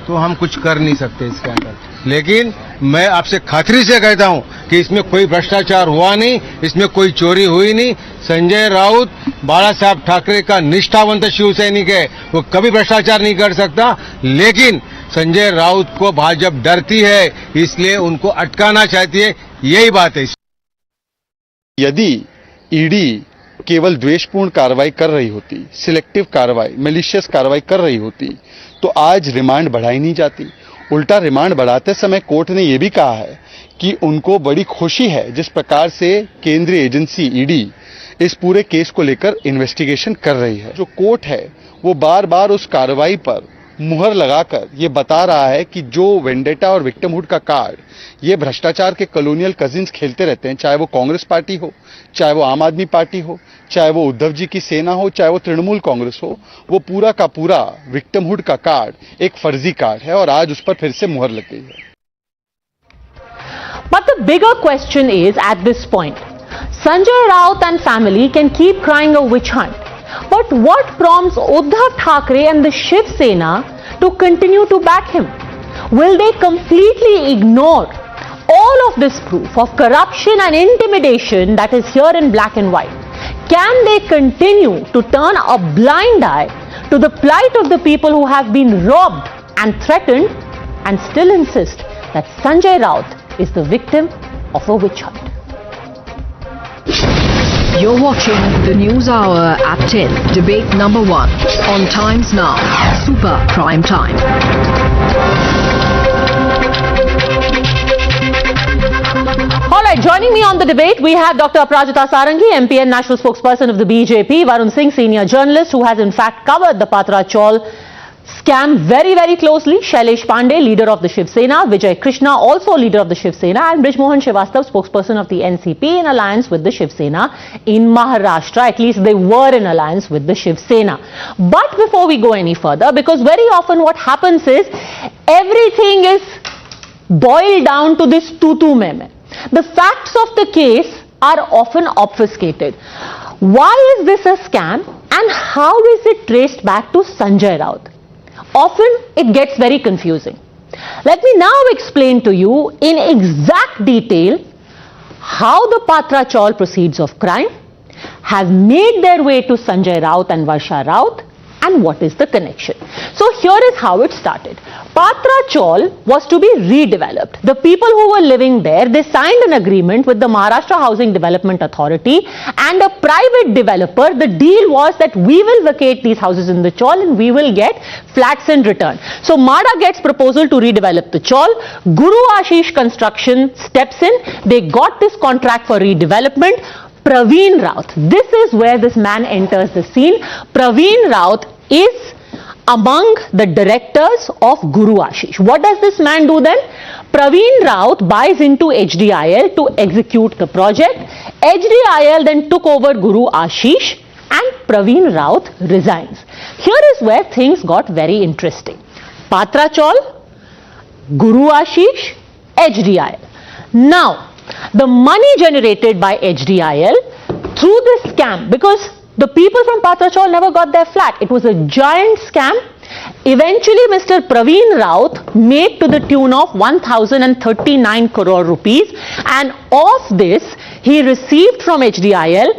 S2: तो हम कुछ कर नहीं सकते इसके अंदर. लेकिन मैं आपसे खातिरी से कहता हूं कि इसमें कोई भ्रष्टाचार हुआ नहीं, इसमें कोई चोरी हुई नहीं. संजय राउत बाला साहब ठाकरे का निष्ठावंत शिवसैनिक है, वो कभी भ्रष्टाचार नहीं कर सकता. लेकिन संजय राउत को भाजपा डरती है, इसलिए उनको अटकाना चाहती है. यही बात है.
S9: यदि ईडी केवल द्वेषपूर्ण कार्रवाई कर रही होती, सिलेक्टिव कार्रवाई, मैलिशियस कार्रवाई कर रही होती, तो आज रिमांड बढ़ाई नहीं जाती. उल्टा रिमांड बढ़ाते समय कोर्ट ने यह भी कहा है कि उनको बड़ी खुशी है जिस प्रकार से केंद्रीय एजेंसी ईडी इस पूरे केस को लेकर इन्वेस्टिगेशन कर रही है. जो कोर्ट है वो बार बार उस कार्रवाई पर मुहर लगाकर ये बता रहा है कि जो वेंडेटा और विक्टिमहुड का कार्ड ये भ्रष्टाचार के कॉलोनियल कजिन्स खेलते रहते हैं, चाहे वो कांग्रेस पार्टी हो, चाहे वो आम आदमी पार्टी हो, चाहे वो उद्धव जी की सेना हो, चाहे वो तृणमूल कांग्रेस हो, वो पूरा का पूरा विक्टिमहुड का कार्ड एक फर्जी कार्ड है और आज उस पर फिर से मुहर लग गई है.
S13: But the bigger question is, at this point, Sanjay Raut and family can keep crying a witch hunt. But what prompts Uddhav Thackeray and the Shiv Sena to continue to back him?
S3: Will they completely ignore all of this proof of corruption and intimidation that is here in black and white? Can they continue to turn a blind eye to the plight of the people who have been robbed and threatened and still insist that Sanjay Raut is the victim of a witch hunt?
S21: You're watching the News Hour at 10, debate number 1, on Times Now, Super Prime Time.
S3: All right, joining me on the debate, we have Dr. Aparajita Sarangi, MP and National Spokesperson of the BJP, Varun Singh, senior journalist who has in fact covered the Patra Chaul scam very, very closely, Shailesh Pandey, leader of the Shiv Sena, Vijay Krishna, also leader of the Shiv Sena, and Brij Mohan Srivastava, spokesperson of the NCP, in alliance with the Shiv Sena in Maharashtra. At least they were in alliance with the Shiv Sena. But before we go any further, because very often what happens is everything is boiled down to this tutu meme. The facts of the case are often obfuscated. Why is this a scam and how is it traced back to Sanjay Raut? Often it gets very confusing. Let me now explain to you in exact detail how the Patra Chaul proceeds of crime have made their way to Sanjay Raut and Varsha Raut, and what is the connection. So here is how it started. Patra Chaul was to be redeveloped. The people who were living there, they signed an agreement with the Maharashtra Housing Development Authority and a private developer. The deal was that we will vacate these houses in the Chaul and we will get flats in return. So MADA gets proposal to redevelop the Chaul. Guru Ashish Construction steps in. They got this contract for redevelopment. Praveen Raut, this is where this man enters the scene. Praveen Raut is among the directors of Guru Ashish. What does this man do then? Praveen Raut buys into HDIL to execute the project. HDIL then took over Guru Ashish and Praveen Raut resigns. Here is where things got very interesting. Patra Chaul, Guru Ashish, HDIL. Now, the money generated by HDIL through this scam, because the people from Patra Chaul never got their flat. It was a giant scam. Eventually, Mr. Praveen Raut made to the tune of 1,039 crore rupees, and of this, he received from HDIL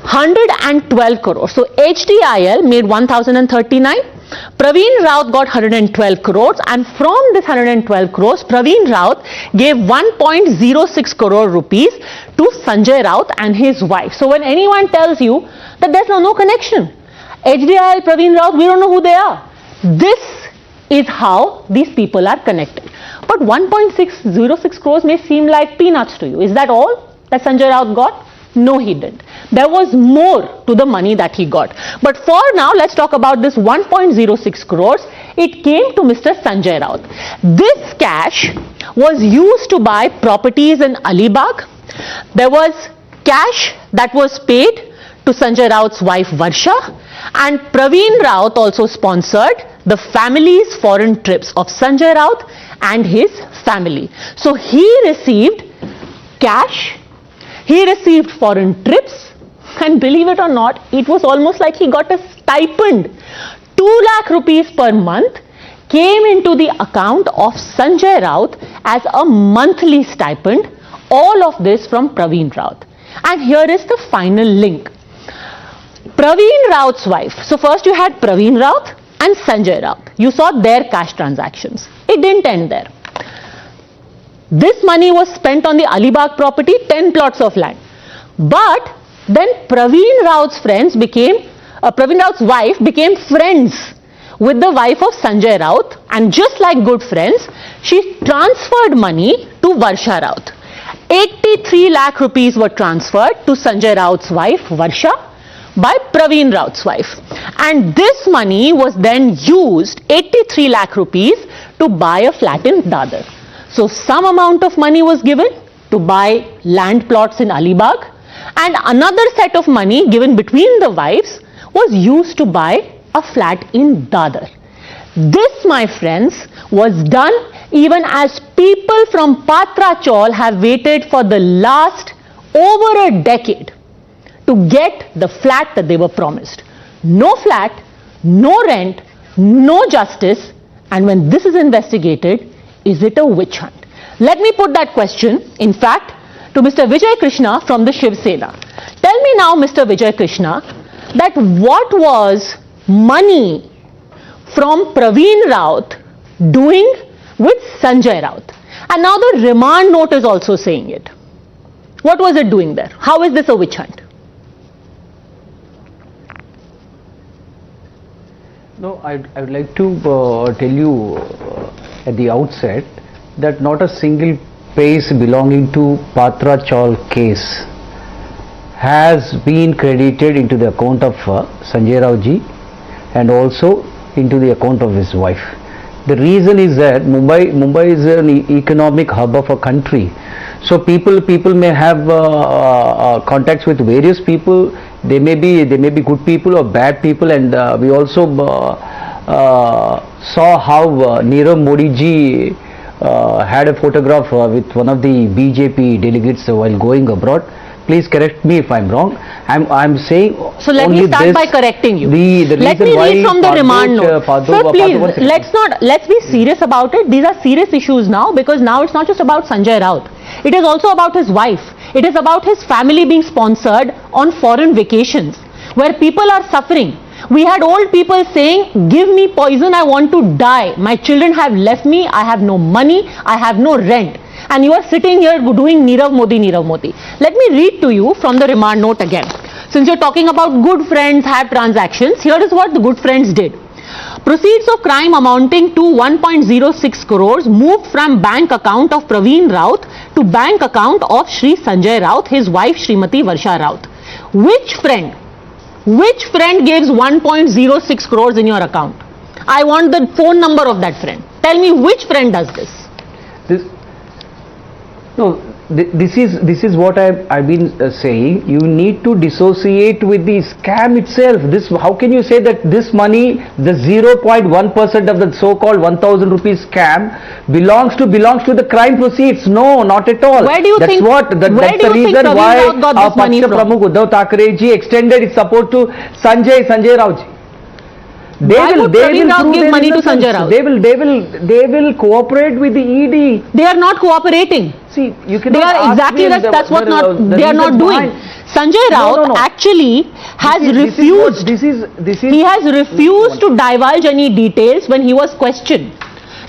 S3: 112 crore. So, HDIL made 1,039. Praveen Raut got 112 crores, and from this 112 crores, Praveen Raut gave 1.06 crore rupees to Sanjay Raut and his wife. So when anyone tells you that there's no connection, HDIL, Praveen Raut, we don't know who they are. This is how these people are connected. But 1.606 crores may seem like peanuts to you. Is that all that Sanjay Raut got? No, he didn't. There was more to the money that he got. But for now, let's talk about this 1.06 crores. It came to Mr. Sanjay Raut. This cash was used to buy properties in Alibag. There was cash that was paid to Sanjay Raut's wife Varsha, and Praveen Raut also sponsored the family's foreign trips of Sanjay Raut and his family. So he received cash, he received foreign trips, and believe it or not, it was almost like he got a stipend. 2 lakh rupees per month came into the account of Sanjay Raut as a monthly stipend. All of this from Praveen Raut. And here is the final link. Praveen Raut's wife. So first you had Praveen Raut and Sanjay Raut. You saw their cash transactions. It didn't end there. This money was spent on the Alibag property, 10 plots of land. But then Praveen Raut's wife became friends with the wife of Sanjay Raut, and just like good friends, she transferred money to Varsha Raut. 83 lakh rupees were transferred to Sanjay Raut's wife Varsha by Praveen Raut's wife. And this money was then used, 83 lakh rupees, to buy a flat in Dadar. So some amount of money was given to buy land plots in Alibag, and another set of money given between the wives was used to buy a flat in Dadar. This, my friends, was done even as people from Patra Chaul have waited for the last over a decade to get the flat that they were promised. No flat, no rent, no justice, and when this is investigated, is it a witch hunt? Let me put that question, in fact, to Mr. Vijay Krishna from the Shiv Sena. Tell me now, Mr. Vijay Krishna, that what was money from Praveen Raut doing with Sanjay Raut? And now the remand note is also saying it. What was it doing there? How is this a witch hunt?
S11: No, I would like to tell you at the outset that not a single paise belonging to Patra Chaul case has been credited into the account of Sanjay Raut ji and also into the account of his wife. The reason is that Mumbai is an economic hub of a country. So people may have contacts with various people. They may be good people or bad people, and we also saw how Nirav Modi ji had a photograph with one of the BJP delegates while going abroad. Please correct me if I'm wrong. I'm saying.
S3: So let me start by correcting you. Let me read from the remand note. Sir, please, let's be serious about it. These are serious issues now, because now it's not just about Sanjay Raut. It is also about his wife. It is about his family being sponsored on foreign vacations, where people are suffering. We had old people saying, give me poison, I want to die. My children have left me, I have no money, I have no rent. And you are sitting here doing Nirav Modi, Nirav Modi. Let me read to you from the remand note again. Since you're talking about good friends have transactions, here is what the good friends did. Proceeds of crime amounting to 1.06 crores moved from bank account of Praveen Raut to bank account of Shri Sanjay Raut, his wife Srimati Varsha Raut. Which friend gives 1.06 crores in your account? I want the phone number of that friend. Tell me which friend does this?
S11: This is what I've been saying. You need to dissociate with the scam itself. How can you say that this money, the 0.1% of the so-called 1,000 rupees scam belongs to the crime proceeds? No, not at all.
S3: Where do you think?
S11: That's the reason why our Paksha Pramukh Uddhav Thackeray ji extended its support to Sanjay Raut ji.
S3: Why would Praveen Raut give money to Sanjay Raut?
S11: They will cooperate with the ED.
S3: They are not cooperating.
S11: See, you cannot.
S3: They are exactly that's what they are not doing. Sanjay Raut actually has refused. He has refused to divulge any details when he was questioned.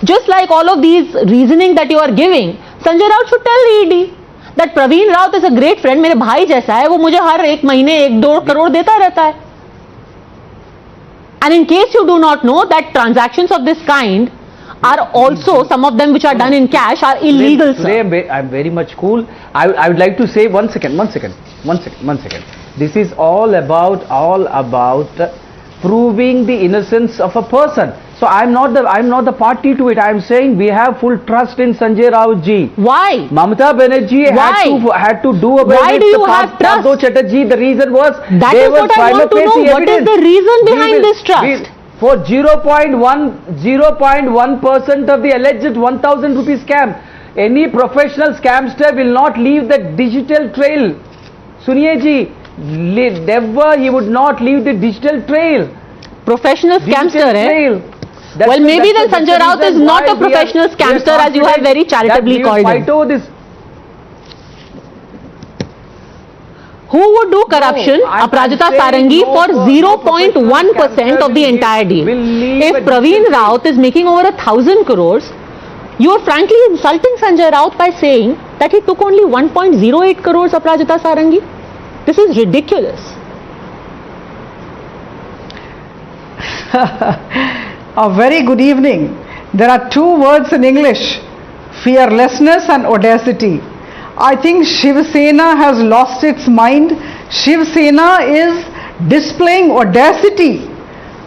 S3: Just like all of these reasoning that you are giving, Sanjay Raut should tell the ED that Praveen Raut is a great friend. मेरे भाई जैसा है, वो मुझे हर एक महीने 1-2 करोड़ देता रहता है. And in case you do not know that transactions of this kind are also, some of them which are done in cash, are illegal, sir.
S11: Today I'm very much cool. I would like to say one second. This is all about proving the innocence of a person. So I'm not the party to it. I'm saying we have full trust in Sanjay Raut ji.
S3: Why?
S11: Mamata Banerjee had to do away
S3: Why
S11: with
S3: do you have trust?
S11: Padmaja Chatterjee. The reason was
S3: that is what I want to know. What is the reason behind this trust?
S11: For 0.1% of the alleged 1,000 rupees scam, any professional scamster will not leave the digital trail. Suniye ji, never he would not leave the digital trail.
S3: Professional scamster, eh? Well, maybe then Sanjay Raut is not a professional scamster, as you have very charitably called him. Who would do corruption? Aparajita Sarangi for 0.1% of the entire deal. If Praveen Raut is making over 1,000 crores, you are frankly insulting Sanjay Raut by saying that he took only 1.08 crores, Aparajita Sarangi. This is ridiculous.
S12: A very good evening. There are two words in English: fearlessness and audacity. I think Shiv Sena has lost its mind. Shiv Sena is displaying audacity.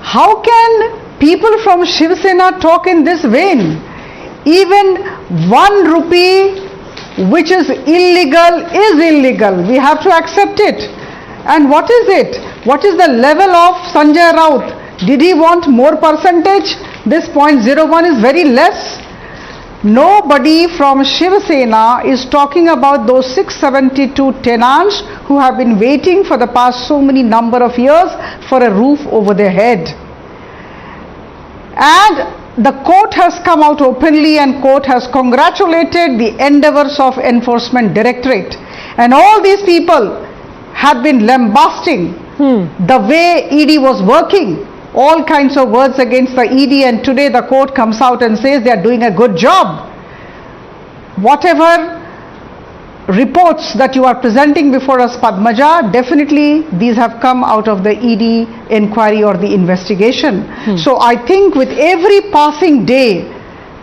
S12: How can people from Shiv Sena talk in this vein? Even 1 rupee which is illegal. We have to accept it. And what is it? What is the level of Sanjay Raut? Did he want more percentage? This 0.01 is very less. Nobody from Shiv Sena is talking about those 672 tenants who have been waiting for the past so many number of years for a roof over their head. And the court has come out openly and court has congratulated the endeavors of Enforcement Directorate, and all these people have been lambasting the way ED was working, all kinds of words against the ED, and today the court comes out and says they are doing a good job. Whatever reports that you are presenting before us, Padmaja, definitely these have come out of the ED inquiry or the investigation. So I think with every passing day,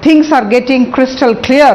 S12: things are getting crystal clear,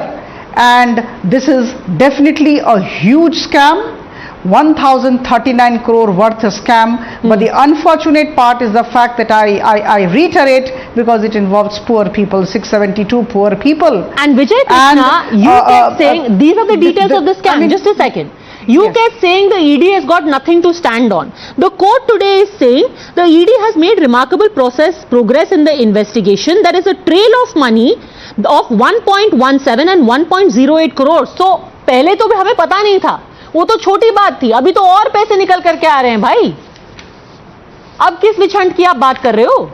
S12: and this is definitely a huge scam. 1039 crore worth of scam, but the unfortunate part is the fact that I reiterate, because it involves poor people, 672 poor people.
S3: And Vijay Krishna, you kept saying, these are the details of the scam. I mean, just a second. You kept saying the ED has got nothing to stand on. The court today is saying the ED has made remarkable progress in the investigation. There is a trail of money of 1.17 and 1.08 crores. So, पहले तो हमें पता नहीं था. वो तो छोटी बात थी, अभी तो और पैसे निकल करके आ रहे हैं भाई. अब किस विचंट की आप बात कर रहे हो?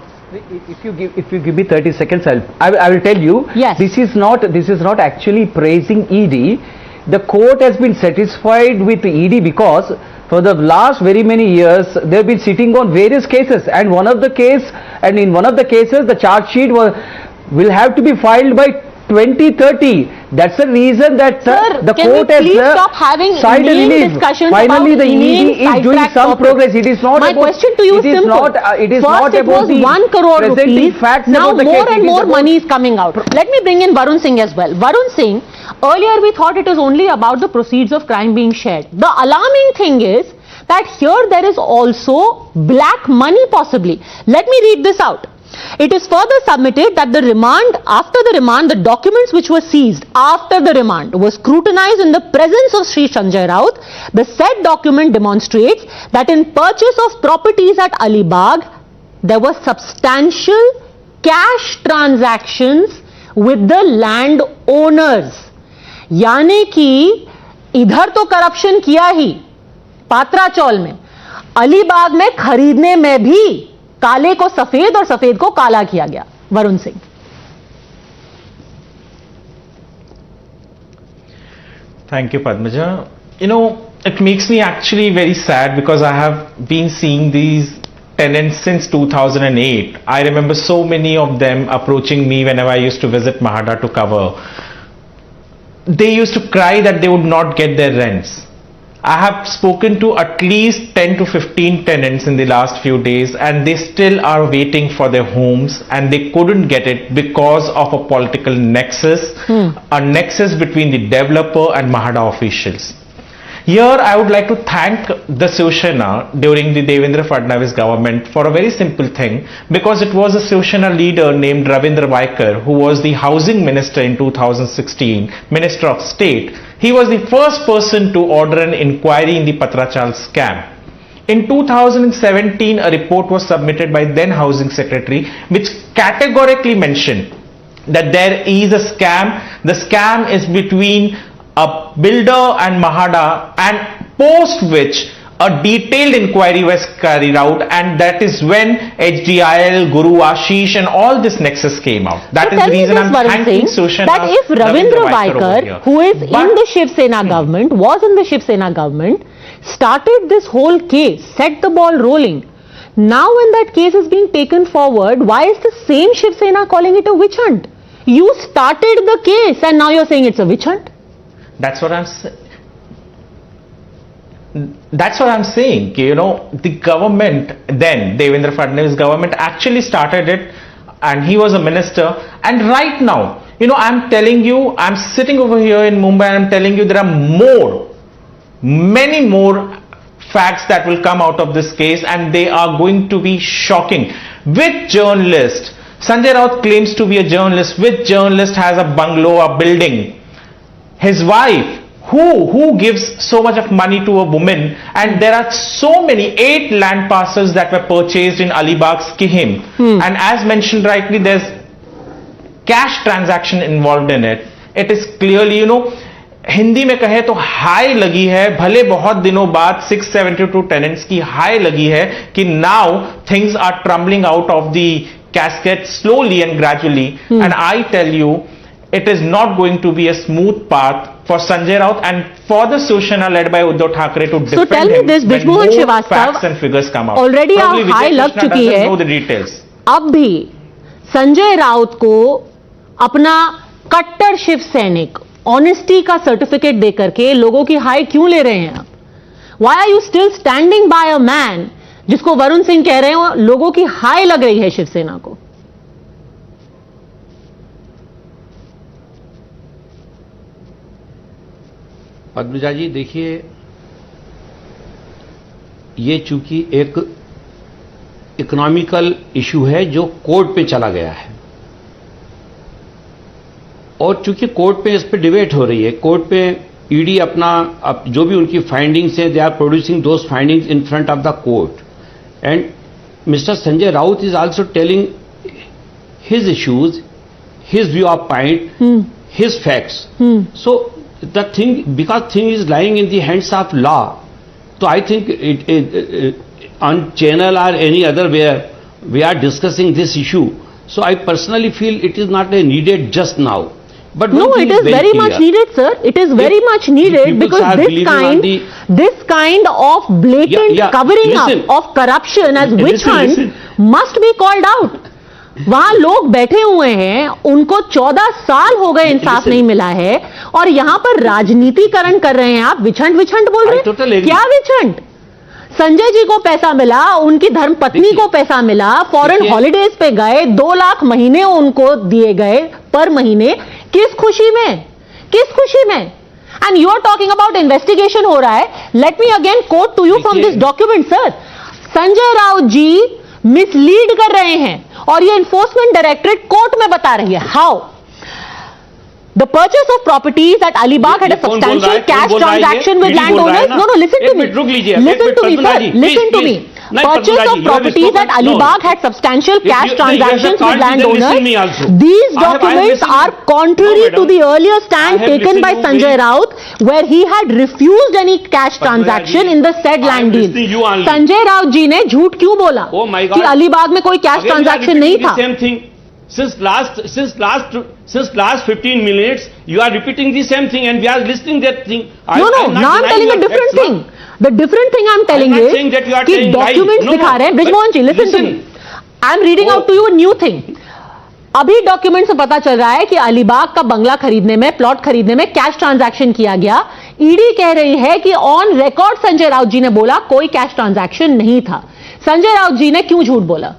S11: If you give me 30 seconds, I will tell you. Yes. This is not actually praising ED. The court has been satisfied with the ED because for the last very many years they have been sitting on various cases, and in one of the cases the charge sheet will have to be filed by 2030. That's the reason that the court has signed a relief. Finally, the ED is doing some progress. It is not.
S3: My question to you is simple. First, it was 1 crore rupees. Now more and more money is coming out. Let me bring in Varun Singh as well. Varun Singh, earlier we thought it was only about the proceeds of crime being shared. The alarming thing is that here there is also black money possibly. Let me read this out. It is further submitted that after the remand, the documents which were seized after the remand was scrutinized in the presence of Sri Sanjay Raut. The said document demonstrates that in purchase of properties at Alibag, there were substantial cash transactions with the land owners. यानी कि इधर तो corruption किया ही पात्रा चौल में, अलीबाग में खरीदने में भी काले को सफेद और सफेद को काला किया गया. Varun Singh.
S14: Thank you, Padmaja. You know, it makes me actually very sad because I have been seeing these tenants since 2008. I remember so many of them approaching me whenever I used to visit Mahada to cover. They used to cry that they would not get their rents. I have spoken to at least 10 to 15 tenants in the last few days, and they still are waiting for their homes, and they couldn't get it because of a political nexus, a nexus between the developer and Mahada officials. Here I would like to thank the Shivshankar during the Devendra Fadnavis government for a very simple thing, because it was a Shivshankar leader named Ravindra Vaikar, who was the housing minister in 2016, Minister of State. He was the first person to order an inquiry in the Patrachal scam. In 2017, a report was submitted by then Housing Secretary, which categorically mentioned that there is a scam. The scam is between a builder and Mahada, and post which a detailed inquiry was carried out, and that is when HDIL, Guru Ashish and all this nexus came out. That is the reason I'm thanking Shivshankar.
S3: That if Ravindra Vaikar, who is in the Shiv Sena government, was in the Shiv Sena government, started this whole case, set the ball rolling. Now when that case is being taken forward, why is the same Shiv Sena calling it a witch hunt? You started the case and now you're saying it's a witch hunt?
S14: That's what I'm saying. That's what I'm saying. You know, the government then, Devendra Fadnavis government actually started it, and he was a minister. And right now, you know, I'm telling you, I'm sitting over here in Mumbai and I'm telling you there are many more facts that will come out of this case, and they are going to be shocking. Which journalist, Sanjay Raut claims to be a journalist, which journalist has a bungalow, a building? His wife, who gives so much of money to a woman, and there are so many 8 land parcels that were purchased in Alibag's Kihim, and as mentioned rightly, there's cash transaction involved in it. It is clearly, you know, Hindi में कहे तो high लगी है, भले बहुत दिनों बाद 672 tenants की हाई लगी है कि now things are tumbling out of the cascade slowly and gradually. And I tell you, it is not going to be a smooth path for Sanjay Raut and for the Shiv led by Uddhav Thackeray to defend
S3: tell me
S14: him
S3: this,
S14: when
S3: Brijmohan
S14: more
S3: Srivastava,
S14: facts and figures come out.
S3: already
S14: Probably
S3: आप high
S14: Vijay
S3: लग
S14: Krishna
S3: चुकी
S14: doesn't
S3: है,
S14: know the details.
S3: अब भी संजय राउत को अपना कट्टर शिव सैनिक ऑनेस्टी का सर्टिफिकेट दे करके लोगों की हाई क्यों ले रहे हैं आप? Why are you still standing by a man जिसको वरुण सिंह कह रहे हो लोगों की हाई लग रही है शिवसेना को?
S15: पद्मजा जी देखिए, ये चूंकि एक इकोनॉमिकल इशू है जो कोर्ट पे चला गया है और चूंकि कोर्ट पे इस पे डिबेट हो रही है, कोर्ट पे ईडी अपना जो भी उनकी फाइंडिंग्स हैं, they are producing those findings in front of the court and mister Sanjay Raut is also telling his issues, his view of point, his facts. So the thing, because thing is lying in the hands of law, so I think on channel or any other where we are discussing this issue, so I personally feel it is not needed just now. But
S3: no, it is very much needed, sir. It is very much needed because this kind of blatant covering up of corruption as witch hunt must be called out. वहां लोग बैठे हुए हैं, उनको 14 साल हो गए इंसाफ नहीं मिला है और यहां पर राजनीतिकरण कर रहे हैं आप. विछंड बोल रहे हैं. क्या विछंड? संजय जी को पैसा मिला, उनकी धर्मपत्नी को पैसा मिला, फॉरेन हॉलिडेज पे गए, 2 लाख महीने उनको दिए गए पर महीने. किस खुशी में? किस खुशी में? And you are talking about investigation हो रहा है. Let me again quote to you from this document. Sir, Sanjay Raut ji mislead कर रहे हैं और ये एनफोर्समेंट डायरेक्टरेट कोर्ट में बता रही है. How? The purchase of properties at Alibag had a substantial cash transaction with landowners. No, listen to me. Listen to me, sir. Listen to me. Purchase of properties at Alibag had substantial cash transactions with landowners. These documents are contrary to the earlier stand taken by Sanjay Raut, where he had refused any cash transaction in the said land deal. Sanjay Raut जी ने झूठ क्यों बोला कि अलीबाग में कोई cash transaction नहीं था?
S15: Since last 15 minutes, you are repeating the same thing, and we are listening that thing.
S3: No. Now I'm telling a different thing. The different thing I'm telling is कि documents दिखा रहे हैं. ब्रिजमोहन जी, listen to me. I'm reading out to you a new thing. अभी document से पता चल रहा है कि अलीबाग का बंगला खरीदने में, प्लॉट खरीदने में कैश ट्रांजैक्शन किया गया. ईडी कह रही है कि ऑन रिकॉर्ड संजय राउत जी ने बोला कोई कैश ट्रांजैक्शन नहीं था. संजय राउत जी ने क्यों झूठ बोला?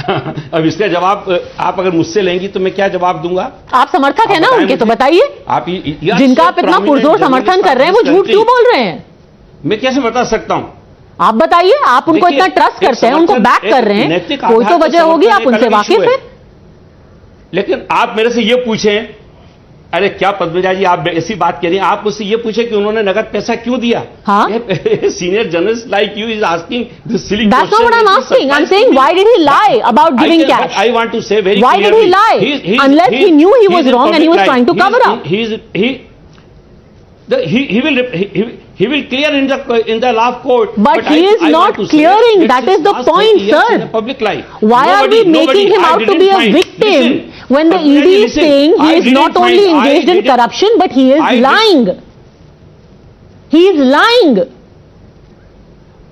S15: अब इसका जवाब आप अगर मुझसे लेंगी तो मैं क्या जवाब दूंगा?
S3: आप समर्थक है ना उनके, तो बताइए. आप जिनका आप इतना पुरजोर समर्थन कर रहे हैं वो झूठ क्यों बोल रहे हैं?
S15: मैं कैसे बता सकता हूं?
S3: आप बताइए. आप उनको इतना ट्रस्ट करते हैं, उनको बैक कर रहे हैं, कोई तो वजह होगी. आप उनसे वाकिफ हैं.
S15: लेकिन आप मेरे से ये पूछें, अरे क्या पद्मजा जी आप ऐसी बात कह रही हैं, आप मुझसे ये पूछे कि उन्होंने नगद पैसा क्यों दिया? Senior journalist like you is asking this silly question.
S3: That's not what I'm asking. I'm saying why did he lie about giving cash?
S15: I want to say very
S3: why
S15: clearly.
S3: Why did he lie? Unless he knew he was wrong and he was trying to cover up.
S15: He will clear in the law court.
S3: But he is not clearing. That is the point, sir.
S15: Public life.
S3: Why are we making him out to be a victim when the ED is saying he is not only engaged in corruption but he is lying? He is lying.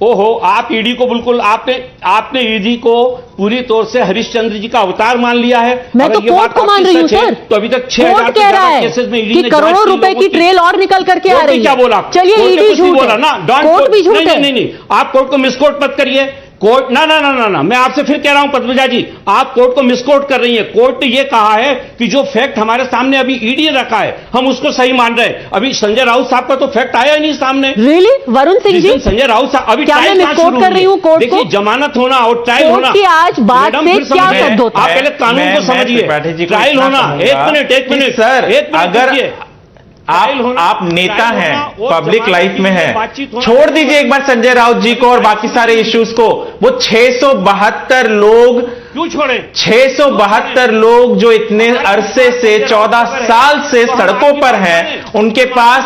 S15: ओहो, आप ED को बिल्कुल आपने ED को पूरी तौर से हरिश्चंद्र जी का अवतार मान लिया है.
S3: मैं तो कोर्ट को मान रही हूं सर.
S15: तो अभी तक 6000
S3: कह रहा है कि करोड़ों रुपए की ट्रेल और निकल करके आ रही है.
S15: क्या बोला?
S3: चलिए ईडी झूठ बोला ना, कोर्ट भी झूठ है.
S15: नहीं, आप कोर्ट को मिसकोट मत करिए. कोर्ट ना, मैं आपसे फिर कह रहा हूं पद्मजा जी, आप कोर्ट को मिसकोट कर रही हैं. कोर्ट ने यह कहा है कि जो फैक्ट हमारे सामने अभी ईडी ने रखा है हम उसको सही मान रहे हैं. अभी संजय राउत साहब का तो फैक्ट आया ही नहीं सामने.
S3: रियली? वरुण सिंह जी,
S15: संजय राउत साहब अभी
S3: ट्रायल मिसकोट कर रही हूं कोर्ट को.
S15: देखिए, जमानत होना और ट्रायल होना
S3: की आज बात से क्या शब्द होता है?
S15: आप पहले कानून को समझिए. ट्रायल होना, एक मिनट
S14: सर, अगर आप नेता हैं, पब्लिक लाइफ में हैं, छोड़ दीजिए एक बार संजय राउत जी को और बाकी सारे इश्यूज को. वो 672 लोग
S15: क्यों छोड़े?
S14: 672 लोग जो इतने अरसे से 14 साल से सड़कों पर हैं, उनके पास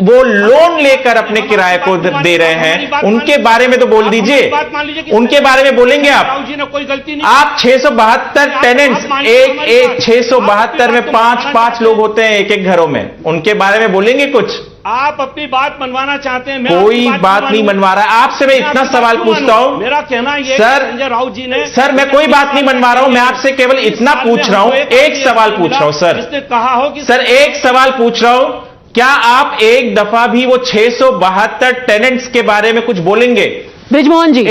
S14: वो लोन लेकर अपने किराए को दे रहे हैं, उनके बारे में तो बोल दीजिए, उनके बारे में बोलेंगे आप?
S15: कोई गलती नहीं।
S14: आप 672 टेनेंट्स, एक 672 में 5 लोग होते हैं एक घरों में, उनके बारे में बोलेंगे कुछ?
S15: आप अपनी बात मनवाना चाहते हैं,
S14: कोई बात नहीं मनवा रहा है। आपसे मैं इतना सवाल पूछता हूं,
S15: मेरा कहना ये
S14: सर,
S15: संजय राउत जी ने,
S14: सर मैं कोई बात नहीं मनवा रहा हूं, मैं आपसे केवल इतना पूछ रहा हूं, एक सवाल पूछ रहा हूं सर,
S15: जिसने कहा हो कि
S14: सर एक सवाल पूछ रहा हूं, क्या आप एक दफा भी वो 672 टेनेंट्स के बारे में कुछ बोलेंगे?
S3: ब्रिजमोहन जी,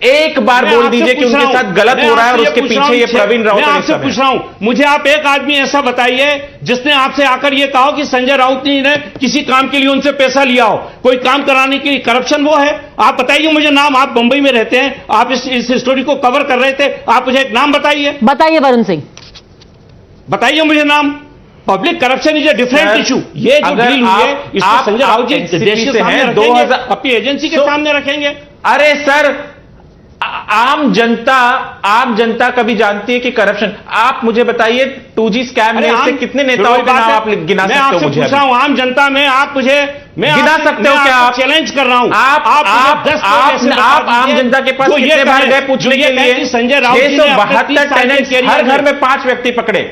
S14: एक बार बोल दीजिए कि उनके साथ गलत हो रहा है और उसके पीछे ये प्रवीण राउत।
S15: मैं आपसे पूछ रहा हूं, मुझे आप एक आदमी ऐसा बताइए जिसने आपसे आकर ये कहा कि संजय राउत जी ने किसी काम के लिए उनसे पैसा लिया हो, कोई काम कराने के लिए। करप्शन वो है? आप बताइए मुझे नाम। आप मुंबई में रहते हैं, आप इस स्टोरी को कवर कर रहे थे, आप मुझे एक नाम बताइए।
S3: बताइए वरुण सिंह,
S15: बताइए मुझे नाम। Public corruption is a different issue. ये जो डील हुई है इसको संजय राउत जी देश के सामने रखेंगे, अपनी एजेंसी के सामने रखेंगे।
S14: अरे सर, आम जनता कभी जानती है कि करप्शन? आप मुझे बताइए 2G स्कैम में से कितने नेताओं के नाम आप गिना सकते हो? मुझे
S15: पूछ रहा हूं, आम जनता में आप मुझे
S14: गिना सकते हो क्या? आप
S15: चैलेंज कर रहा हूं।
S14: आप आम जनता के पास कितने बार गए पूछने के लिए?
S15: संजय राउत जी ने
S14: 672 टेनेंट्स, हर घर में 5 व्यक्ति पकड़े।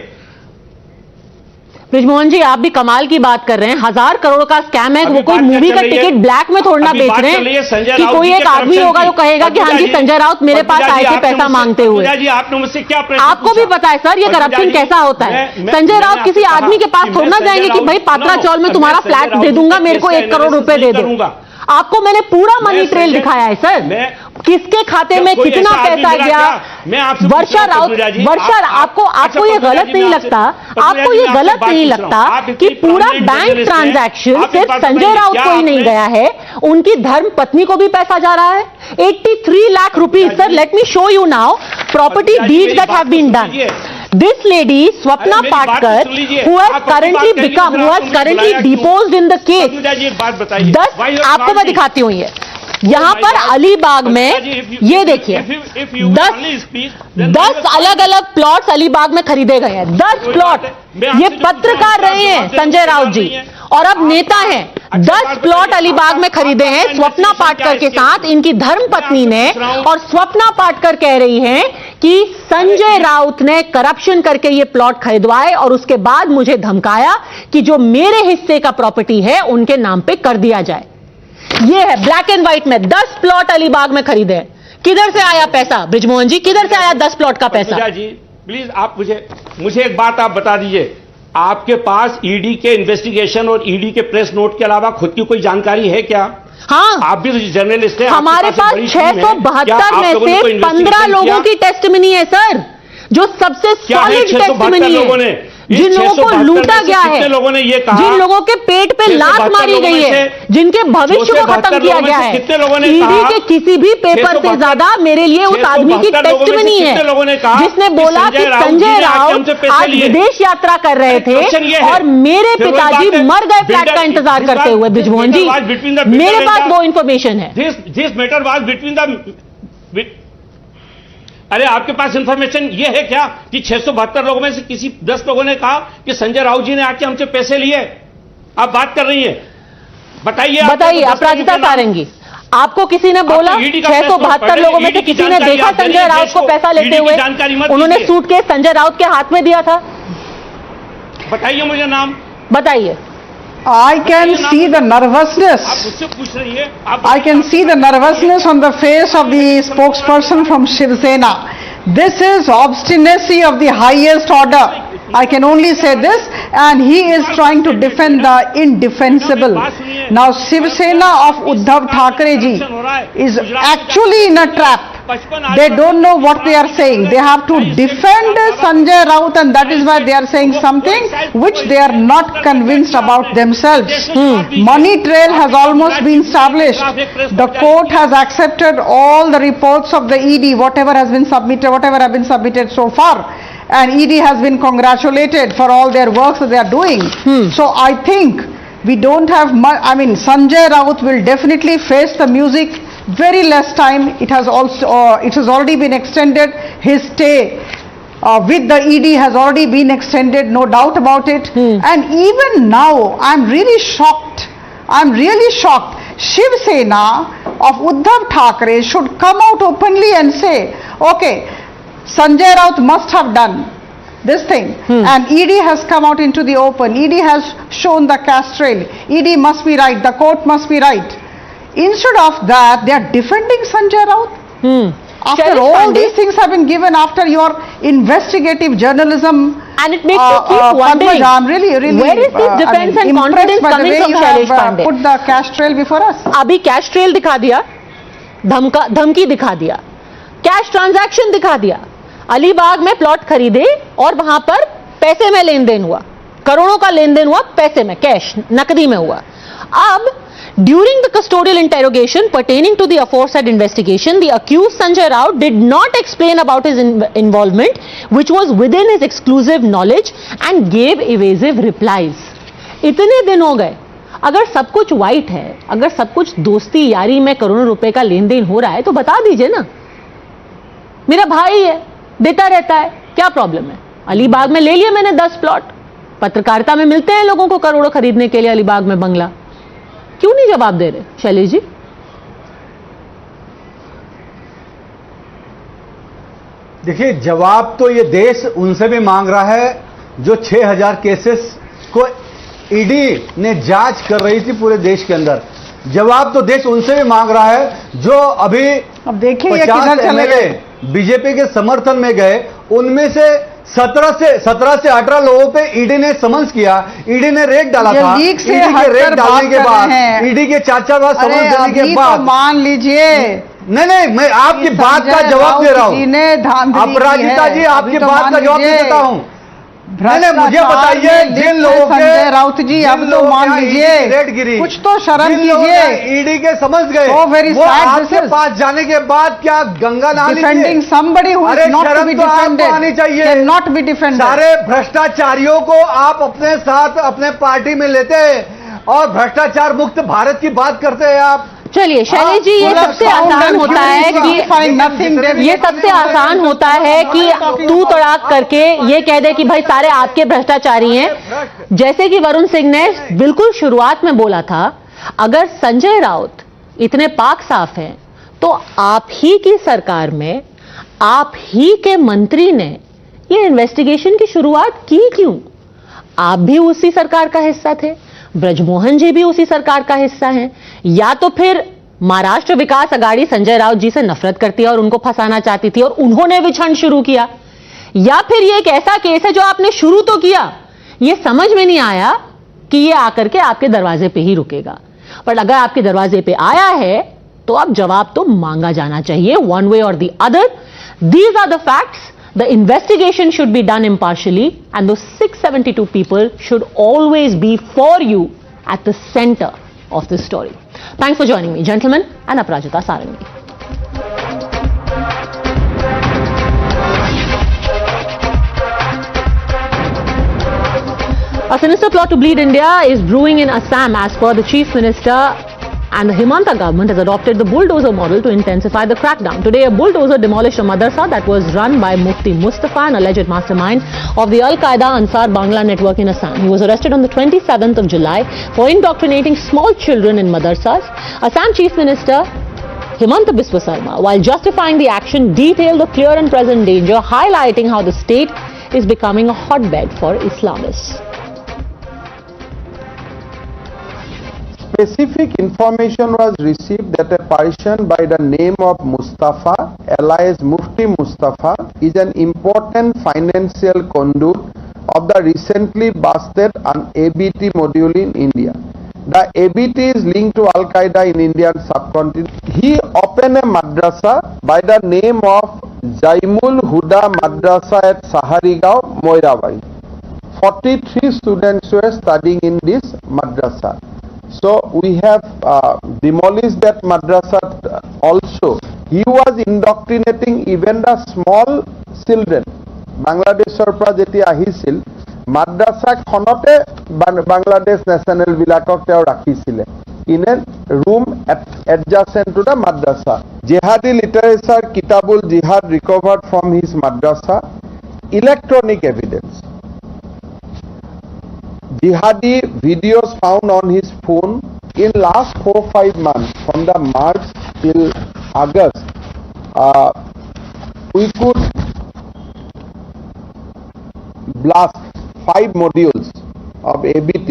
S3: ब्रिजमोहन जी, आप भी कमाल की बात कर रहे हैं। 1000 करोड़ का स्कैम है, वो कोई मूवी का टिकट ब्लैक में थोड़ना बेच रहे हैं कि कोई एक आदमी होगा जो कहेगा कि हाँ जी संजय राउत मेरे पास आए थे पैसा मांगते हुए।
S15: आपने मुझसे क्या
S3: आपको भी पता है सर ये करप्शन कैसा होता है। संजय राउत किसी आदमी के पास थोड़ना जाएंगे कि भाई पात्रा चौल में तुम्हारा फ्लैट दे दूंगा, मेरे को 1 करोड़ रुपए दे दो। आपको मैंने पूरा मनी ट्रेल दिखाया है सर, किसके खाते में कितना पैसा गया। वर्षा राउत, आपको ये गलत नहीं लगता, आपको ये गलत नहीं लगता कि पूरा बैंक ट्रांजैक्शन सिर्फ संजय राउत को ही नहीं गया है, उनकी धर्म पत्नी को भी पैसा जा रहा है। 83 lakh rupees sir, let me show you now property deeds that have been done. This lady, Swapna Patkar, who has currently deposed in the case. 10, आपको मैं दिखाती हूँ ये, यहाँ पर अलीबाग में ये देखिए 10 अलग अलग प्लॉट्स अलीबाग में खरीदे गए हैं। 10 प्लॉट, ये पत्रकार रहे हैं संजय राउत जी और अब नेता हैं। 10 प्लॉट अलीबाग में खरीदे हैं स्वप्ना पाटकर के साथ, इनकी धर्म पत्नी ने। और स्वप्ना पाटकर कह रही हैं कि संजय राउत ने करप्शन करके ये प्लॉट खरीदवाए और उसके बाद मुझे धमकाया कि जो मेरे हिस्से का प्रॉपर्टी है उनके नाम पे कर दिया जाए। ये है ब्लैक एंड व्हाइट में 10 प्लॉट अलीबाग में खरीदे। किधर से आया पैसा ब्रिजमोहन जी, किधर से आया 10 प्लॉट का पैसा?
S15: जी प्लीज आप मुझे एक बात आप बता दीजिए, आपके पास ईडी के इन्वेस्टिगेशन और ईडी के प्रेस नोट के अलावा खुद की कोई जानकारी है क्या?
S3: हाँ,
S15: आप भी जर्नलिस्ट हैं।
S3: हमारे पास 672 में से 15 लोगों की टेस्टिमनी है सर, जो सबसे सॉलिड टेस्टिमनी है। जिन लोगों को लूटा गया है, जिन लोगों के पेट पे लात मारी गई है, जिनके भविष्य को खत्म किया गया है, ईडी के किसी भी पेपर से ज्यादा मेरे लिए उस आदमी की टेस्टिमनी है जिसने बोला कि संजय राउत आज विदेश यात्रा कर रहे थे और मेरे पिताजी मर गए फ्लैट का इंतजार करते हुए। ब्रिजमोहन जी, मेरे पास वो इंफॉर्मेशन है।
S15: This matter was between the अरे आपके पास इंफॉर्मेशन ये है क्या कि 672 लोगों में से किसी 10 लोगों ने कहा कि संजय राउत जी ने आके हमसे पैसे लिए? आप बात कर रही हैं, बताइए।
S3: अपराजिता सारंगी, आपको किसी ने बोला 672 लोगों में से किसी ने देखा संजय राउत को पैसा लेते हुए? उन्होंने सूटकेस संजय राउत के हाथ में दिया था।
S15: बताइए मुझे नाम,
S3: बताइए।
S12: I can see the nervousness. I can see the nervousness on the face of the spokesperson from Shiv Sena. This is obstinacy of the highest order. I can only say this, and he is trying to defend the indefensible. Now Shiv Sena of Uddhav Thackeray ji is actually in a trap. They don't know what they are saying. They have to defend Sanjay Raut, and that is why they are saying something which they are not convinced about themselves. Money trail has almost been established. The court has accepted all the reports of the ED, whatever have been submitted so far. And ED has been congratulated for all their works that they are doing. So I think we don't have much. I mean, Sanjay Raut will definitely face the music very less time. It has already been extended. His stay with the ED has already been extended, no doubt about it. And even now, I'm really shocked. Shiv Sena of Uddhav Thackeray should come out openly and say, okay, Sanjay Raut must have done this thing, and ED has come out into the open. ED has shown the caste trail. ED must be right. The court must be right. Instead of that, they are defending Sanjay Raut. After all these things have been given, after your investigative journalism,
S3: and it makes you keep wondering,
S12: Padmaja, I'm really
S3: where is this defense and confidence coming from Shailesh Pandey?
S12: Put the cash trail before us.
S3: अभी cash trail दिखा दिया, धमकी दिखा दिया, cash transaction दिखा दिया, अलीबाग में plot खरीदे और वहां पर पैसे में लेन देन हुआ, करोड़ों का लेन देन हुआ पैसे में, कैश नकदी में हुआ. अब during the custodial interrogation pertaining to the aforesaid investigation, the accused Sanjay Raut did not explain about his involvement, which was within his exclusive knowledge, and gave evasive replies. इतने दिन हो गए, अगर सब कुछ वाइट है, अगर सब कुछ दोस्ती यारी में करोड़ों रुपए का लेन देन हो रहा है, तो बता दीजिए ना. मेरा भाई है, देता रहता है, क्या प्रॉब्लम है? अलीबाग में ले लिया मैंने 10 प्लॉट, पत्रकारिता में मिलते हैं लोगों को करोड़ों खरीदने के लिए अलीबाग में बंगला. क्यों नहीं जवाब दे रहे शैलेश जी?
S16: देखिए, जवाब तो ये देश उनसे भी मांग रहा है जो 6000 केसेस को ईडी ने जांच कर रही थी पूरे देश के अंदर. जवाब तो देश उनसे भी मांग रहा है जो अभी
S12: अब देखिए
S16: 50 एमएलए बीजेपी के समर्थन में गए, उनमें से 17 से 18 लोगों पे ईडी ने समन्स किया, ईडी ने रेड डाला था. ईडी के रेड डालने के बाद, ईडी के 4 बार समन्स देने के बाद,
S12: मान लीजिए,
S16: नहीं, मैं आपकी बात का जवाब दे रहा हूं. अपराजिता जी, आपकी बात का जवाब दे देता हूं. नहीं, मुझे बताइए, जिन लोगों के
S12: संजय राउत जी, अब तो मान लीजिए, कुछ तो शर्म कीजिए.
S16: ईडी के समझ गए, वो आपके पास जाने के बाद क्या गंगा नहा लीजिए?
S12: Defending somebody who is not to be defended
S16: आनी चाहिए,
S12: कैन नॉट बी डिफेंडेड.
S16: सारे भ्रष्टाचारियों को आप अपने साथ अपने पार्टी में लेते हैं और भ्रष्टाचार मुक्त भारत की बात करते हैं आप.
S3: चलिए शैलेश जी, ये सबसे आसान होता है कि तू तड़ाक करके ये कह दे कि भाई सारे आपके भ्रष्टाचारी हैं. जैसे कि वरुण सिंह ने बिल्कुल शुरुआत में बोला था, अगर संजय राउत इतने पाक साफ हैं तो आप ही की सरकार में आप ही के मंत्री ने ये इन्वेस्टिगेशन की शुरुआत की क्यों? आप भी उसी सरकार का हिस्सा थे, ब्रजमोहन जी भी उसी सरकार का हिस्सा हैं. या तो फिर महाराष्ट्र विकास अघाड़ी संजय राउत जी से नफरत करती है और उनको फंसाना चाहती थी और उन्होंने विछन शुरू किया, या फिर ये एक ऐसा केस है जो आपने शुरू तो किया, ये समझ में नहीं आया कि ये आकर के आपके दरवाजे पे ही रुकेगा. पर अगर आपके दरवाजे पे आया है तो अब जवाब तो मांगा जाना चाहिए, वन वे और the other. These are the facts. The investigation should be done impartially, and those 672 people should always be for you at the center of this story. Thanks for joining me, gentlemen, and Aparajita Sarangi. A sinister plot to bleed India is brewing in Assam as per the Chief Minister, and the Himanta government has adopted the bulldozer model to intensify the crackdown. Today, a bulldozer demolished a madrasa that was run by Mufti Mustafa, an alleged mastermind of the Al-Qaeda Ansar Bangla network in Assam. He was arrested on the 27th of July for indoctrinating small children in madrasas. Assam Chief Minister Himanta Biswa Sarma, while justifying the action, detailed the clear and present danger, highlighting how the state is becoming a hotbed for Islamists.
S17: Specific information was received that a person by the name of Mustafa, alias Mufti Mustafa, is an important financial conduit of the recently busted an ABT module in India. The ABT is linked to Al-Qaeda in Indian subcontinent. He opened a madrasa by the name of Jaimul Huda Madrasa at Saharigao, Moirabari. 43 students were studying in this madrasa. So we have demolished that madrasa also. He was indoctrinating even the small children. Bangladeshৰ পৰা যেতিয়া আহিছিল মাদ্ৰাছাখনতে Bangladesh national বিলাকক তেওঁ ৰাখিছিলে in a room adjacent to the madrasa. Jihadi literature Kitabul Jihad recovered from his madrasa. Electronic evidence. Jihadi videos found on his phone in last 4-5 months from the March till August. We could blast 5 modules of ABT.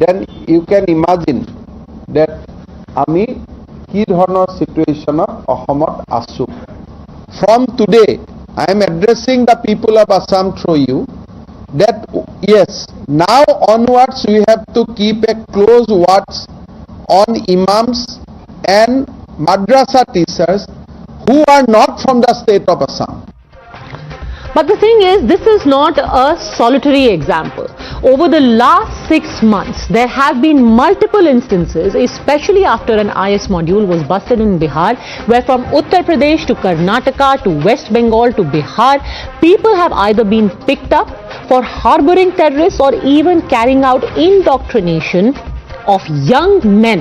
S17: Then you can imagine that আমি কি ধৰণৰ সিচুৱেশ্যনত অসমত আছো from today I am addressing the people of Assam through you that yes now onwards we have to keep a close watch on imams and madrasa teachers who are not from the state of Assam.
S3: But the thing is, this is not a solitary example. Over the last 6 months, there have been multiple instances, especially after an IS module was busted in Bihar, where from Uttar Pradesh to Karnataka to West Bengal to Bihar, people have either been picked up for harboring terrorists or even carrying out indoctrination of young men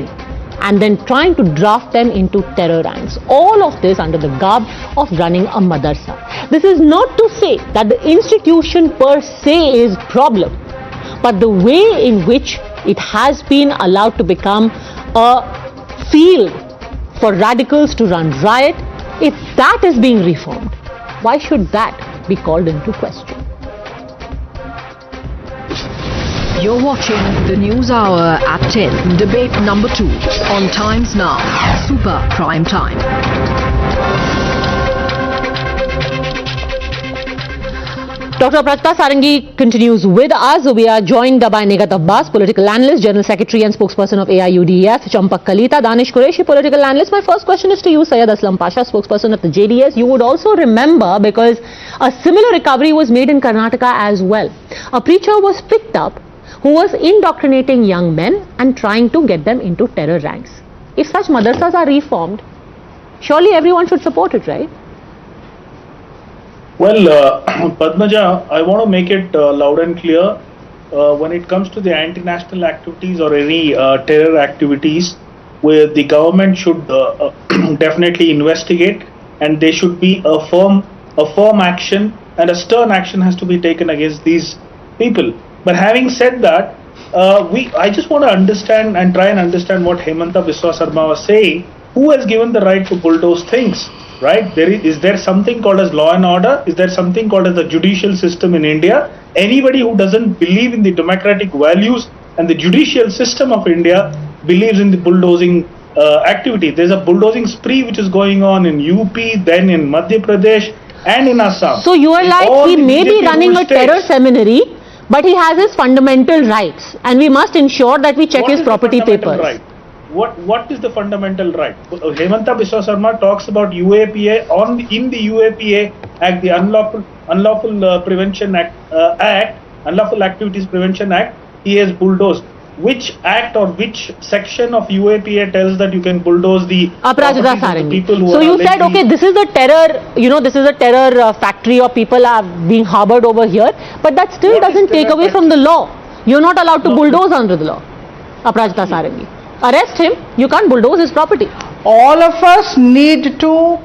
S3: and then trying to draft them into terror ranks. All of this under the garb of running a madrasa. This is not to say that the institution per se is problem, but the way in which it has been allowed to become a field for radicals to run riot, if that is being reformed, why should that be called into question?
S21: You're watching the News Hour at 10, debate number 2 on Times Now, Super Prime Time.
S3: Dr. Aparajita Sarangi continues with us. We are joined by Negat Abbas, political analyst, general secretary and spokesperson of AIUDF, Champak Kalita, Danish Qureshi, political analyst. My first question is to you, Syed Aslam Pasha, spokesperson of the JDS. You would also remember, because a similar recovery was made in Karnataka as well. A preacher was picked up who was indoctrinating young men and trying to get them into terror ranks. If such madrasas are reformed, surely everyone should support it, right?
S18: Well, Padmaja, I want to make it loud and clear. When it comes to the anti-national activities or any terror activities, where the government should definitely investigate, and there should be a firm action and a stern action has to be taken against these people. But having said that, I just want to understand and try and understand what Hemanta Biswa Sarma was saying. Who has given the right to bulldoze things, right? Is there something called as law and order? Is there something called as the judicial system in India? Anybody who doesn't believe in the democratic values and the judicial system of India believes in the bulldozing activity. There's a bulldozing spree which is going on in UP, then in Madhya Pradesh and in Assam.
S3: So you are like, he may be running a terror seminary, but he has his fundamental rights, and we must ensure that we check his property papers.
S18: Right? What is the fundamental right? Hemanta Biswa Sarma talks about UAPA in the UAPA Act, the Unlawful Prevention Act, Unlawful Activities Prevention Act. He has bulldozed. Which act or which section of UAPA tells that you can bulldoze the
S3: Aparajita Sarangi.
S18: People who
S3: so
S18: are
S3: you said, okay, this is a terror, this is a terror factory, or people are being harbored over here, but that still doesn't take away from the law. You're not allowed to bulldoze under the law. Aparajita Sarangi. Arrest him, you can't bulldoze his property.
S12: All of us need to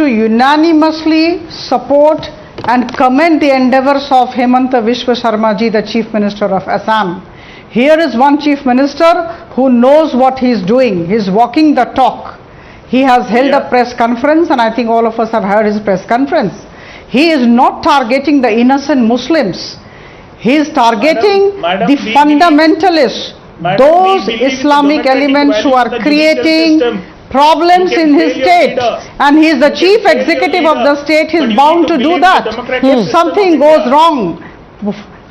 S12: unanimously support and commend the endeavors of Hemanta Biswa Sarma ji, the Chief Minister of Assam. Here is one Chief Minister who knows what he is doing. He is walking the talk. He has held a press conference, and I think all of us have heard his press conference. He is not targeting the innocent Muslims. He is targeting the fundamentalists, those Islamic elements who are creating problems in his state, and he is the chief executive of the state. He is bound to do that. If something goes wrong,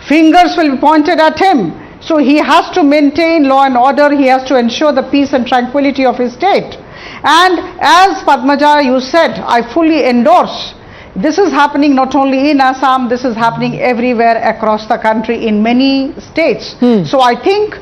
S12: fingers will be pointed at him. So he has to maintain law and order. He has to ensure the peace and tranquility of his state. And as Padmaja, you said, I fully endorse. This is happening not only in Assam, this is happening everywhere across the country in many states. So I think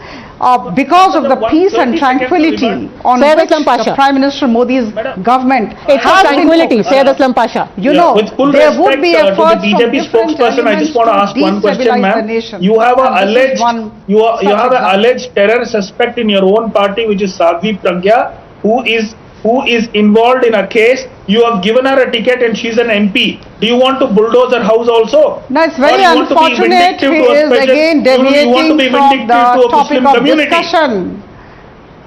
S12: because of the peace and tranquility on
S3: Sayyid
S12: which
S3: Aslam Pasha.
S12: the Prime Minister Modi's government
S3: It's
S12: has
S3: for
S12: been
S3: tranquility,
S12: focused.
S3: Sayyid Aslam Pasha.
S12: You know,
S18: with full
S12: there
S18: respect
S12: would be
S18: to the
S12: efforts from
S18: BJP
S12: different
S18: spokesperson, I just want to ask one question,
S12: destabilize the
S18: ma'am.
S12: nation.
S18: You have
S12: And
S18: a
S12: this is
S18: alleged,
S12: one
S18: you
S12: such
S18: have an
S12: example.
S18: alleged terror suspect in your own party, which is Sadhvi Pragya, who is involved in a case. You have given her a ticket and she's an MP. Do you want to bulldoze her house also?
S12: No, it's very
S18: Or you want to be
S12: unfortunate
S18: vindictive
S12: he
S18: to a
S12: is
S18: special-
S12: again
S18: you want to
S12: deviating
S18: be
S12: from
S18: vindictive
S12: the
S18: to a
S12: topic
S18: Muslim
S12: of
S18: community.
S12: discussion.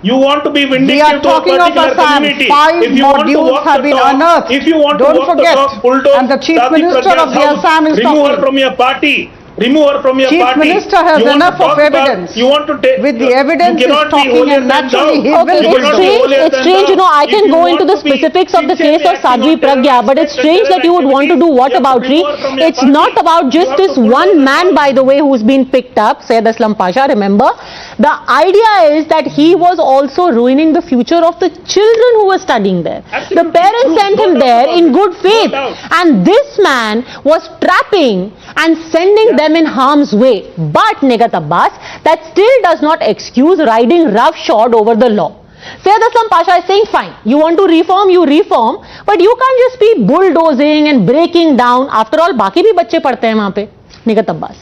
S18: You want to be
S12: We are
S18: vindictive to a
S12: talking of
S18: particular
S12: Assam.
S18: community.
S12: 5
S18: If you want to
S12: modules
S18: walk
S12: have
S18: the
S12: been
S18: talk,
S12: unearthed.
S18: if you want to
S12: Don't
S18: walk
S12: forget.
S18: the talk, bulldoze
S12: And the Chief
S18: Sadhvi
S12: Minister
S18: Pragya's
S12: of the
S18: house,
S12: Assam is
S18: remove her
S12: talking.
S18: from your party. Remove her from your
S12: Chief
S18: party.
S12: Minister has
S18: You want to
S12: enough
S18: talk
S12: of
S18: about-
S12: evidence.
S18: You want to take
S12: With the evidence
S18: you
S12: is
S18: cannot be
S12: talking
S18: holier
S12: and
S18: than
S12: naturally
S18: thou.
S12: he
S3: Okay,
S12: will
S18: You
S12: be
S3: it's
S18: cannot be
S3: strange,
S18: holier
S3: it's
S18: than
S3: strange,
S18: thou.
S3: you know, I
S18: If
S3: can
S18: you
S3: go
S18: want
S3: into the
S18: to be
S3: specifics of the
S18: sincerely
S3: case of
S18: acting
S3: Sadhvi
S18: on terror
S3: Pragya, but it's
S18: activities,
S3: strange that you would want to do what
S18: you have
S3: about
S18: to remove her from your
S3: It's
S18: party.
S3: not about just
S18: You have
S3: this
S18: to bulldoze
S3: one
S18: her
S3: man,
S18: house.
S3: by the way, who's been picked up, Sayyid Aslam Pasha, remember. The idea is that he was also ruining the future of the children who were studying there. The parents sent him there in good faith, and this man was trapping and sending them in harm's way. But Negat Abbas, that still does not excuse riding roughshod over the law. Sayyid Aslam Pasha is saying, fine, you want to reform, you reform, but you can't just be bulldozing and breaking down. After all, बाकी भी बच्चे पढ़ते हैं वहाँ पे. Negat Abbas.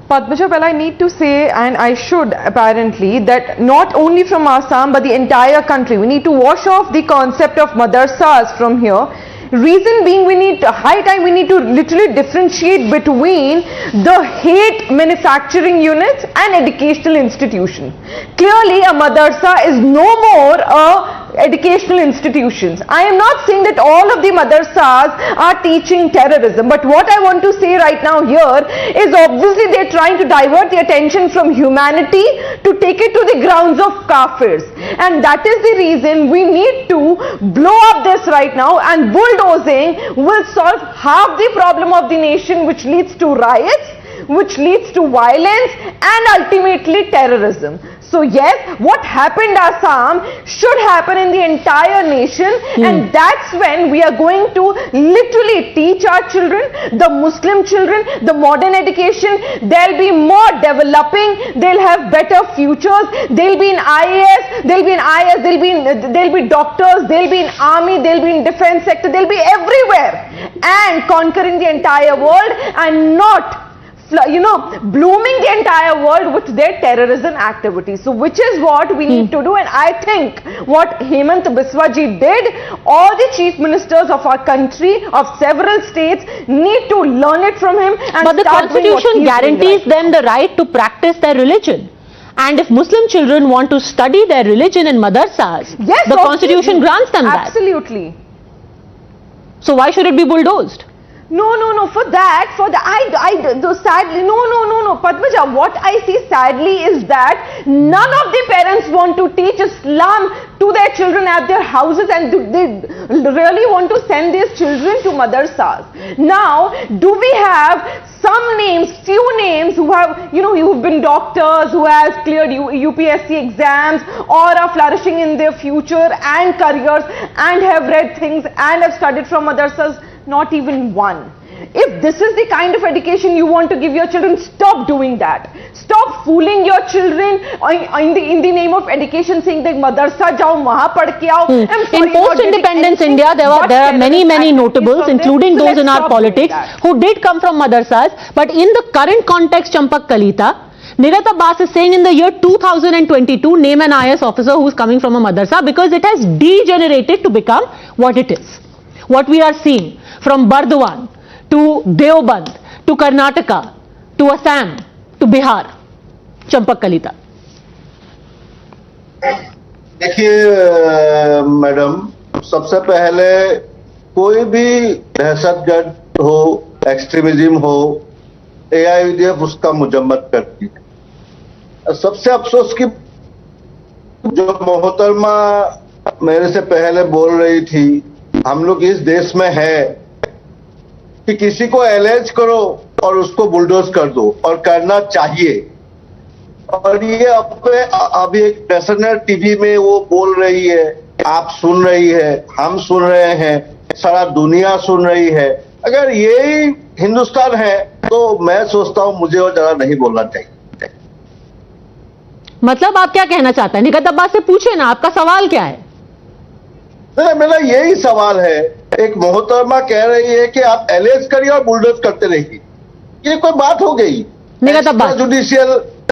S19: Padmaja, well, I need to say, and I should apparently, that not only from Assam but the entire country, we need to wash off the concept of madarsas from here. Reason being, we need high time we need to literally differentiate between the hate manufacturing units and educational institution. Clearly, a madarsa is no more a educational institutions. I am not saying that all of the madarsas are teaching terrorism, but what I want to say right now here is obviously they are trying to divert the attention from humanity to take it to the grounds of kafirs, and that is the reason we need to blow up this right now, and bulldozing will solve half the problem of the nation, which leads to riots, which leads to violence and ultimately terrorism. So yes, what happened in Assam should happen in the entire nation, and that's when we are going to literally teach our children, the Muslim children, the modern education. They'll be more developing, they'll have better futures, they'll be in IAS, they'll be doctors, they'll be in army, they'll be in defense sector, they'll be everywhere and conquering the entire world, and not blooming the entire world with their terrorism activities. So which is what we need to do, and I think what Hemant Biswa ji did, all the chief ministers of our country, of several states, need to learn it from him. And
S3: but the
S19: start doing what
S3: constitution
S19: he's doing
S3: guarantees
S19: right
S3: them the right to practice their religion. And if Muslim children want to study their religion in madarsas,
S19: yes,
S3: the constitution grants them that.
S19: Absolutely.
S3: So why should it be bulldozed?
S19: No, sadly, no, Padmaja, what I see sadly is that none of the parents want to teach Islam to their children at their houses, and they really want to send these children to madrasas. Now, do we have some names, few names who have, who've been doctors, who have cleared UPSC exams, or are flourishing in their future and careers, and have read things and have studied from madrasas? Not even one. If this is the kind of education you want to give your children, stop doing that. Stop fooling your children in the name of education, saying that madrasa jao, wahan pad ke aao.
S3: In post-independence India, there are many notables, including those in our politics, who did come from madrasas. But in the current context, Champak Kalita, Negat Abbas is saying in the year 2022, name an IAS officer who is coming from a madrasa, because it has degenerated to become what it is. What we are seeing from Bardwan to Deoband to Karnataka to Assam to Bihar. Champak Kalita.
S17: देखिए madam, सबसे पहले कोई भी दहशतगर्द हो, extremism हो, AIUDF उसका मजम्मत करती है। सबसे अफसोस की जो मोहतरमा मेरे से पहले बोल रही थी, हम लोग इस देश में है कि किसी को एलेज करो और उसको बुलडोज कर दो, और करना चाहिए। और ये अभी एक नेशनल टीवी में वो बोल रही है, आप सुन रही है, हम सुन रहे हैं, सारा दुनिया सुन रही है। अगर यही हिंदुस्तान है
S7: तो मैं सोचता हूं मुझे और ज्यादा नहीं बोलना चाहिए।
S3: मतलब आप क्या कहना चाहते हैं? निकट अब्बास से पूछे ना, आपका सवाल क्या है?
S7: मेरा यही सवाल है, एक मोहतरमा कह रही है कि आप एलेज करिए और बुलडोज करते रहिए, ये कोई बात हो गई?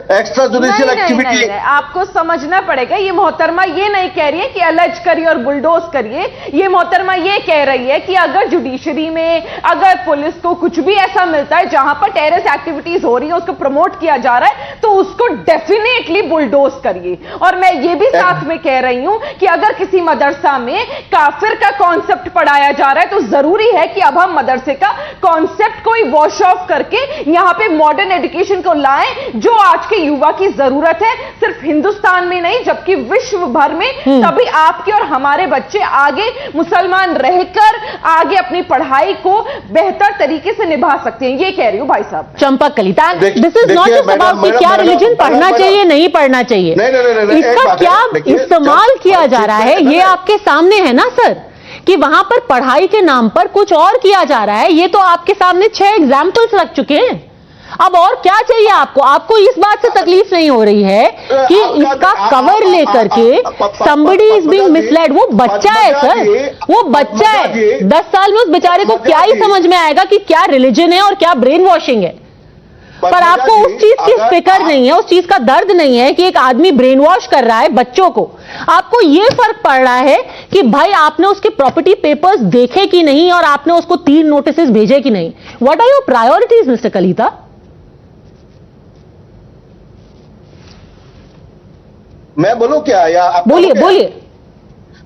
S7: Extra judicial activity.
S19: आपको समझना पड़ेगा, ये मोहतरमा ये नहीं कह रही है कि अलर्ज करिए और बुलडोज करिए। ये मोहतरमा ये कह रही है कि अगर जुडिशरी में, अगर पुलिस को कुछ भी ऐसा मिलता है जहां पर टेररिस्ट एक्टिविटीज हो रही है, उसको प्रमोट किया जा रहा है, तो उसको डेफिनेटली बुलडोज करिए। और मैं ये भी साथ में कह रही हूं कि अगर किसी मदरसा में काफिर का कॉन्सेप्ट पढ़ाया जा रहा है, तो जरूरी है कि अब हम मदरसे का कॉन्सेप्ट को ही वॉश ऑफ करके यहां पे मॉडर्न एजुकेशन को लाएं, जो आज के युवा की जरूरत है, सिर्फ हिंदुस्तान में नहीं जबकि विश्व भर में। तभी आपके और हमारे बच्चे आगे मुसलमान रहकर आगे अपनी पढ़ाई को बेहतर तरीके से निभा सकते हैं। ये कह रही हूं भाई साहब।
S3: Champak Kalita, this is not just about कि क्या रिलीजन पढ़ना चाहिए नहीं पढ़ना चाहिए, इसका क्या इस्तेमाल किया जा रहा है ये आपके सामने है ना सर, कि वहां पर पढ़ाई के नाम पर कुछ और किया जा रहा है। ये तो आपके सामने 6 एग्जाम्पल्स रख चुके हैं। अब और क्या चाहिए आपको? आपको इस बात से तकलीफ नहीं हो रही है कि इसका कवर लेकर के somebody is being misled? वो बच्चा है सर, वो बच्चा है। 10 साल में उस बेचारे को क्या ही समझ में आएगा कि क्या रिलीजन है और क्या ब्रेन वॉशिंग है। पर आपको उस चीज की फिक्र नहीं है, उस चीज का दर्द नहीं है कि एक आदमी ब्रेन वॉश कर रहा है बच्चों को। आपको यह फर्क पड़ रहा है कि भाई आपने उसके प्रॉपर्टी पेपर्स देखे कि नहीं और आपने उसको 3 नोटिस भेजे कि नहीं। What are your priorities mister Kalita?
S7: मैं बोलूं क्या, या
S3: बोलिए बोलिए।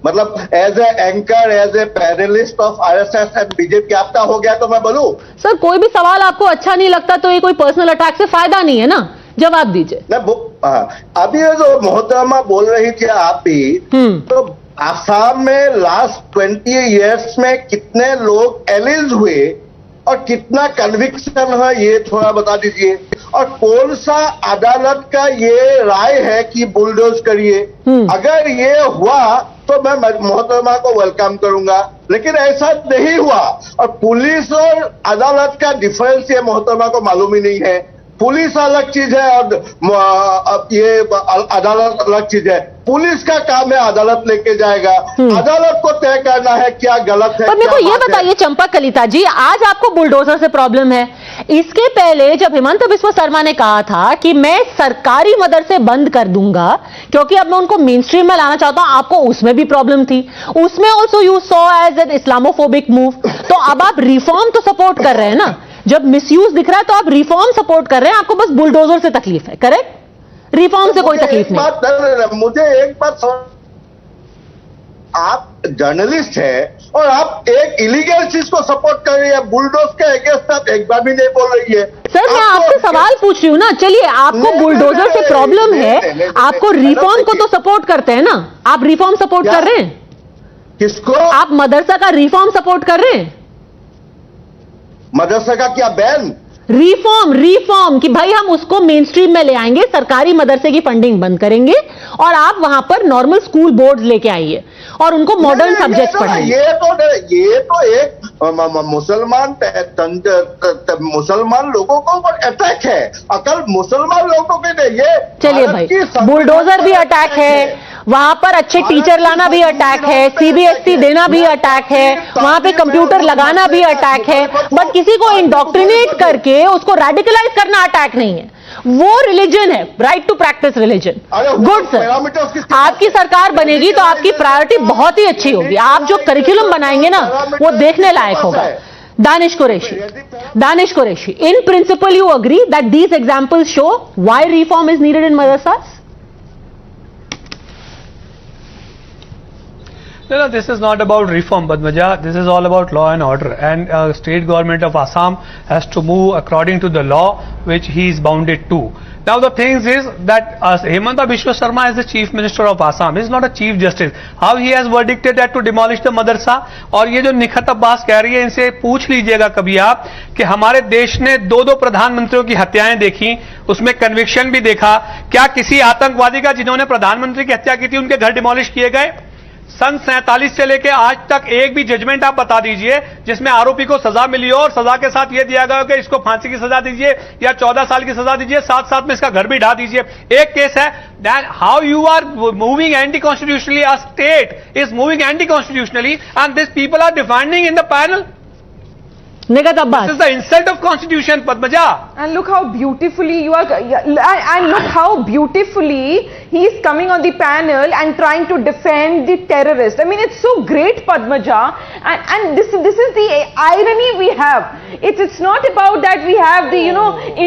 S7: मतलब as a anchor, as a panelist of RSS and BJP आपका हो गया तो मैं बोलूं?
S3: सर कोई भी सवाल आपको अच्छा नहीं लगता तो ये कोई पर्सनल अटैक से फायदा नहीं है ना, जवाब दीजिए।
S7: अभी ये जो मोहतरमा बोल रही थी आप भी, तो आसाम में लास्ट 20 इयर्स में कितने लोग एलिज हुए और कितना कन्विक्शन है ये थोड़ा बता दीजिए। और कौन सा अदालत का ये राय है कि बुलडोज करिए? अगर ये हुआ तो मैं मोहतरमा को वेलकम करूंगा, लेकिन ऐसा नहीं हुआ। और पुलिस और अदालत का डिफरेंस ये मोहतरमा को मालूम ही नहीं है। पुलिस अलग चीज है और ये अदालत अलग चीज है। पुलिस का काम है अदालत लेके जाएगा, अदालत को तय करना है क्या गलत है।
S3: पर मेरे को ये बताइए चंपक कलिता जी, आज आपको बुलडोजर से प्रॉब्लम है। इसके पहले जब हिमंत बिस्वा शर्मा ने कहा था कि मैं सरकारी मदरसे बंद कर दूंगा क्योंकि अब मैं उनको मेन स्ट्रीम में लाना चाहता हूं, आपको उसमें भी प्रॉब्लम थी। उसमें also you saw as an Islamophobic move. तो अब आप रिफॉर्म तो सपोर्ट कर रहे हैं ना, जब मिसयूज दिख रहा है तो आप रिफॉर्म सपोर्ट कर रहे हैं, आपको बस बुलडोजर से तकलीफ है, करेक्ट? रिफॉर्म से कोई तकलीफ नहीं।
S7: मुझे एक बात, आप जर्नलिस्ट है और आप एक इलीगल चीज को सपोर्ट कर रही है, बुलडोज के अगेंस्ट आप एक बार भी नहीं बोल रही है।
S3: सर मैं आपसे सवाल पूछ रही हूँ ना, चलिए आपको बुलडोजर से प्रॉब्लम है, आपको रिफॉर्म को तो सपोर्ट करते हैं ना, आप रिफॉर्म सपोर्ट कर रहे हैं?
S7: किसको?
S3: आप मदरसा का रिफॉर्म सपोर्ट कर रहे हैं?
S7: मदरसा का क्या बैन?
S3: रिफॉर्म कि भाई हम उसको मेन स्ट्रीम में ले आएंगे, सरकारी मदरसे की फंडिंग बंद करेंगे और आप वहां पर नॉर्मल स्कूल बोर्ड लेके आइए और उनको मॉडर्न सब्जेक्ट पढ़ाइए।
S7: ये तो एक मुसलमान लोगों को अटैक है, अकल मुसलमान लोगों के लिए। ये
S3: चलिए भाई, बुलडोजर भी अटैक है, वहां पर अच्छे टीचर लाना भी अटैक है, सीबीएसई देना भी अटैक है, वहां पे कंप्यूटर लगाना भी अटैक है, बट किसी को इंडोक्ट्रिनेट करके उसको रेडिकलाइज करना अटैक नहीं है। वो रिलीजन है, right to practise religion. Good sir, आपकी सरकार बनेगी तो आपकी प्रायोरिटी बहुत ही अच्छी होगी। आप जो करिकुलम बनाएंगे ना वो देखने लायक होगा। Danish Qureshi, in principle you agree that these examples show why reform is needed in madrasas?
S20: No, this is not about reform, Padmaja. This is all about law and order, and state government of Assam has to move according to the law which he is bounded to. Now the thing is that Himanta Biswa Sharma is the chief minister of Assam. He is not a chief justice. How he has verdicted that to demolish the madrasa? और ये जो निखत अब्बास कह रही है, इनसे पूछ लीजिएगा कभी आप कि हमारे देश ने 2 प्रधानमंत्रियों की हत्याएं देखी, उसमें कन्विक्शन भी देखा। क्या किसी आतंकवादी का जिन्होंने प्रधानमंत्री की हत्या की थी उनके घर डिमोलिश किए गए? सन 47 से लेके आज तक एक भी जजमेंट आप बता दीजिए जिसमें आरोपी को सजा मिली हो और सजा के साथ यह दिया गया हो कि इसको फांसी की सजा दीजिए या 14 साल की सजा दीजिए, साथ में इसका घर भी ढा दीजिए। एक केस है that how you are moving anti constitutionally, a state is moving anti constitutionally and this people are defending in the panel. This is the insult of constitution, Padmaja.
S19: And look how beautifully you are, and look how beautifully he is coming on the panel and trying to defend the terrorist. I mean, it's so great, Padmaja. And this is the irony we have. It's not about that we have the,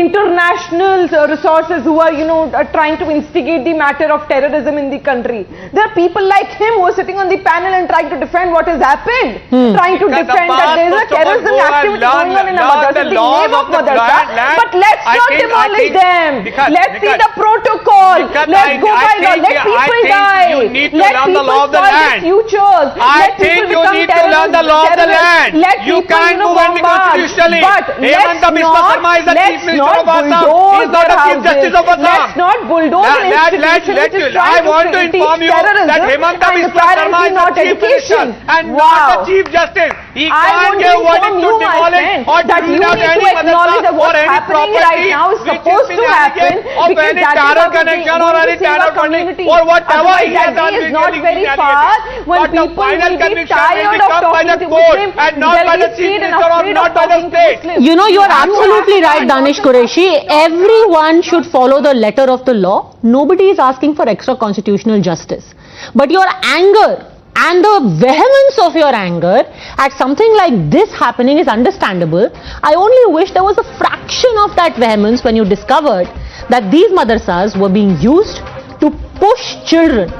S19: international resources who are, trying to instigate the matter of terrorism in the country. There are people like him who are sitting on the panel and trying to defend what has happened. Trying to defend that there is a terrorism activity going on in a madrasa, the name of madrasa. But let's not demolish them. Let's see the protocol. Let's go by law. Let people die. Let people spoil their futures. Let people become terrorists. Let
S20: You can't move anti-constitutionally.
S19: But let's not bulldoze their houses. Let's not bulldoze an institution which is trying to teach terrorism and apparently not education.
S20: And not the Chief Justice. He can't give warning to demolish or
S19: that you need to acknowledge that what's happening right now is supposed to happen because that is how we want to save our community. Otherwise, that day is not very far when people will be tired of talking to Muslims, Delhi state and afraid of talking to Muslims.
S3: You're absolutely right, Danish Qureshi. Everyone should follow the letter of the law. Nobody is asking for extra constitutional justice. But your anger and the vehemence of your anger at something like this happening is understandable. I only wish there was a fraction of that vehemence when you discovered that these madrasas were being used to push children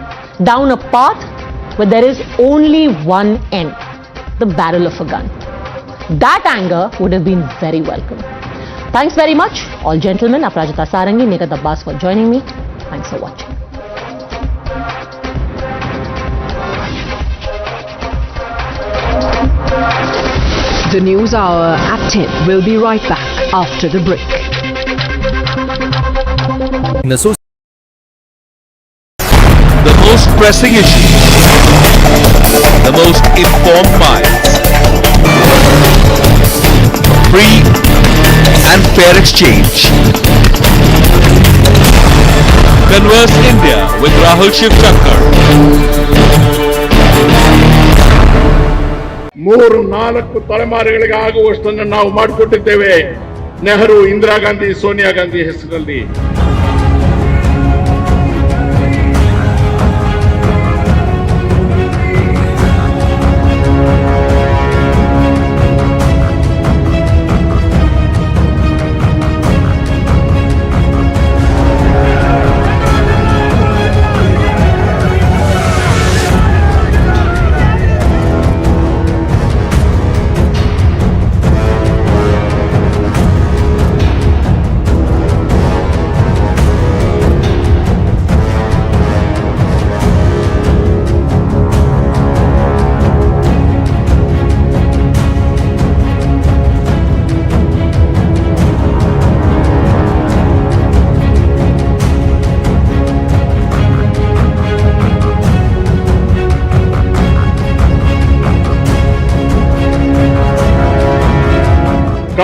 S3: down a path where there is only one end, the barrel of a gun. That anger would have been very welcome. Thanks very much, all gentlemen, Aprajita Sarangi, Nekat Abbas for joining me. Thanks for watching.
S21: The News Hour at 10 will be right back after the break.
S6: The most pressing issues, the most informed minds, free and fair exchange. Converse India with Rahul Shivshankar.
S8: 3-4 ತಲೆಮಾರುಗಳಿಗೆ ಆಗುವಷ್ಟನ್ನು ನಾವು ಮಾಡಿಕೊಟ್ಟಿದ್ದೇವೆ ನೆಹರು, ಇಂದಿರಾ ಗಾಂಧಿ, ಸೋನಿಯಾ ಗಾಂಧಿ ಹೆಸರಲ್ಲಿ.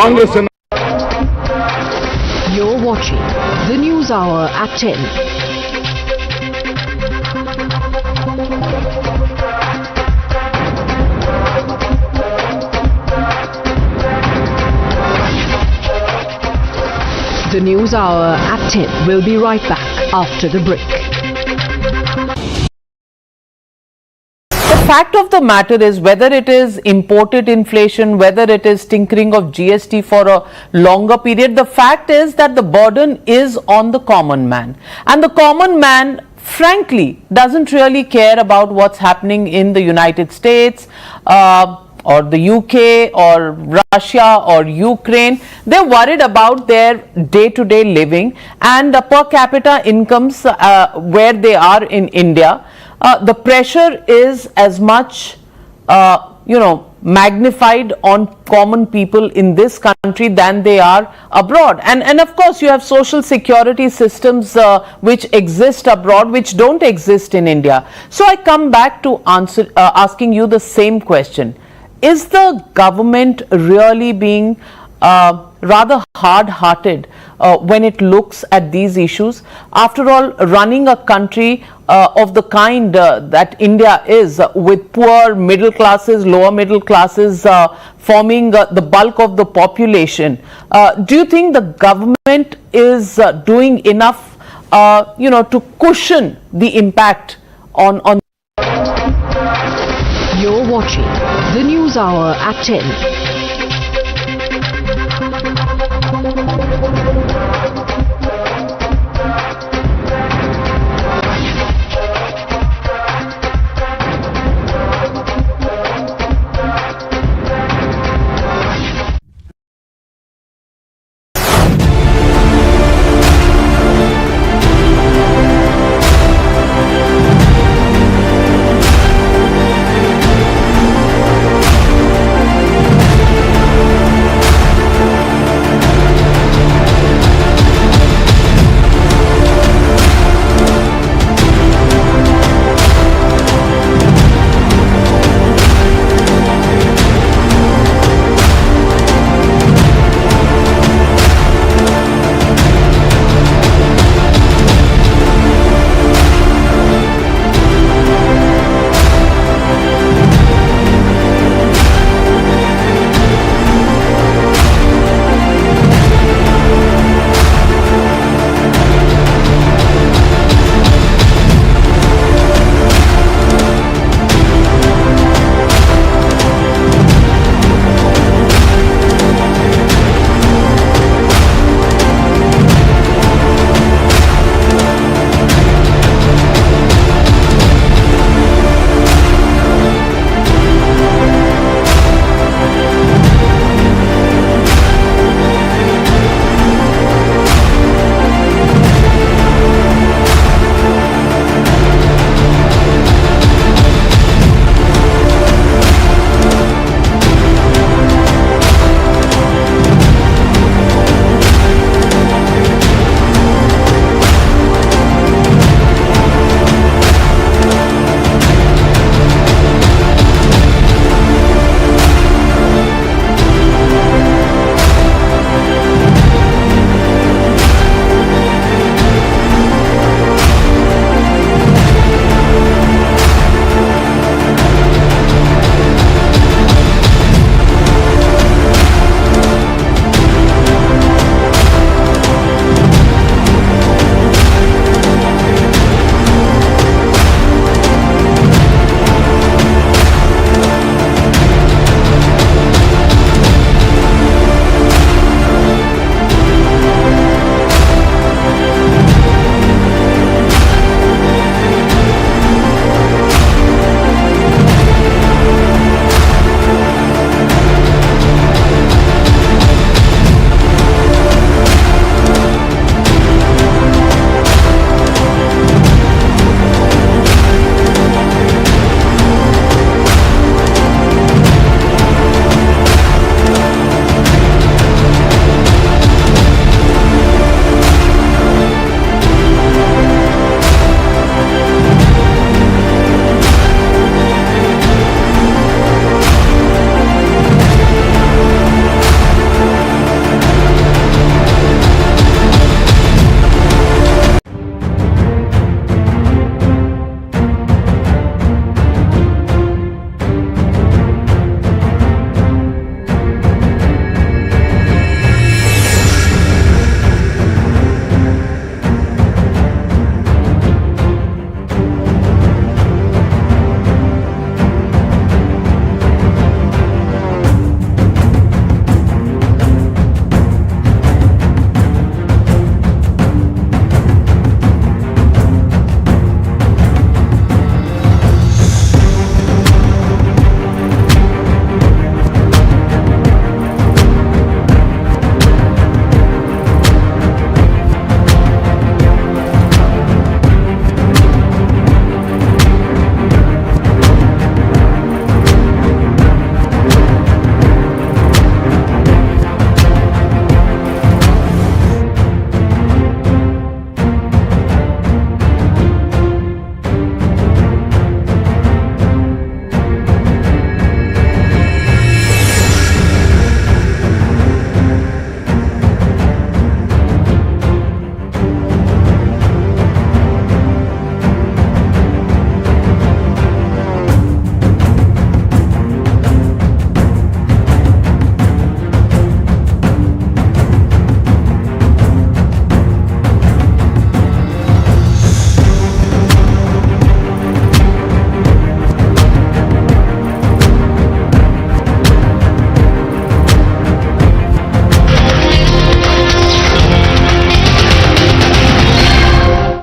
S8: Congress and
S21: You're watching the News Hour at 10. The News Hour at 10 will be right back after the break.
S13: The fact of the matter is, whether it is imported inflation, whether it is tinkering of GST for a longer period, the fact is that the burden is on the common man. And the common man, frankly, doesn't really care about what's happening in the United States, or the UK or Russia or Ukraine. They're worried about their day-to-day living and the per capita incomes where they are in India. The pressure is as much magnified on common people in this country than they are abroad. And of course, you have social security systems which exist abroad, which don't exist in India. So I come back to asking you the same question. Is the government really being rather hard-hearted when it looks at these issues? After all, running a country of the kind that India is, with poor middle classes, lower middle classes forming the bulk of the population, do you think the government is doing enough to cushion the impact on
S21: You're watching the News Hour at 10.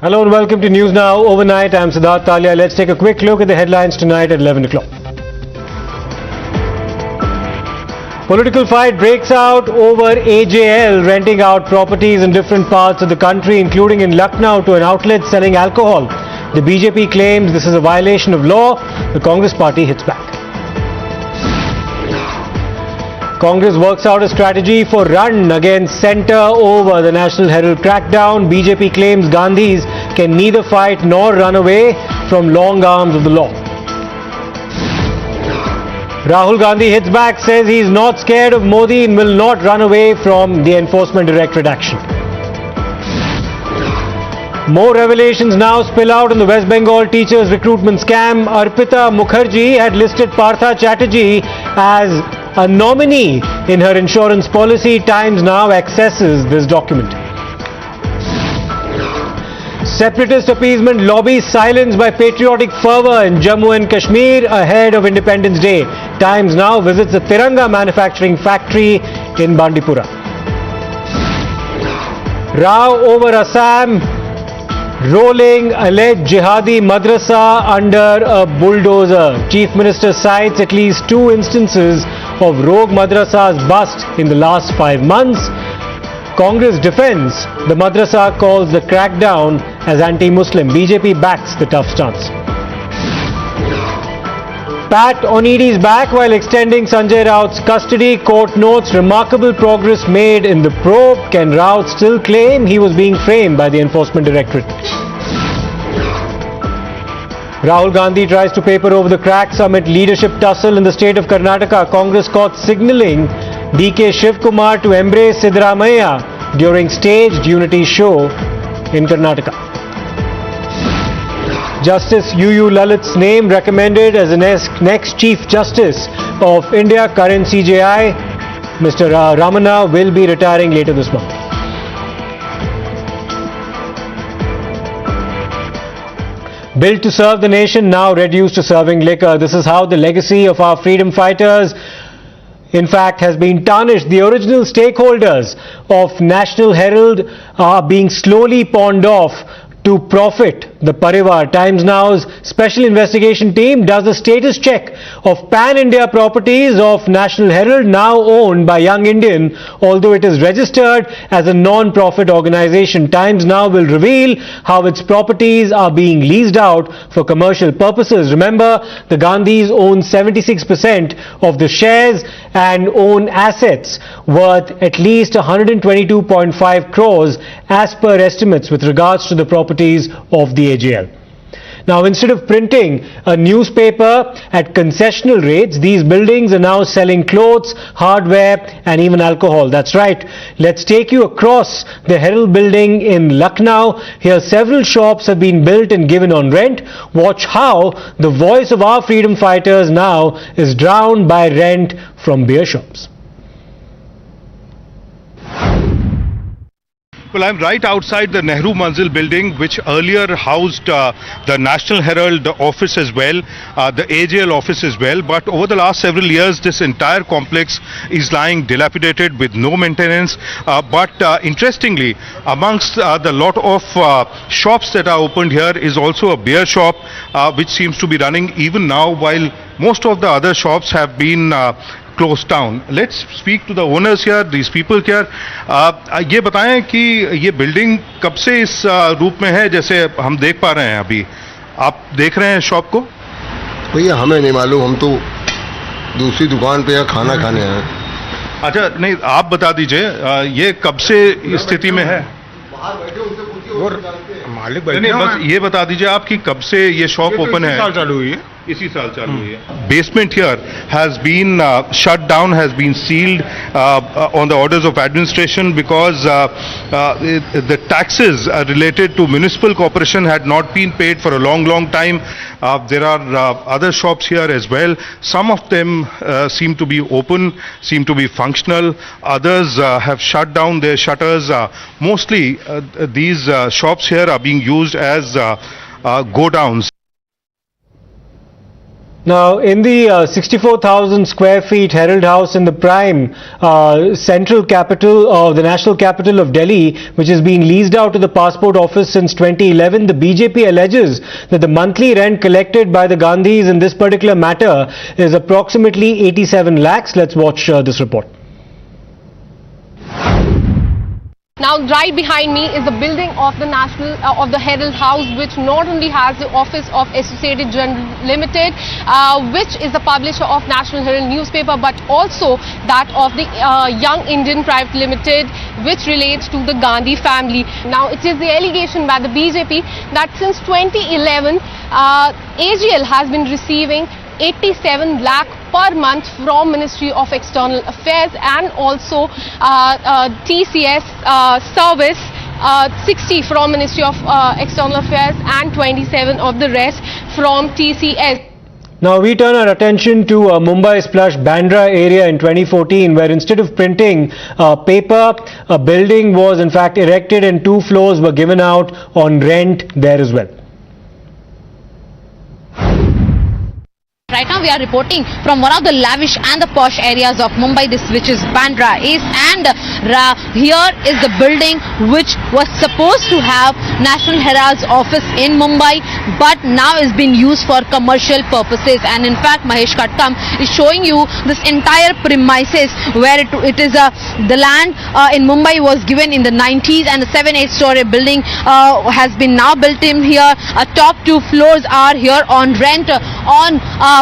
S5: Hello and welcome to News Now Overnight. I'm Siddharth Talia. Let's take a quick look at the headlines tonight at 11 o'clock. Political fight breaks out over AJL renting out properties in different parts of the country, including in Lucknow, to an outlet selling alcohol. The BJP claims this is a violation of law. The Congress party hits back. Congress works out a strategy for run against centre over the National Herald crackdown. BJP claims Gandhis can neither fight nor run away from long arms of the law. Rahul Gandhi hits back, says he is not scared of Modi and will not run away from the Enforcement Directorate action. More revelations now spill out on the West Bengal teachers recruitment scam. Arpita Mukherjee had listed Partha Chatterjee as a nominee in her insurance policy. Times now accesses this document. Separatist appeasement lobby silenced by patriotic fervour in Jammu and Kashmir ahead of Independence Day. Times now visits the Tiranga manufacturing factory in Bandipora. Row over Assam, rolling alleged jihadi madrasa under a bulldozer. Chief Minister cites at least 2 instances of rogue madrasas bust in the last 5 months. Congress defends the madrasa, calls the crackdown as anti-Muslim. BJP backs the tough stance. Pat on ED's back while extending Sanjay Raut's custody. Court notes remarkable progress made in the probe. Can Raut still claim he was being framed by the Enforcement Directorate? Rahul Gandhi tries to paper over the cracks amid leadership tussle in the state of Karnataka. Congress caught signalling DK Shivkumar to embrace Siddaramaiah during staged unity show in Karnataka. Justice UU Lalit's name recommended as the next Chief Justice of India, current CJI. Mr. Ramana will be retiring later this month. Built to serve the nation, now reduced to serving liquor. This is how the legacy of our freedom fighters, in fact, has been tarnished. The original stakeholders of National Herald are being slowly pawned off to profit the Parivar. Times Now's special investigation team does a status check of pan-India properties of National Herald, now owned by Young Indian, although it is registered as a non-profit organization. Times Now will reveal how its properties are being leased out for commercial purposes. Remember, the Gandhis own 76% of the shares and own assets worth at least 122.5 crores as per estimates with regards to the properties of the AJL. Now, instead of printing a newspaper at concessional rates, these buildings are now selling clothes, hardware and even alcohol. That's right. Let's take you across the Herald building in Lucknow. Here several shops have been built and given on rent. Watch how the voice of our freedom fighters now is drowned by rent from beer shops.
S22: Well, I'm right outside the Nehru Manzil building, which earlier housed the National Herald office as well, the AJL office as well. But over the last several years, this entire complex is lying dilapidated with no maintenance. But interestingly, amongst the lot of shops that are opened here is also a beer shop, which seems to be running even now, while most of the other shops have been closed down. Let's speak to the owners here, these people here. ये बताएं कि ये building कब से इस रूप में है जैसे हम देख पा रहे हैं अभी? आप देख रहे हैं शॉप को?
S23: भैया हमें नहीं मालूम, हम तो दूसरी दुकान पे खाना खाने आए।
S22: अच्छा, नहीं आप बता दीजिए ये कब से स्थिति में है?
S24: मालिक
S22: नहीं, बस ये बता दीजिए आप कि कब से ये शॉप ओपन है?
S24: साल चालू हुई है।
S22: इसी साल चालू हुई है। Basement here has been shut down, has been sealed on the orders of administration because the taxes related to municipal corporation had not been paid for a long time. There are other shops here as well. Some of them seem to be open, seem to be functional. Others have shut down their shutters. Mostly these shops here are being used as go-downs.
S5: Now, in the 64,000 square feet Herald House in the prime central capital of the national capital of Delhi, which is being leased out to the passport office since 2011, the BJP alleges that the monthly rent collected by the Gandhis in this particular matter is approximately 87 lakhs. Let's watch this report.
S1: Now, right behind me is the building of the Herald House, which not only has the office of Associated Journal Limited, which is the publisher of National Herald newspaper, but also that of the Young Indian Private Limited, which relates to the Gandhi family. Now, it is the allegation by the BJP that since 2011, AGL has been receiving 87 lakh per month from Ministry of External Affairs and also TCS service, 60 from Ministry of External Affairs and 27 of the rest from TCS.
S5: Now we turn our attention to Mumbai's plush Bandra area in 2014, where instead of printing paper, a building was in fact erected and 2 floors were given out on rent there as well.
S4: Right now we are reporting from one of the lavish and the posh areas of Mumbai, which is Bandra East, and here is the building which was supposed to have National Herald's office in Mumbai, but now is being used for commercial purposes. And in fact, Mahesh Katkam is showing you this entire premises where it is the land in Mumbai was given in the 90s, and the 7-8 story building has been now built in here. Top 2 floors are here on rent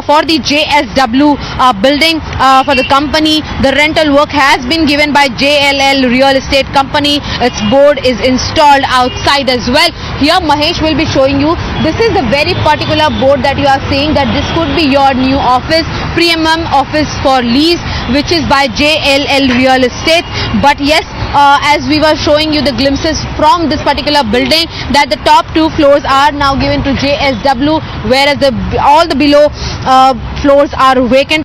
S4: for the JSW building for the company. The rental work has been given by JLL Real Estate Company. Its board is installed outside as well. Here Mahesh will be showing you, this is the very particular board that you are seeing, that this could be your new office, premium office for lease, which is by JLL Real Estate. But yes, as we were showing you the glimpses from this particular building, that the top 2 floors are now given to JSW, whereas all the below floors are vacant.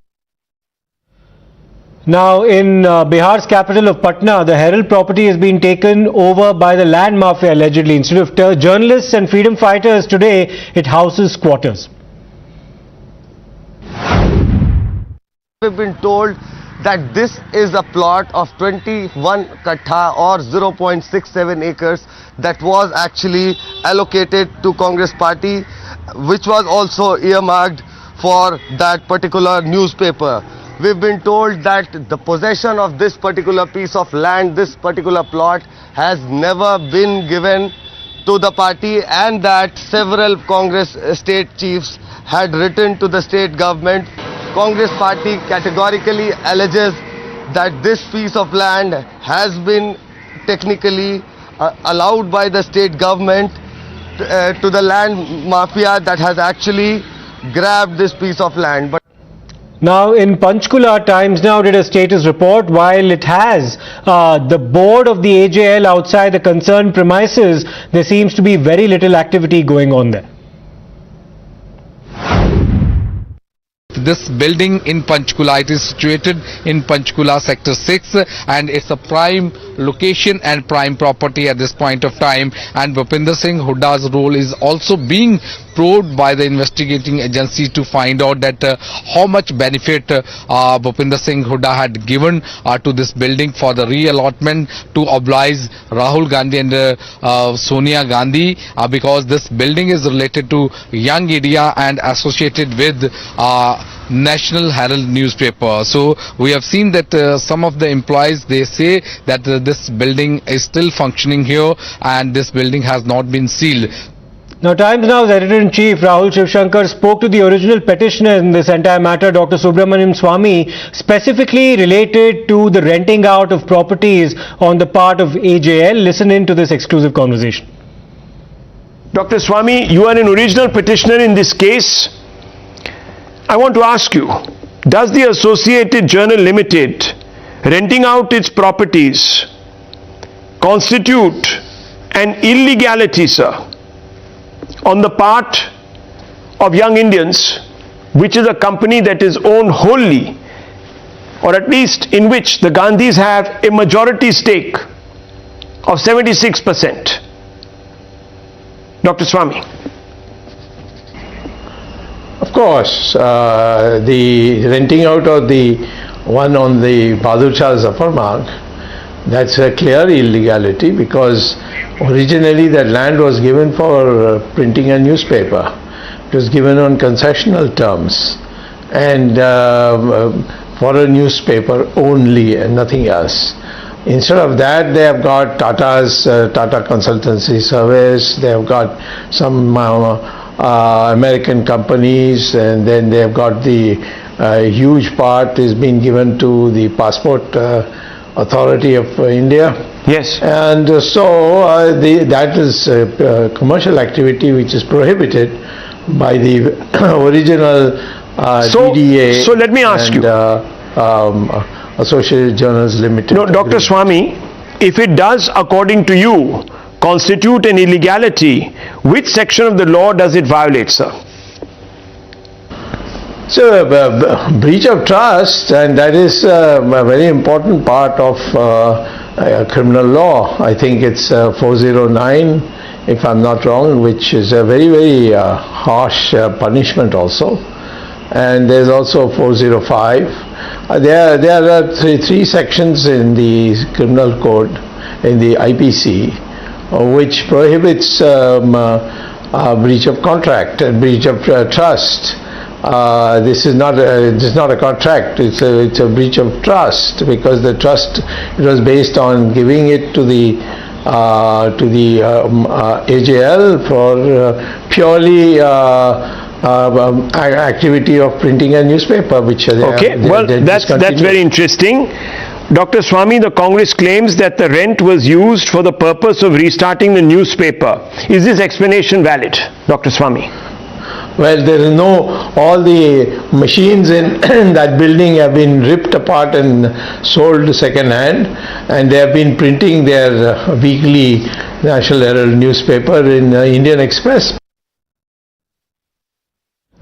S5: Now in Bihar's capital of Patna, the Herald property has been taken over by the land mafia allegedly. Instead of journalists and freedom fighters, today it houses squatters.
S23: We've been told that this is a plot of 21 kattha or 0.67 acres that was actually allocated to Congress party, which was also earmarked for that particular newspaper. We've been told that the possession of this particular piece of land, this particular plot, has never been given to the party, and that several Congress state chiefs had written to the state government. Congress party categorically alleges that this piece of land has been technically allowed by the state government to the land mafia that has actually grabbed this piece of land. But
S5: now in Panchkula, Times Now did a status report. While it has the board of the AJL outside the concerned premises, there seems to be very little activity going on there.
S10: This building in Panchkula, it is situated in Panchkula sector 6, and it's a prime location and prime property at this point of time, and Bhupinder Singh Hooda's role is also being probed by the investigating agency to find out that how much benefit Bhupinder Singh Hooda had given to this building for the reallotment to oblige Rahul Gandhi and Sonia Gandhi, because this building is related to Young India and associated with National Herald newspaper. So we have seen that some of the employees, they say that this building is still functioning here and this building has not been sealed.
S5: Now Times Now's editor-in-chief Rahul Shivshankar spoke to the original petitioner in this entire matter, Dr. Subramaniam Swamy, specifically related to the renting out of properties on the part of AJL. Listen in to this exclusive conversation.
S24: Dr. Swamy, you are an original petitioner in this case. I want to ask you, does the Associated Journal Limited renting out its properties constitute an illegality, sir, on the part of Young Indians, which is a company that is owned wholly, or at least in which the Gandhis have a majority stake of 76%? Dr. Swamy.
S2: Of course, the renting out of the one on the Bahadur Shah Zafar Marg, that's a clear illegality, because originally that land was given for printing a newspaper. It was given on concessional terms and for a newspaper only and nothing else. Instead of that, they have got Tata's Tata Consultancy Service, they have got some American companies, and then they have got the huge part is being given to the Passport Authority of India.
S24: Yes.
S2: And so that is commercial activity which is prohibited by the original DDA.
S24: So let me ask you.
S2: Associated Journals Limited.
S24: No, Dr. Swami, if it does, according to you, constitute an illegality, which section of the law does it violate, sir?
S2: So, breach of trust, and that is a very important part of criminal law. I think it's 409, if I'm not wrong, which is a very, very harsh punishment also. And there's also 405. There are three sections in the criminal code, in the IPC, which prohibits breach of contract and breach of trust. This is not a contract. It's a breach of trust, because the trust, it was based on giving it to the AJL for purely activity of printing a newspaper, which
S24: that's very interesting. Dr. Swami, the Congress claims that the rent was used for the purpose of restarting the newspaper. Is this explanation valid, Dr. Swami?
S2: Well, there is all the machines in that building have been ripped apart and sold second hand, and they have been printing their weekly National Herald newspaper in Indian Express.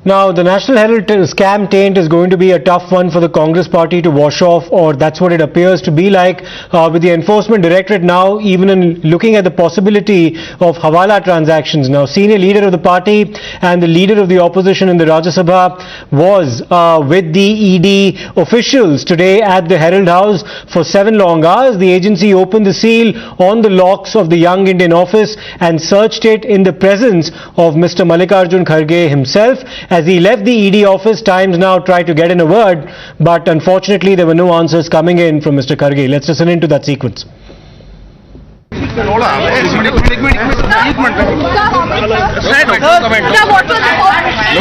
S5: Now, the National Herald scam taint is going to be a tough one for the Congress party to wash off, or that's what it appears to be like, with the Enforcement Directorate now even in looking at the possibility of Hawala transactions. Now, senior leader of the party and the leader of the opposition in the Rajya Sabha was with the ED officials today at the Herald House for 7 long hours. The agency opened the seal on the locks of the Young Indian office and searched it in the presence of Mr. Mallikarjun Kharge himself. As he left the ED office, Times now tried to get in a word, but unfortunately there were no answers coming in from Mr. Kharge. Let's listen into that sequence.
S8: No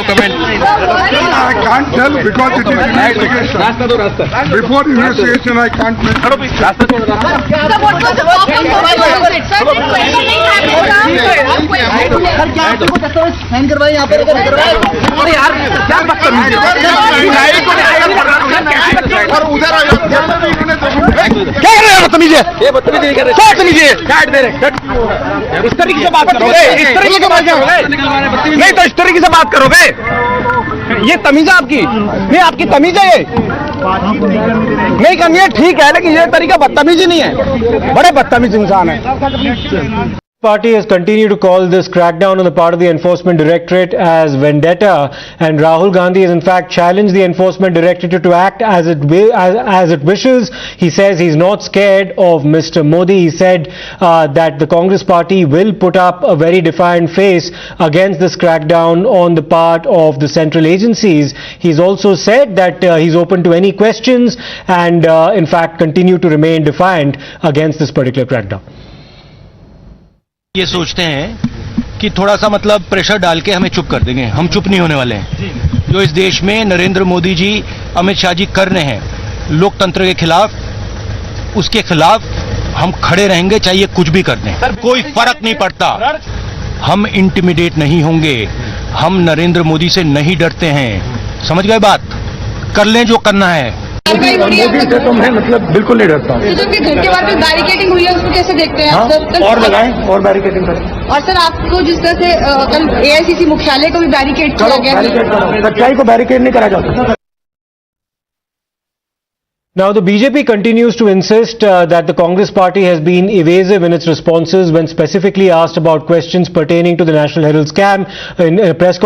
S8: comment. I can't tell because it is investigation. Before investigation, I can't make.
S24: इस तरीके से बात करोगे? इस तरीके से बात करोगे? नहीं तो इस तरीके से बात करोगे? ये तमीज है आपकी? नहीं, आपकी तमीज है ये? नहीं करनी है, ठीक है, लेकिन ये तरीका बदतमीजी नहीं है, बड़े बदतमीज इंसान है।
S5: Party has continued to call this crackdown on the part of the Enforcement Directorate as vendetta, and Rahul Gandhi has in fact challenged the Enforcement Directorate to act as it wishes. He says he's not scared of Mr. Modi. He said that the Congress Party will put up a very defiant face against this crackdown on the part of the central agencies. He's also said that he's open to any questions and in fact continue to remain defiant against this particular crackdown.
S9: ये सोचते हैं कि थोड़ा सा मतलब pressure डाल के हमें चुप कर देंगे, हम चुप नहीं होने वाले हैं। जो इस देश में नरेंद्र मोदी जी, अमित शाह जी कर रहे हैं लोकतंत्र के खिलाफ, उसके खिलाफ हम खड़े रहेंगे, चाहिए कुछ भी कर दें, कोई फर्क नहीं पड़ता। हम इंटिमिडेट नहीं होंगे, हम नरेंद्र मोदी से नहीं डरते हैं। समझ गए बात? कर लें जो करना है।
S8: मोदी से तो मैं मतलब बिल्कुल नहीं डरता हूँ।
S11: तो जो कि घर के बाहर पे बैरिकेडिंग हुई है उसको कैसे देखते हैं आप सर?
S8: और लगाएं और बैरिकेडिंग करें।
S11: और सर आपको जिस तरह से कल AICC मुख्यालय को भी बैरिकेड किया गया है,
S8: सच्चाई को बैरिकेड नहीं करा जाता।
S5: Now, the BJP continues to insist that the Congress party has been evasive in its responses when specifically asked about questions pertaining to the National Herald scam in a press conference.